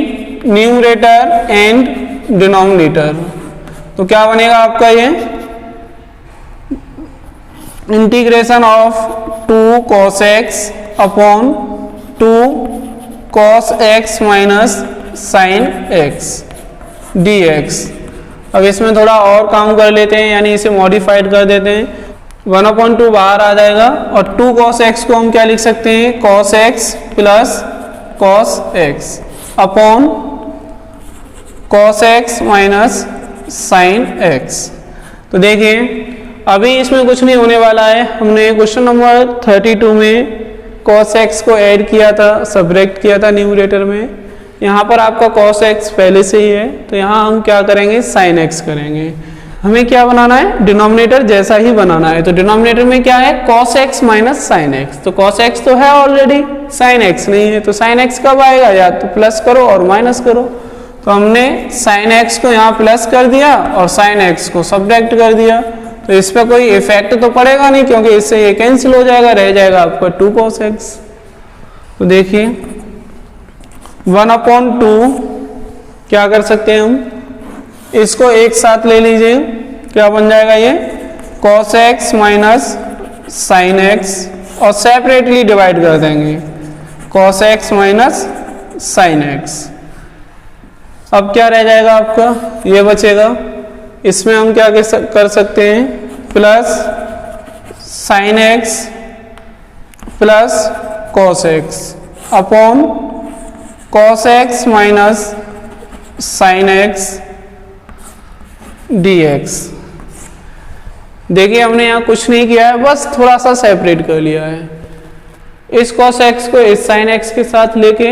numerator and denominator. तो क्या बनेगा आपका ये, integration of 2 cos x upon 2 cos x minus sin x dx। अब इसमें थोड़ा और काम कर लेते हैं, यानी इसे मॉडिफाइड कर देते हैं। 1/2 बाहर आ जाएगा और 2 cos x को हम क्या लिख सकते हैं, cos x plus cos x upon cos x minus sin x। तो देखिए अभी इसमें कुछ नहीं होने वाला है। हमने क्वेश्चन नंबर 32 में cos x को ऐड किया था, सब्ट्रैक्ट किया था न्यूमरेटर में। यहाँ पर आपका cos x पहले से ही है, तो यहाँ हम क्या करेंगे, sin x करेंगे। हमें क्या बनाना है, डिनोमिनेटर जैसा ही बनाना है। तो डिनोमिनेटर में क्या है, cos x minus sin x। तो cos x तो है ऑलरेडी, sin x नहीं है। तो sin x कब आएगा, या तो प्लस करो और माइनस करो। तो हमने sin x को यहाँ प्लस कर दिया और sin x को सब्ट्रैक्ट कर दिया। तो इस पर कोई इफेक्ट तो पड़ेगा नहीं, क्योंकि इससे ये कैंसिल हो जाएगा, रह जाएगा आपका 2 cos x। तो देखिए 1/2 क्या कर सकते हैं हम, इसको एक साथ ले लीजिए, क्या बन जाएगा ये, cos x minus sin x, और सेपरेटली डिवाइड कर देंगे, cos x minus sin x। अब क्या रह जाएगा आपका, ये बचेगा। इसमें हम क्या कर सकते हैं, plus sin x plus cos x upon cos x minus sin x dx। देखिए हमने यहाँ कुछ नहीं किया है, बस थोड़ा सा सेपरेट कर लिया है। इस cos x को इस sin x के साथ लेके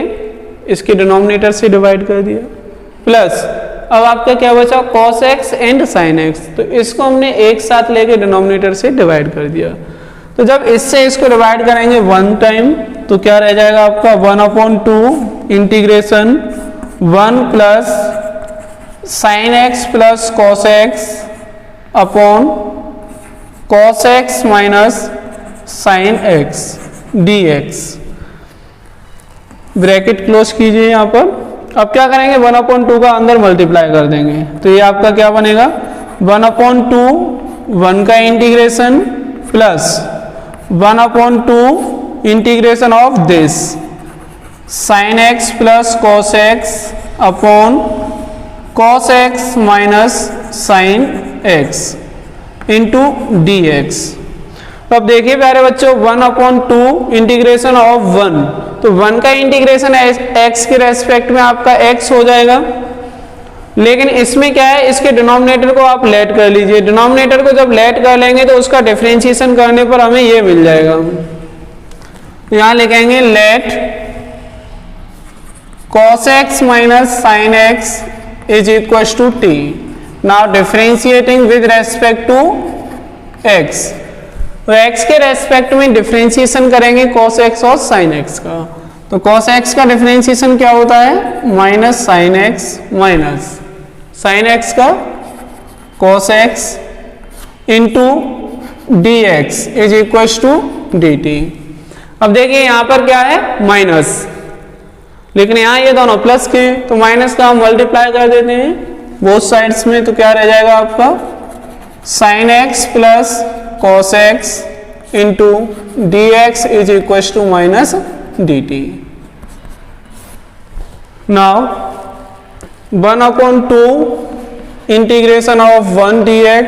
इसके डिनोमिनेटर से डिवाइड कर दिया, प्लस अब आपका क्या बचा, cos x and sin x। तो इसको हमने एक साथ लेके डिनोमिनेटर से डिवाइड कर दिया। तो जब इससे इसको डिवाइड करेंगे 1 टाइम, तो क्या रह जाएगा आपका, 1/2 integration 1 plus sin x plus cos x upon cos x minus sin x dx। Bracket close कीजिए यहाँ पर। अब क्या करेंगे, 1/2 का अंदर मल्टीप्लाई कर देंगे। तो ये आपका क्या बनेगा, 1/2 1 का integration plus 1/2 integration of this sin x plus cos x upon cos x minus sin x into dx। तो अब देखिए प्यारे बच्चों, 1/2 इंटीग्रेशन ऑफ 1, तो 1 का इंटीग्रेशन x के रेस्पेक्ट में आपका x हो जाएगा। लेकिन इसमें क्या है, इसके डिनोमिनेटर को आप लेट कर लीजिए। डिनोमिनेटर को जब लेट कर लेंगे तो उसका डिफरेंशिएशन करने पर हमें ये मिल जाएगा। यहाँ लिखेंगे late cos x minus sin x is equals to t. Now differentiating with respect to x. तो x के रेस्पेक्ट में डिफरेंशिएशन करेंगे cos x और sin x का। तो cos x का डिफरेंशिएशन क्या होता है, minus sin x minus sin x का cos x into d x is equal to d t. अब देखिए यहां पर क्या है, माइनस, लेकिन यहां ये दोनों प्लस के, तो माइनस का हम मल्टीप्लाई कर देते हैं बोथ साइड्स में, तो क्या रह जाएगा आपका sin x plus cos x into d x is equal to minus d t. Now 1/2 integration of 1 dx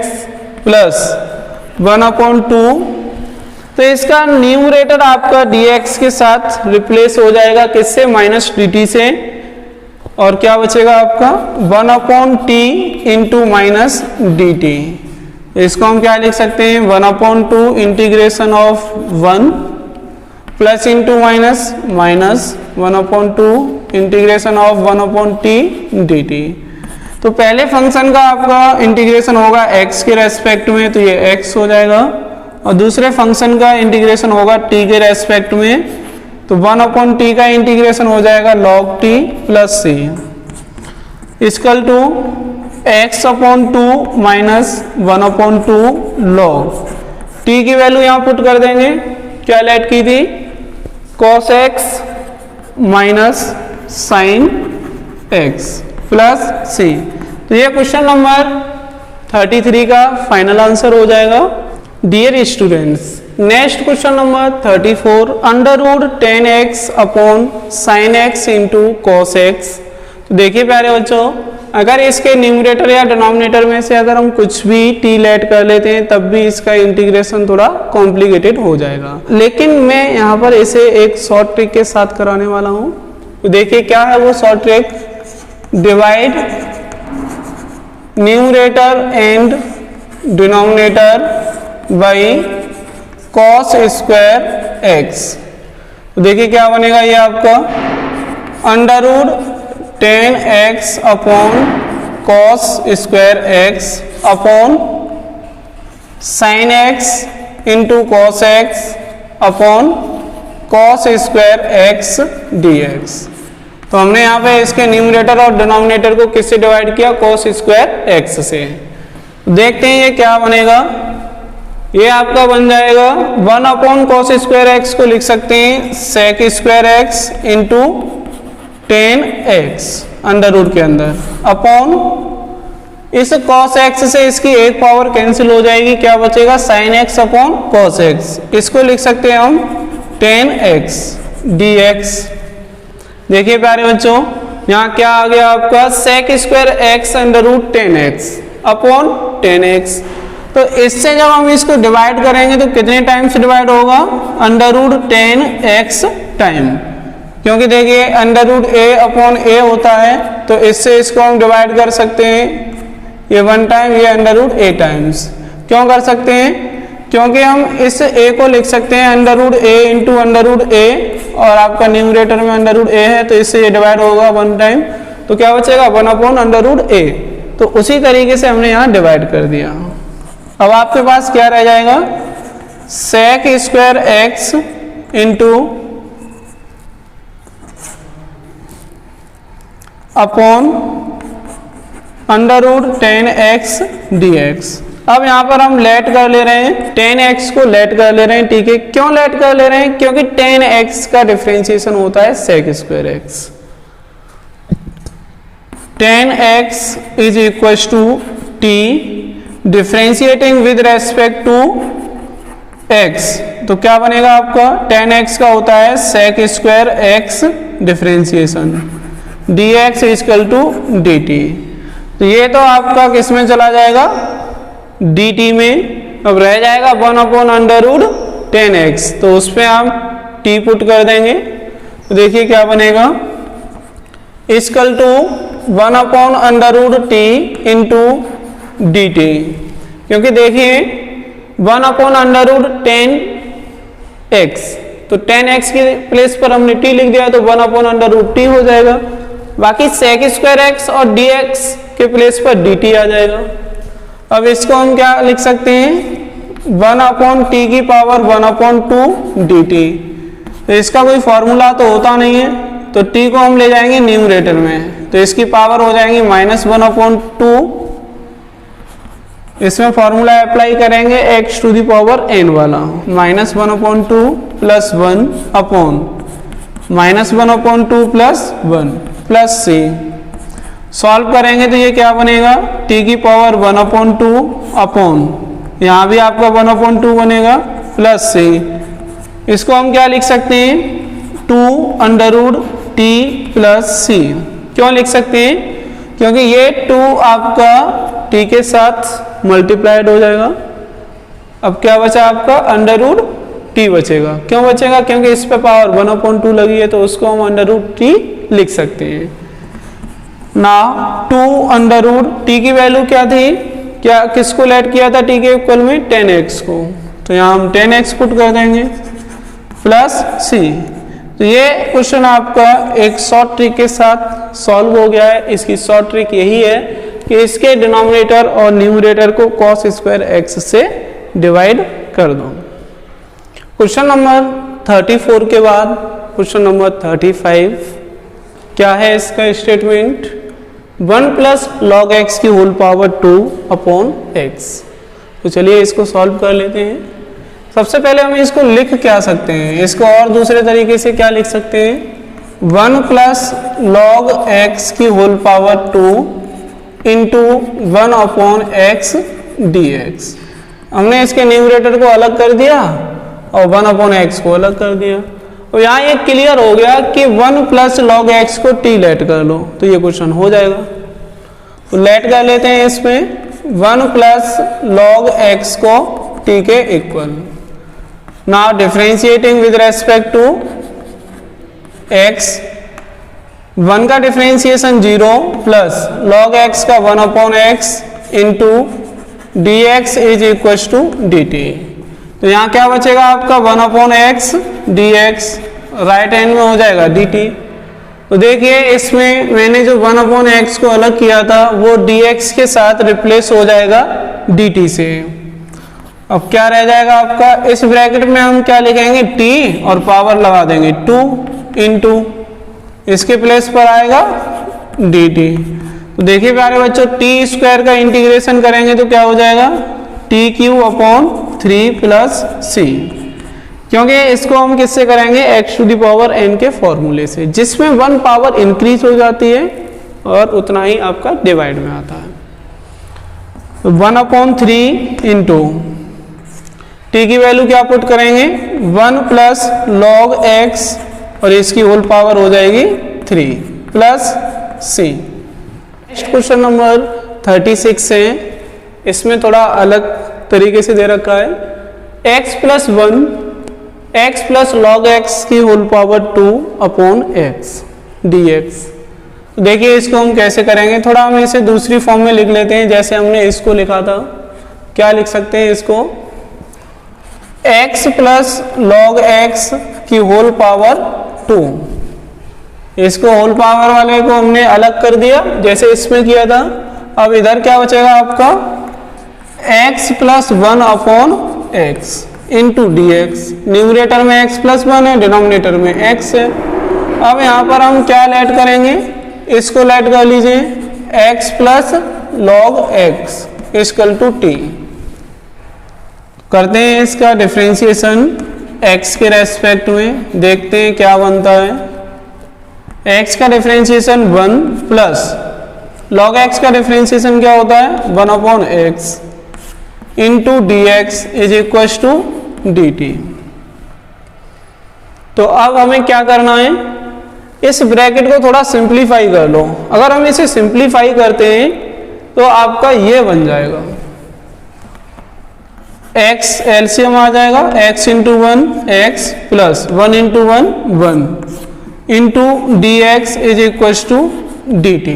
plus 1/2, तो इसका न्यूमरेटर आपका dx के साथ रिप्लेस हो जाएगा किससे, माइनस dt से, और क्या बचेगा आपका 1/t into minus d T. इसको हम क्या लिख सकते हैं, 1/2 integration of 1 plus minus minus minus 1/2 integration of 1/t D t. तो पहले फंक्शन का आपका इंटीग्रेशन होगा x के रेस्पेक्ट में, तो ये x हो जाएगा, और दूसरे फंक्शन का इंटीग्रेशन होगा t के रेस्पेक्ट में, तो 1/t का इंटीग्रेशन हो जाएगा log t plus c equal to x/2 minus 1/2 log t की वैल्यू यहां पुट कर देंगे, क्या लेट की थी, cos x minus sin x plus c। तो ये क्वेश्चन नंबर 33 का फाइनल आंसर हो जाएगा। Dear students, next question number 34, under root 10x upon sine x into cos x। तो देखिए प्यारे बच्चों, अगर इसके न्यूमरेटर या डिनोमिनेटर में से अगर हम कुछ भी t लेट कर लेते हैं तब भी इसका इंटीग्रेशन थोड़ा कॉम्प्लिकेटेड हो जाएगा, लेकिन मैं यहाँ पर इसे एक शॉर्ट ट्रिक के साथ कराने वाला हूँ। तो देखिए क्या है वो short trick, divide numerator and denominator by cos square x। तो देखिए क्या बनेगा, ये आपका under root 10x upon cos square x upon sine x into cos x upon cos square x dx। तो हमने यहाँ पे इसके न्यूमरेटर और डिनोमिनेटर को किससे डिवाइड किया, cos स्क्वायर x से। देखते हैं ये क्या बनेगा, ये आपका बन जाएगा 1/cos स्क्वायर x को लिख सकते हैं sec square x into 10x under root के अंदर, अपॉन इस cos x से इसकी एक पावर कैंसिल हो जाएगी, क्या बचेगा sin x upon cos x। इसको लिख सकते हैं हम 10x dx। देखिए प्यारे बच्चों, यहाँ क्या आ गया आपका sec square x under root 10x upon 10x। तो इससे जब हम इसको डिवाइड करेंगे तो कितने टाइम्स डिवाइड होगा, अंडर रूट 10x टाइम, क्योंकि देखिए under root a upon a होता है, तो इससे इसको हम डिवाइड कर सकते हैं, ये 1 टाइम, ये अंडर रूट a टाइम्स। क्यों कर सकते हैं, क्योंकि हम इस a को लिख सकते हैं under root a into under root a, और आपका न्यूमरेटर में अंडर रूट a है, तो इससे ये डिवाइड होगा 1 टाइम, तो क्या बचेगा 1 अंडर रूट a। तो उसी तरीके से हमने यहाँ डिवाइड कर दिया। अब आपके पास क्या रह जाएगा, sec square x into upon under root 10x dx। अब यहाँ पर हम लेट कर ले रहे हैं, 10x को लेट कर ले रहे हैं, ठीक है। क्यों लेट कर ले रहे हैं, क्योंकि 10x का डिफरेंशिएशन होता है sec square x। 10x is equal to t differentiating with respect to x, तो क्या बनेगा आपका 10x का होता है sec square x differentiation dx equal to dt। तो ये तो आपका किस में चला जाएगा, dt में। अब रह जाएगा 1 अंडर रूट 10x, तो उस पर हम t पुट कर देंगे, तो देखिए क्या बनेगा, equal to 1 under root t into dt। क्योंकि देखिए 1 अंडर रूट 10x, तो 10x के प्लेस पर हमने t लिख दिया तो 1/√t हो जाएगा। बाकी sec स्क्वायर x और dx के प्लेस पर dt आ जाएगा। अब इसको हम क्या लिख सकते हैं, 1/t की पावर 1/2 dt। तो इसका कोई फॉर्मूला तो होता नहीं है, तो t को हम ले जाएंगे न्यूमरेटर में, तो इसकी पावर हो जाएंगी -1/2। इसमें फॉर्मूला अप्लाई करेंगे x to the power n वाला, -1/2 plus 1/(-1/2 plus 1) plus c। Solve करेंगे तो ये क्या बनेगा, t की पावर 1/2 अपॉन, यहाँ भी आपका 1/2 बनेगा, प्लस c। इसको हम क्या लिख सकते हैं, 2√t प्लस c। क्यों लिख सकते हैं, क्योंकि ये 2 आपका t के साथ मल्टीप्लाइड हो जाएगा। अब क्या बचा आपका, √t बचेगा। क्यों बचेगा, क्योंकि इस पे पावर 1/2 लगी है, तो उसको हम √t लिख सकते हैं ना। 2√t की वैल्यू क्या थी, क्या किसको ऐड किया था t के इक्वल में, 10x को, तो यहाँ हम 10x पुट कर देंगे प्लस c। तो ये क्वेश्चन आपका एक शॉर्ट ट्रिक के साथ सॉल्व हो गया है। इसकी शॉर्ट ट्रिक यही है कि इसके डिनोमिनेटर और न्यूमरेटर को cos स्क्वायर x से डिवाइड कर दो। क्वेश्चन नंबर 34 के बाद क्वेश्चन नंबर 35 क्या है इसका स्टेटमेंट, 1 + log x की होल पावर 2/x। तो चलिए इसको सॉल्व कर लेते हैं। सबसे पहले हम इसको लिख क्या सकते हैं, इसको और दूसरे तरीके से क्या लिख सकते हैं, 1 + log x की whole power 2 into 1/x dx। हमने इसके न्यूमरेटर को अलग कर दिया और 1/x को अलग कर दिया। और यहाँ ये क्लियर हो गया कि 1 + log x को t लेट कर लो, तो ये क्वेश्चन हो जाएगा। तो लेट कर लेते हैं इसमें 1 + log x को t के equal. Now differentiating with respect to x, 1 का डिफरेंशिएशन 0 प्लस log x का 1/x into dx is equal to dt। तो यहाँ क्या बचेगा आपका 1/x dx, राइट हैंड में हो जाएगा dt। तो देखिए इसमें मैंने जो 1/x को अलग किया था वो dx के साथ रिप्लेस हो जाएगा dt से। अब क्या रह जाएगा आपका, इस ब्रैकेट में हम क्या लिखेंगे, t और पावर लगा देंगे 2 इंटू, इसके प्लेस पर आएगा dt। तो देखिए प्यारे बच्चों, t² का इंटीग्रेशन करेंगे तो क्या हो जाएगा, t³ प्लस c। क्योंकि इसको हम किससे करेंगे, x to the power n के फॉर्मूले से, जिसमें 1 पावर इंक्रीज हो जाती है और उतना ही आपका डिवाइड में आता है। तो 1/3 इंटू t की वैल्यू क्या पुट करेंगे, 1 + log x और इसकी होल पावर हो जाएगी 3 plus c। Next question number 36 है, इसमें थोड़ा अलग तरीके से दे रखा है, x + log x की होल पावर 2/x dx। देखिए इसको हम कैसे करेंगे, थोड़ा हम इसे दूसरी फॉर्म में लिख लेते हैं, जैसे हमने इसको लिखा था। क्या लिख सकते हैं इसको, x + log x की होल पावर 2। इसको होल पावर वाले को हमने अलग कर दिया जैसे इसमें किया था। अब इधर क्या बचेगा आपका, x + 1/x into dx। Numerator में x + 1 है, डिनोमिनेटर में x है। अब यहाँ पर हम क्या लेट करेंगे, इसको लेट कर लीजिए, x + log x = t। करते हैं इसका डिफरेंशिएशन x के रेस्पेक्ट में, देखते हैं क्या बनता है। x का डिफरेंशिएशन 1 प्लस log x का डिफरेंशिएशन क्या होता है, 1/x into dx is equal to dt। तो अब हमें क्या करना है, इस ब्रैकेट को थोड़ा सिंप्लीफाई कर लो। अगर हम इसे सिंप्लीफाई करते हैं तो आपका ये बन जाएगा, x एलसीएम आ जाएगा, x into 1 x plus 1 into 1 1 into dx is equal to dt।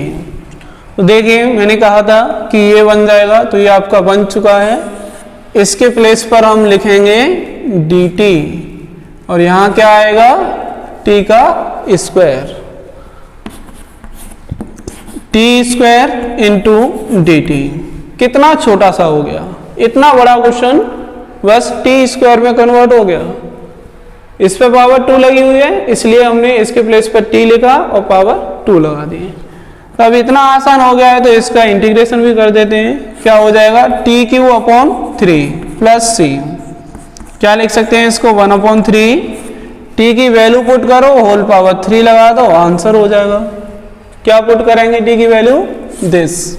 तो देखिए मैंने कहा था कि ये बन जाएगा, तो ये आपका बन चुका है। इसके प्लेस पर हम लिखेंगे dt और यहाँ क्या आएगा, t का square, T square into D T. कितना छोटा सा हो गया, इतना बड़ा क्वेश्चन बस टी स्क्वायर में कन्वर्ट हो गया। इस पे पावर 2 लगी हुई है, इसलिए हमने इसके प्लेस पर t लिखा और पावर 2 लगा दी। तो अब इतना आसान हो गया है तो इसका इंटीग्रेशन भी कर देते हैं। क्या हो जाएगा, टी क्यू अपॉन 3 प्लस सी। क्या लिख सकते हैं इसको, 1/3। टी की वैल्यू पुट करो, होल पावर 3 लगा दो, आंसर हो जाएगा। क्या पुट करेंगे टी की value, this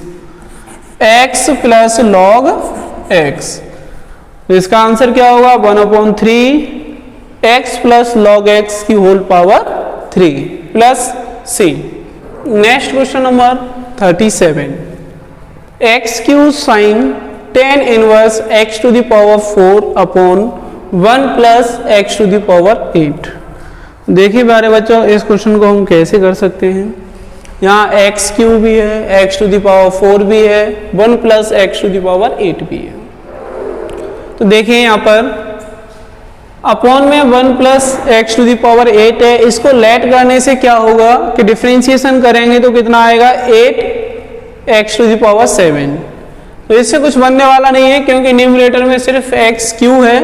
x plus log x। इसका आंसर क्या होगा, 1/3 x प्लस लॉग x की whole power 3 plus c। Next question number 37, x cube sine tan inverse x to the power 4 upon 1 plus x to the power 8। देखिए प्यारे बच्चों, इस question को हम कैसे कर सकते हैं। यहाँ एक्स क्यू भी है, x टू द पावर 4 भी है, 1 plus x to the power 8 भी है। तो देखिए यहाँ पर अपॉन में 1 plus x to the power 8 है। इसको लेट करने से क्या होगा कि डिफरेंशिएशन करेंगे तो कितना आएगा, 8x टू द पावर 7। तो इससे कुछ बनने वाला नहीं है क्योंकि न्यूमरेटर में सिर्फ एक्स क्यू है।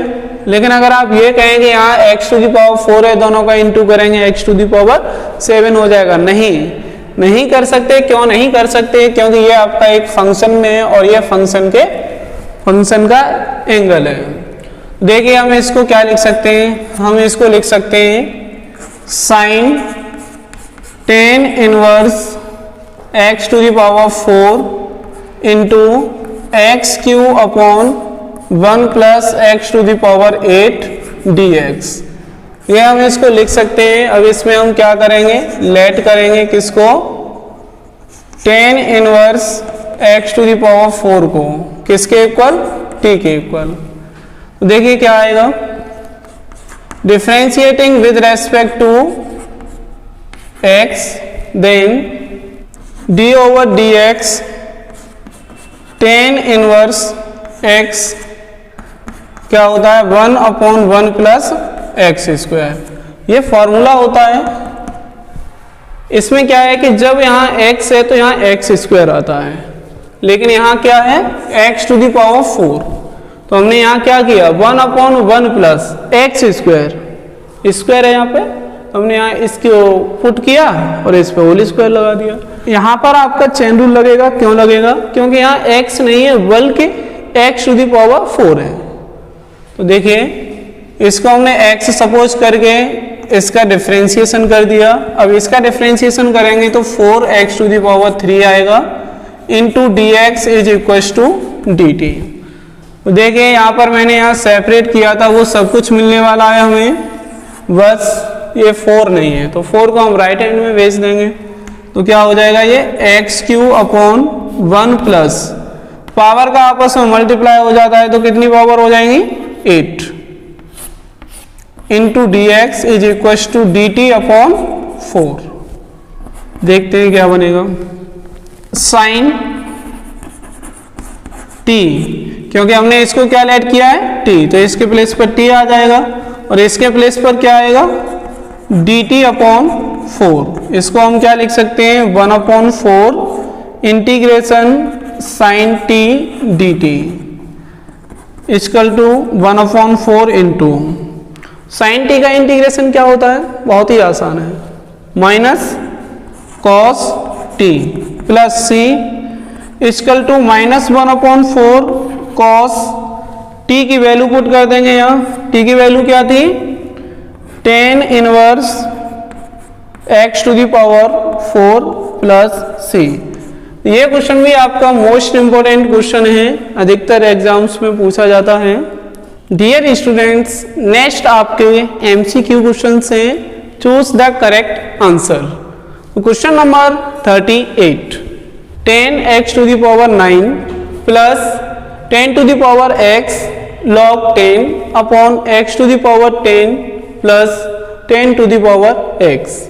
लेकिन अगर आप ये कहेंगे यहाँ x टू द पावर 4 है, दोनों का इंटू करेंगे x टू द पावर 7 हो जाएगा। नहीं कर सकते। क्यों नहीं कर सकते, क्योंकि ये आपका एक फंक्शन में है और ये फंक्शन का एंगल है। देखिए हम इसको क्या लिख सकते हैं, हम इसको लिख सकते हैं sine tan inverse x to the power 4 into x cube upon 1 plus x to the power 8 dx। ये हम इसको लिख सकते हैं। अब इसमें हम क्या करेंगे, लेट करेंगे किसको, tan inverse x to the power 4 को किसके इक्वल, t के इक्वल। तो देखिए क्या आएगा, differentiating with respect to x then d over dx tan inverse x क्या होता है, 1/1 प्लस एक्स स्क्वायर। ये फॉर्मूला होता है। इसमें क्या है कि जब यहाँ x है तो यहाँ एक्स स्क्वायर आता है, लेकिन यहाँ क्या है, x टू द पावर 4। तो हमने यहाँ क्या किया, 1/1 प्लस एक्स स्क्वायर, स्क्वायर है यहाँ पे, हमने यहाँ इसको पुट किया और इस पे होल स्क्वायर लगा दिया। यहाँ पर आपका चेन रूल लगेगा। क्यों लगेगा, क्योंकि यहाँ x नहीं है बल्कि x टू द पावर 4 है। तो देखिए इसको हमने x सपोज करके इसका डिफरेंशिएशन कर दिया। अब इसका डिफरेंशिएशन करेंगे तो 4x टू द पावर 3 आएगा into dx is equal to dt। तो देखिए यहाँ पर मैंने यहाँ सेपरेट किया था, वो सब कुछ मिलने वाला है हमें, बस ये 4 नहीं है। तो 4 को हम राइट हैंड में भेज देंगे तो क्या हो जाएगा, ये x cube upon 1 plus power का आपस में मल्टीप्लाई हो जाता है तो कितनी पावर हो जाएंगी, 8 into d x is equal to d t upon 4। देखते हैं क्या बनेगा, साइन टी, क्योंकि हमने इसको क्या लेट किया है, टी, तो इसके प्लेस पर टी आ जाएगा और इसके प्लेस पर क्या आएगा, डी टी अपॉन 4। इसको हम क्या लिख सकते हैं, 1/4 integration sine t d t equal to 1/4 into sine t का इंटीग्रेशन क्या होता है, बहुत ही आसान है, minus cos t plus c equal to -1/4 cos t की वैल्यू पुट कर देंगे। यहाँ टी की वैल्यू क्या थी, tan inverse x to the power 4 plus c. ये क्वेश्चन भी आपका मोस्ट इंपोर्टेंट क्वेश्चन है, अधिकतर एग्जाम्स में पूछा जाता है। डियर स्टूडेंट्स, नेक्स्ट आपके MCQ क्वेश्चन से choose the correct answer. Question number 38, tan x to the power 9 plus tan to the power x log 10 upon x to the power 10 plus 10 to the power x।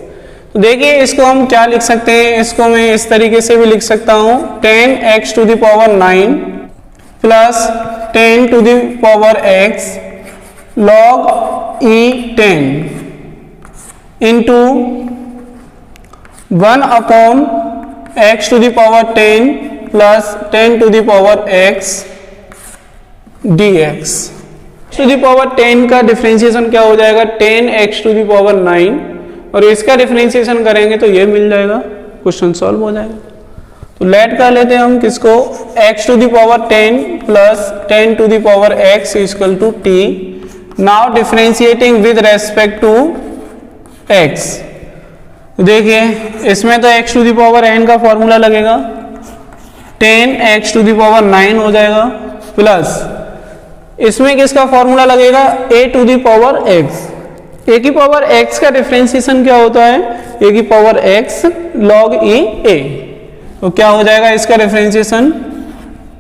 तो देखिए इसको हम क्या लिख सकते हैं, इसको मैं इस तरीके से भी लिख सकता हूं, tan x to the power 9 plus 10 to the power x log E10 into 1 upon x to the power 10 plus 10 to the power x dx। To the power 10 का डिफरेंशिएशन क्या हो जाएगा, 10x टू द पावर 9, और इसका differentiation करेंगे तो ये मिल जाएगा, क्वेश्चन सॉल्व हो जाएगा। तो लेट कर लेते हैं हम किसको, x to the power 10 plus 10 to the power x equal to t। Now differentiating with respect to x। देखिए इसमें तो x to the power n का फॉर्मूला लगेगा, 10x टू द पावर 9 हो जाएगा, प्लस इसमें किसका फॉर्मूला लगेगा, a to the power x। a की पावर x का डिफरेंशिएशन क्या होता है, a की power x log e a। तो क्या हो जाएगा इसका differentiation,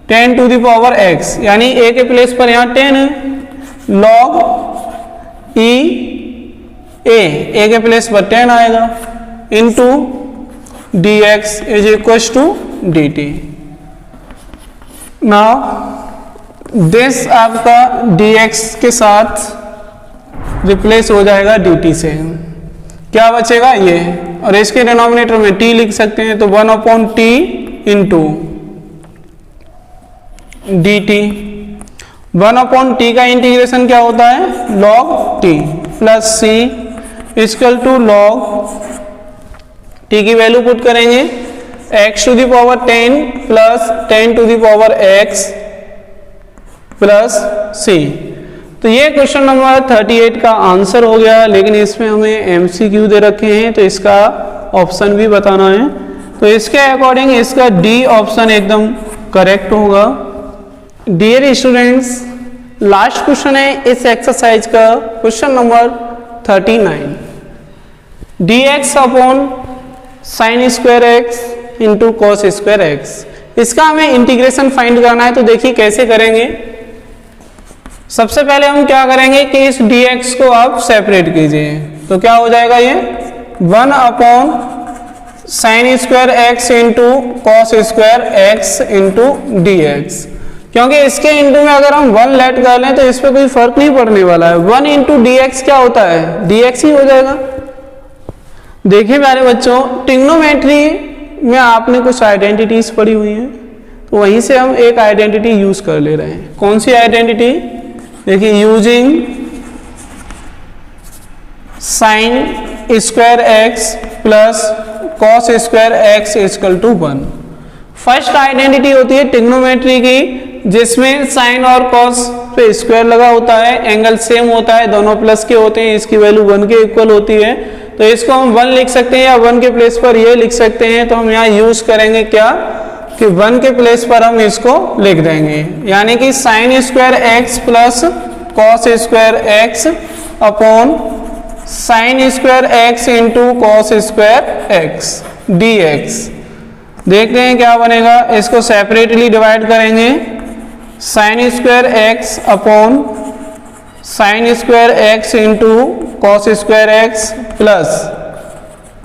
10 to the power x, यानी a के प्लेस पर यहाँ 10 है, log e a के प्लेस पर 10 आएगा, into dx is equal to dt। Now this आपका dx के साथ रिप्लेस हो जाएगा dt से, क्या बचेगा ये, और इसके डिनोमिनेटर में t लिख सकते हैं, तो 1 upon t into dt। 1 upon t का इंटीग्रेशन क्या होता है, log t plus c equal to log t की वैल्यू पुट करेंगे, x to the power 10 plus 10 to the power x plus c। तो ये क्वेश्चन नंबर 38 का आंसर हो गया, लेकिन इसमें हमें MCQ दे रखे हैं तो इसका ऑप्शन भी बताना है। तो इसके अकॉर्डिंग इसका डी ऑप्शन एकदम करेक्ट होगा। डियर स्टूडेंट्स, लास्ट क्वेश्चन है इस एक्सरसाइज का, question number 39, dx upon sine square x into cos square x. इसका हमें इंटीग्रेशन फाइंड करना है। तो देखिए कैसे करेंगे। सबसे पहले हम क्या करेंगे कि इस dx को आप सेपरेट कीजिए, तो क्या हो जाएगा ये 1 अपॉन sine square x into cos square x into dx। क्योंकि इसके इंटू में अगर हम 1 लेट कर लें तो इस पर कोई फर्क नहीं पड़ने वाला है। 1 इंटू dx क्या होता है, dx ही हो जाएगा। देखिए प्यारे बच्चों, ट्रिग्नोमेट्री में आपने कुछ आइडेंटिटीज पढ़ी हुई हैं, तो वहीं से हम एक आइडेंटिटी यूज कर ले रहे हैं। कौन सी आइडेंटिटी, देखिए using sine square x plus cos square x equal to 1। First identity होती है ट्रिग्नोमेट्री की, जिसमें साइन और कॉस पे स्क्वायर लगा होता है, एंगल सेम होता है, दोनों प्लस के होते हैं, इसकी वैल्यू 1 के इक्वल होती है। तो इसको हम 1 लिख सकते हैं या 1 के प्लेस पर ये लिख सकते हैं। तो हम यहाँ यूज करेंगे क्या कि 1 के प्लेस पर हम इसको लिख देंगे, यानी कि sign square x plus cos square x upon sine square x into cos square x dx। देखते हैं क्या बनेगा। इसको सेपरेटली डिवाइड करेंगे, sign square x upon sine square x into cos square x plus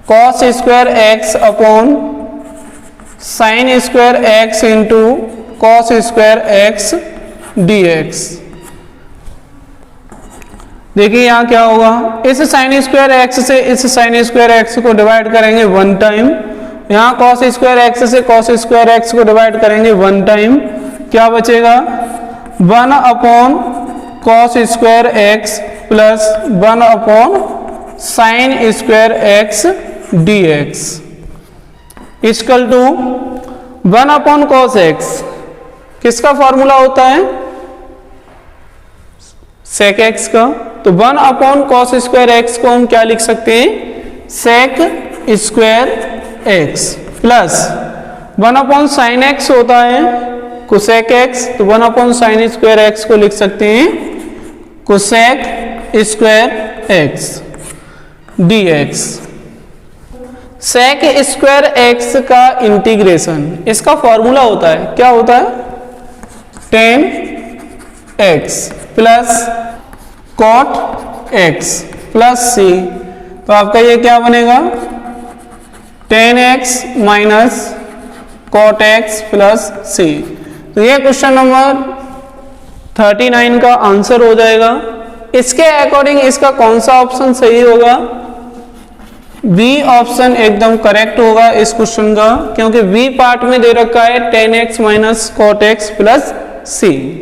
cos square x upon sine square x into cos square x dx। देखिए यहाँ क्या होगा, इस साइन स्क्वायर एक्स से इस साइन स्क्वायर एक्स को divide करेंगे 1 time, यहाँ कॉस स्क्वायर एक्स से कॉस स्क्वायर एक्स को डिवाइड करेंगे 1 टाइम, क्या बचेगा 1 अपॉन कॉस स्क्वायर एक्स प्लस 1 अपॉन sine square x dx equal to 1 अपॉन कॉस एक्स। किसका फॉर्मूला होता है, सेक एक्स का। तो 1 अपॉन कॉस स्क्वायर एक्स को हम क्या लिख सकते हैं, सेक स्क्वायर एक्स प्लस 1 अपॉन साइन एक्स होता है कोसेक एक्स, तो 1 अपॉन साइन स्क्वायर एक्स को लिख सकते हैं cosec square x dx। Sec square x का इंटीग्रेशन, इसका फॉर्मूला होता है, क्या होता है 10x प्लस कॉट x प्लस c। तो आपका ये क्या बनेगा 10x minus cot x plus c। तो ये क्वेश्चन नंबर 39 का आंसर हो जाएगा। इसके अकॉर्डिंग इसका कौन सा ऑप्शन सही होगा? बी ऑप्शन एकदम करेक्ट होगा इस क्वेश्चन का, क्योंकि बी पार्ट में दे रखा है tan x minus cot x plus सी।